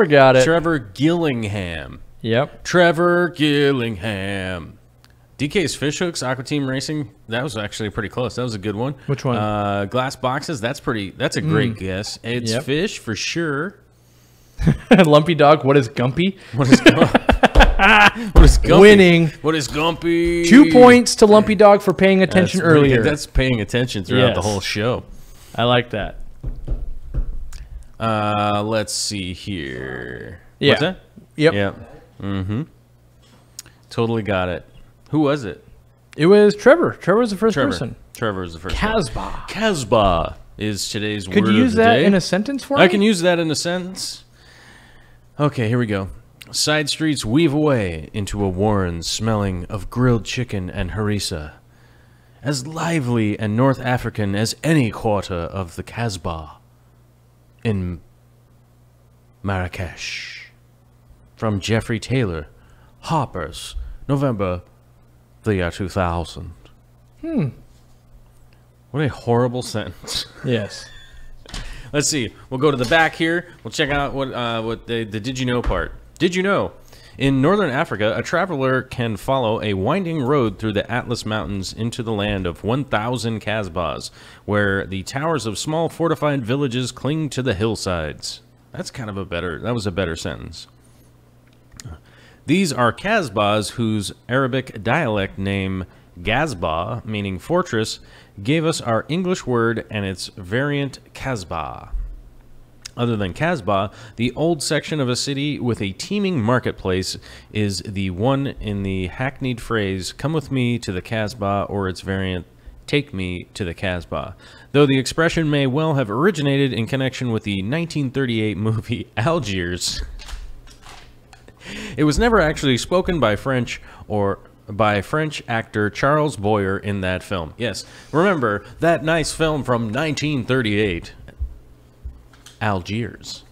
got it. Trevor Gillingham. Yep. Trevor Gillingham. DK's Fish Hooks, Aqua Team Racing. That was actually pretty close. That was a good one. Which one? Glass Boxes. That's a great guess. It's Yep. fish for sure. Lumpy Dog. What is Gumpy? What is What is Gumpy? Winning. What is Gumpy? 2 points to Lumpy Dog for paying attention earlier. That's paying attention throughout the whole show. I like that. Let's see here. Yeah. What's that? Yep. Yeah. Mm-hmm. Totally got it. Who was it? It was Trevor. Trevor was the first person. Trevor was the first. Casbah. Casbah is today's word Could you use of the that day. in a sentence for me? I can use that in a sentence. Okay, here we go. Side streets weave away into a warren smelling of grilled chicken and harissa, as lively and North African as any quarter of the Casbah in Marrakesh. From Jeffrey Taylor, Harper's, November the year 2000. What a horrible sentence. Yes. Let's see. We'll go to the back here. We'll check out what the did you know part. Did you know? In northern Africa, a traveler can follow a winding road through the Atlas Mountains into the land of 1,000 Casbahs, where the towers of small fortified villages cling to the hillsides. That's kind of that was a better sentence. These are Casbahs whose Arabic dialect name Gazbah, meaning fortress, gave us our English word and its variant Casbah. Other than Casbah, the old section of a city with a teeming marketplace is the one in the hackneyed phrase, "Come with me to the Casbah," or its variant, "Take me to the Casbah," though the expression may well have originated in connection with the 1938 movie Algiers. It was never actually spoken by French actor Charles Boyer in that film. Yes, remember that nice film from 1938, Algiers.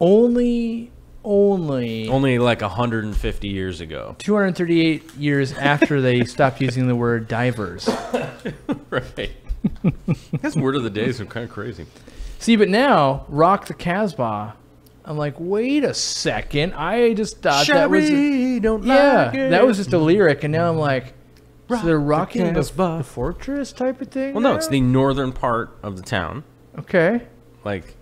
Only like 150 years ago. 238 years after they stopped using the word divers. Right. That's word of the day, so kind of crazy. See, but now, Rock the Casbah, I'm like, wait a second. I just thought that was... that was just a lyric, and now I'm like, so they're rocking the fortress type of thing? Well, no, it's the northern part of the town. Okay. Like,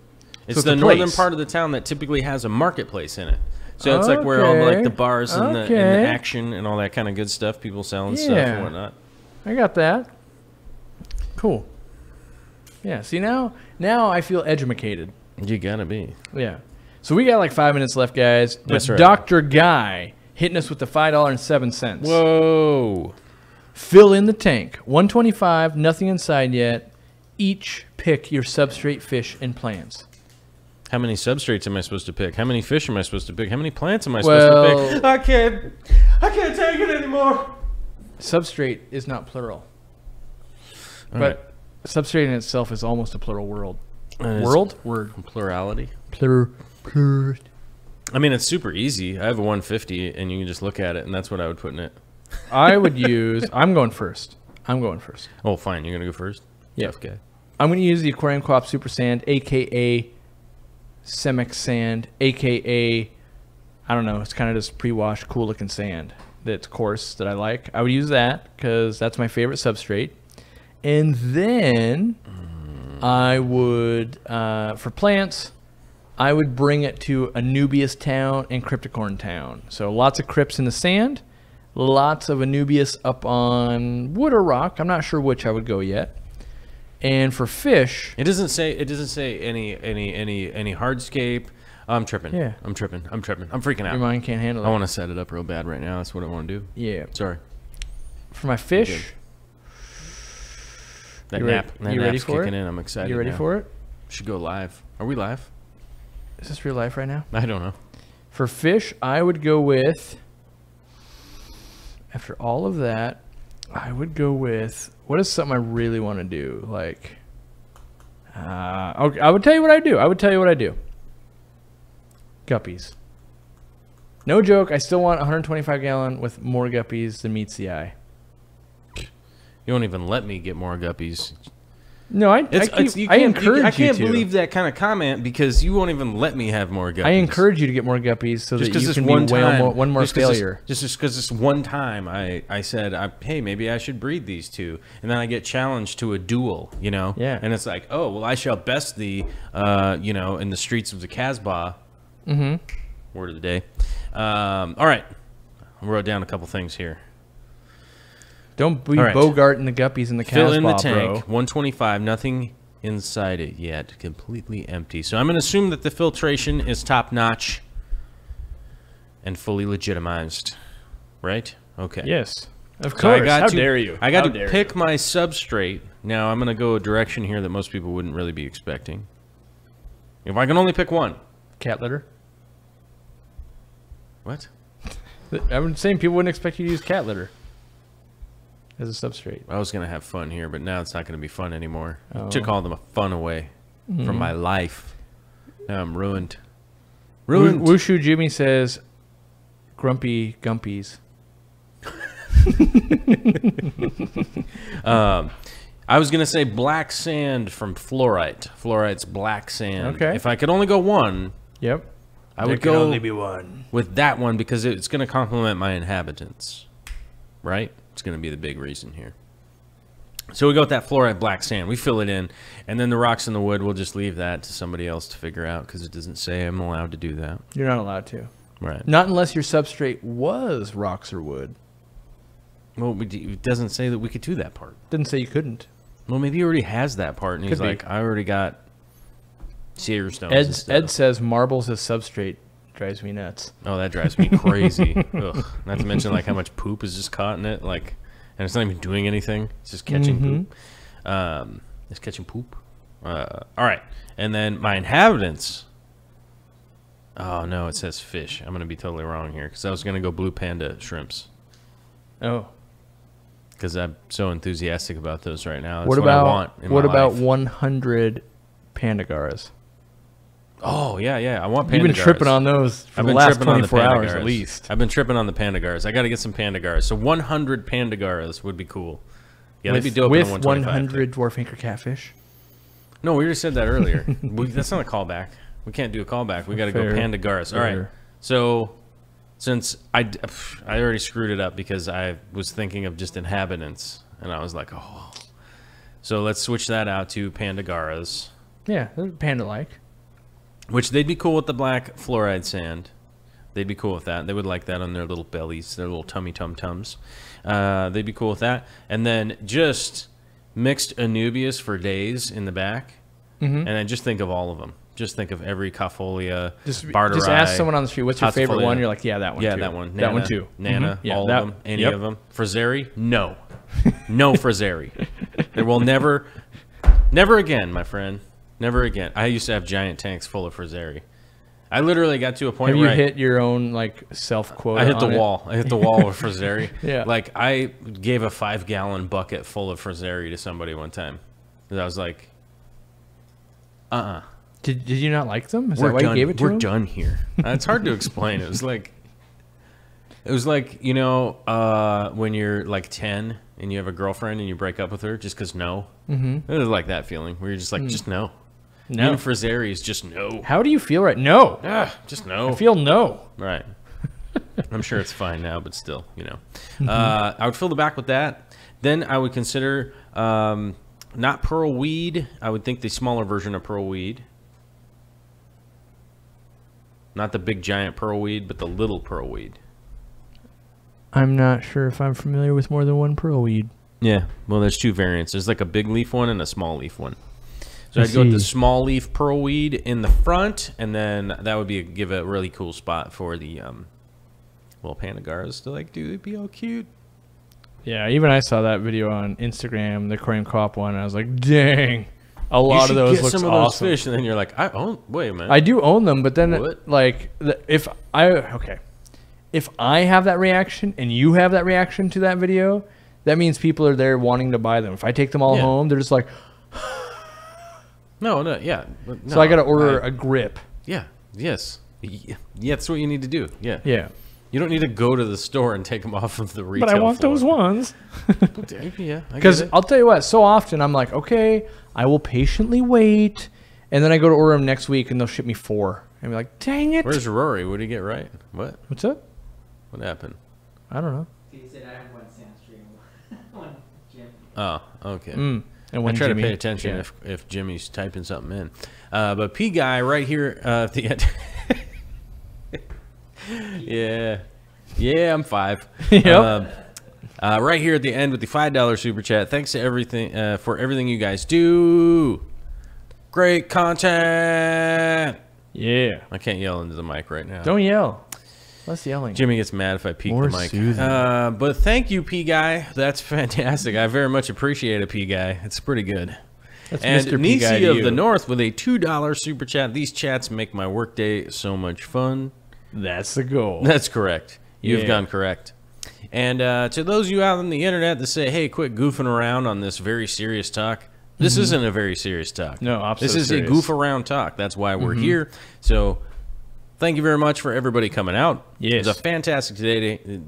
it's it's the a northern place. part of the town that typically has a marketplace in it. So it's like where all like the bars and the action and all that kind of good stuff, people selling stuff and whatnot. I got that. Cool. Yeah, see now I feel edumacated. You gotta be. Yeah. So we got like 5 minutes left, guys. That's But right. Dr. Guy hitting us with the $5.07. Whoa. Fill in the tank. 125, nothing inside yet. Each pick your substrate, fish, and plants. How many substrates am I supposed to pick? How many fish am I supposed to pick? How many plants am I supposed to pick? I can't take it anymore. Substrate is not plural. All But substrate in itself is almost a plural world. right. Word? Plurality. I mean, it's super easy. I have a 150, and you can just look at it, and that's what I would put in it. I would use. I'm going first. Oh, fine. You're gonna go first. Yeah. Tough guy. I'm going to use the Aquarium Co-op Super Sand, aka Cemex Sand, aka I don't know. It's kind of just pre-washed, cool-looking sand that's coarse that I like. I would use that because that's my favorite substrate. And then I would, for plants, I would bring it to Anubius Town and Cryptocorn Town. So lots of crypts in the sand, lots of Anubius up on wood or rock. I'm not sure which I would go yet. And for fish, it doesn't say any hardscape. I'm tripping. Yeah. I'm tripping. I'm freaking out. your mind can't handle it. I want to set it up real bad right now. That's what I want to do. Yeah. Sorry. For my fish, That You nap. ready- That you ready nap's for kicking it? in. I'm excited. you ready now. for it? Should go live. Are we live? Is this real life right now? I don't know. For fish, I would go with, after all of that, I would go with, what is something I really want to do? Like, okay, I would tell you what I do. Guppies. No joke, I still want 125 gallon with more guppies than meets the eye. You won't even let me get more guppies. No, I encourage you I can't to. believe that kind of comment because you won't even let me have more guppies. I encourage you to get more guppies so that you can be one more failure. Just because this one time I said, hey, maybe I should breed these two. And then I get challenged to a duel, you know? Yeah. And it's like, oh, well, I shall best thee, in the streets of the Casbah. Mm-hmm. Word of the day. All right. I wrote down a couple things here. Don't be All right. Bogarting the guppies in the Fill in the Casbah, tank. bro. 125. Nothing inside it yet. Completely empty. So I'm going to assume that the filtration is top notch and fully legitimized. Right? Okay. Yes. Of So course. How dare you? I got How to dare pick you? my substrate. Now I'm going to go a direction here that most people wouldn't really be expecting. If I can only pick one. Cat litter. What? I'm saying people wouldn't expect you to use cat litter as a substrate. I was going to have fun here, but now it's not going to be fun anymore. Oh. I took all the fun away from my life. Now I'm ruined. Ruined. Wushu Jimmy says, grumpy gumpies. I was going to say black sand from Fluorite. Fluorite's black sand. Okay. If I could only go one, Yep. I would go be one. with that one because it's going to complement my inhabitants. Right? It's going to be the big reason here. So we go with that fluorite black sand. We fill it in, and then the rocks in the wood, we'll just leave that to somebody else to figure out because it doesn't say I'm allowed to do that. You're not allowed to. Right. Not unless your substrate was rocks or wood. Well, it doesn't say that we could do that part. Didn't say you couldn't. Well, maybe he already has that part, and he's Could be. like, I already got sear stones and stuff. Ed says marbles as substrate. Drives me nuts. Oh, that drives me crazy. Ugh. Not to mention like how much poop is just caught in it, like, and it's not even doing anything. It's just catching poop. It's catching poop. All right, and then my inhabitants. Oh no, it says fish. I'm gonna be totally wrong here because I was gonna go blue panda shrimps Oh. because I'm so enthusiastic about those right now. That's What what I about want in what my about life. 100 pandagaras? Oh yeah, I want. You've been Pandagars. tripping on those for the last 24 hours Pandagars. at least. I've been tripping on the Pandagars. I got to get some Pandagars. So 100 Pandagaras would be cool. Yeah, that'd be dope. With in a 100 dwarf anchor catfish. No, we already said that earlier. That's not a callback. We can't do a callback. We got to go Fair. Pandagaras. All right. Fair. So since I already screwed it up because I was thinking of just inhabitants, and I was like, oh. So let's switch that out to Pandagaras. Yeah, they're panda-like. Which they'd be cool with the black fluoride sand. They'd be cool with that. They would like that on their little bellies, their little tummy tum-tums. They'd be cool with that. And then just mixed Anubius for days in the back. And then just think of all of them. Just think of every Copholia, Just Barterai, ask someone on the street, what's your favorite Hotsphilia. one? You're like, yeah, that one Yeah, too. that one. That Nana, one too. Nana, Yeah, all that- of them, any yep. of them. Frazeri? No. No Frazeri. There will never again, my friend. Never again. I used to have giant tanks full of Frazeri. I literally got to a point Have where you hit your own like self-quote? I hit the wall. I hit the wall with Frazeri. Yeah. Like, I gave a 5-gallon bucket full of Frazeri to somebody one time. 'Cause I was like, Did you not like them? Is We're that why done. you gave it to We're him? done here. It's hard to explain. It was like, you know, when you're like 10 and you have a girlfriend and you break up with her just because no. Mm-hmm. It was like that feeling where you're just like, just no. No. Even for Zeri is just no. How do you feel right? No. Just no. I feel no. Right. I'm sure it's fine now, but still, you know. I would fill the back with that. Then I would consider not pearl weed. I would think the smaller version of pearl weed. Not the big giant pearl weed, but the little pearl weed. I'm not sure if I'm familiar with more than one pearl weed. Yeah, well, there's two variants. There's like a big leaf one and a small leaf one. So I'd go with the small leaf pearl weed in the front, and then that would be give a really cool spot for the Panagaras to like do. It'd be all cute. Yeah, even I saw that video on Instagram, the aquarium co-op one. And I was like, dang, a lot of those look awesome. Some of those fish, and then you're like, wait a minute. I do own them, but then What? like if I have that reaction and you have that reaction to that video, that means people are there wanting to buy them. If I take them all home, they're just like, no, yeah. No, so I got to order a grip. Yeah, yes. Yeah, that's what you need to do. Yeah. Yeah. You don't need to go to the store and take them off of the retail But I want floor. those ones. Yeah, Because I'll tell you what, so often I'm like, okay, I will patiently wait. And then I go to order them next week and they'll ship me 4. And be like, dang it. Where's Rory? What did he get right? What? What's up? What happened? I don't know. He said I have one Sandstream, one Jim. Oh, okay. And I when try Jimmy, to pay attention if Jimmy's typing something in. But P Guy right here at the end. Yeah, I'm 5. Yep. Right here at the end with the $5 super chat. Thanks to everything for everything you guys do. Great content. Yeah. I can't yell into the mic right now. Don't yell. Less yelling. Jimmy gets mad if I peek More the mic. soothing. But thank you, P Guy. That's fantastic. I very much appreciate it, P Guy. It's pretty good. That's And Mr. P Guy Nisi to of you. the North with a $2 super chat. These chats make my workday so much fun. That's the goal. That's correct. You've Yeah. gone correct. And to those of you out on the internet that say, hey, quit goofing around on this very serious talk, this isn't a very serious talk. No, opposite This is serious. a goof around talk. That's why we're here. So thank you very much for everybody coming out. Yes. It was a fantastic today.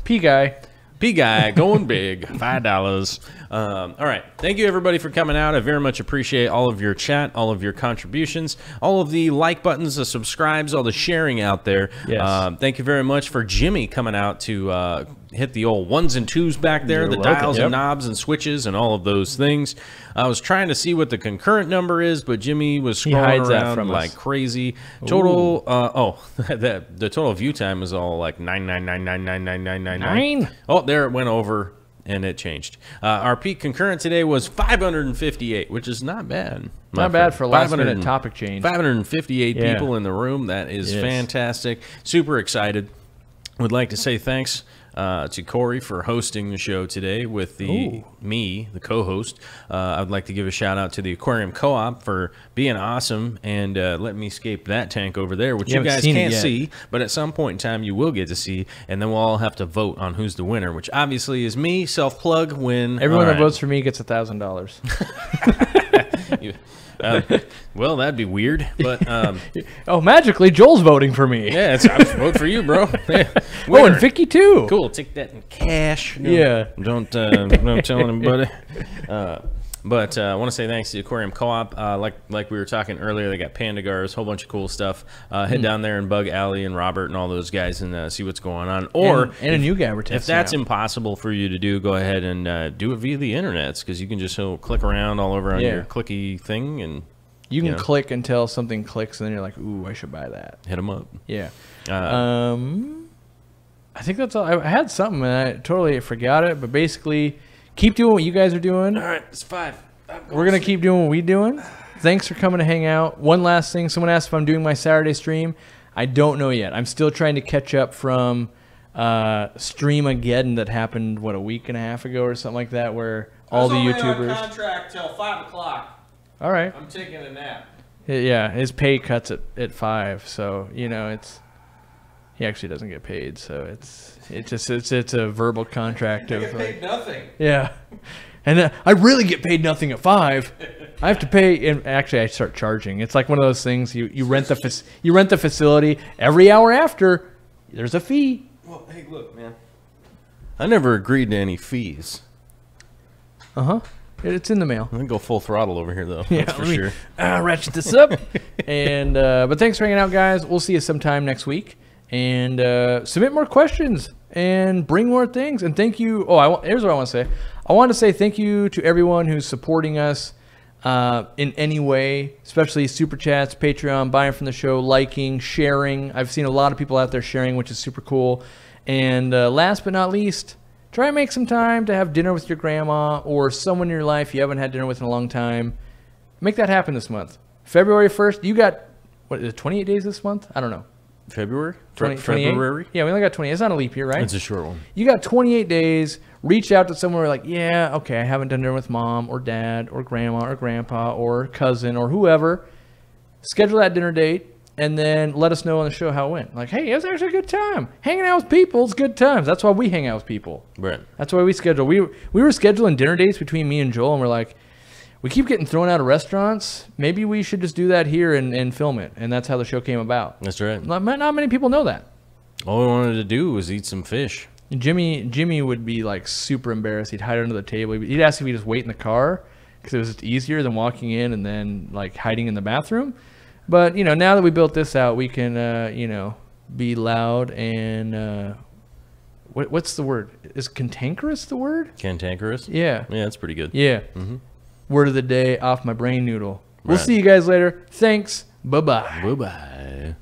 P Guy. P Guy going big, $5. All right, thank you everybody for coming out. I very much appreciate all of your chat, all of your contributions, all of the like buttons, the subscribes, all the sharing out there. Yes. Thank you very much for Jimmy coming out to hit the old 1s and 2s back there, You're the welcome. dials Yep. and knobs and switches and all of those things. I was trying to see what the concurrent number is, but Jimmy was He scrolling hides that around from like us. crazy. Total, the total view time was all like 999999999. 9. Oh, there it went over, and it changed. Our peak concurrent today was 558, which is not bad. Not bad for a last-minute topic change. 558 Yeah. people in the room. That is Yes. fantastic. Super excited. Would like to say thanks to Corey for hosting the show today with the co-host. I would like to give a shout out to the Aquarium Co-op for being awesome and letting me escape that tank over there, which you haven't guys seen it can't yet. see, but at some point in time you will get to see, and then we'll all have to vote on who's the winner, which obviously is me. Self-plug, win. Everyone All that right. votes for me gets $1,000. Well, that'd be weird, but Oh, magically, Joel's voting for me. yeah, I vote for you, bro. Yeah. Oh, Winner. and Vicky too. Cool, take that in cash. Yeah. Don't tell anybody. But I want to say thanks to the Aquarium Co-op. Like we were talking earlier, they got Pandagars, a whole bunch of cool stuff. Head down there and bug Allie and Robert and all those guys and see what's going on. Or and a new guy we're testing if that's out. impossible for you to do, go ahead and do it via the internets, because you can just click around all over on Yeah. your clicky thing and You can know. click until something clicks, and then you're like, "Ooh, I should buy that." hit them up. Yeah. Uh, I think that's all. I had something, and I totally forgot it. But basically, keep doing what you guys are doing. all right, it's 5. We're gonna keep doing what we're doing. Thanks for coming to hang out. One last thing. Someone asked if I'm doing my Saturday stream. I don't know yet. I'm still trying to catch up from Streamageddon that happened, a week and a half ago or something like that, where all the YouTubers. contract till 5 o'clock. All right. I'm taking a nap. Yeah, his pay cuts at 5, so it's he actually doesn't get paid, so it's a verbal contract of like, nothing. yeah, and I really get paid nothing at 5. I have to pay. And actually, I start charging. It's like one of those things. You rent the facility every hour after. There's a fee. Well, hey, look, man. I never agreed to any fees. It's in the mail. I'm gonna go full throttle over here, though. Yeah, That's for let me, sure. Ratchet this up. And but thanks for hanging out, guys. We'll see you sometime next week. And submit more questions and bring more things. And thank you. Oh, here's what I want to say. I want to say thank you to everyone who's supporting us in any way, especially super chats, Patreon, buying from the show, liking, sharing. I've seen a lot of people out there sharing, which is super cool. And last but not least, try and make some time to have dinner with your grandma or someone in your life you haven't had dinner with in a long time. Make that happen this month. February 1st, you got, what is it, 28 days this month? I don't know. February? 28? February? Yeah, we only got 20. It's not a leap year, right? It's a short one. You got 28 days. Reach out to someone like, yeah, okay, I haven't done dinner with mom or dad or grandma or grandpa or cousin or whoever. Schedule that dinner date and then let us know on the show how it went. Like, hey, it was actually a good time. Hanging out with people is good times. That's why we hang out with people. Right. That's why we schedule. We were scheduling dinner dates between me and Joel, and we're like, we keep getting thrown out of restaurants. Maybe we should just do that here and film it. And that's how the show came about. That's right. Not many people know that. All we wanted to do was eat some fish. Jimmy would be like super embarrassed. He'd hide under the table. He'd ask if we just wait in the car because it was just easier than walking in and then like hiding in the bathroom. But now that we built this out, we can be loud and what's the word? Is cantankerous the word? Cantankerous? Yeah. Yeah, that's pretty good. Yeah. Mm-hmm. Word of the day off my brain noodle. We'll Right. see you guys later. Thanks. Bye bye. Bye bye.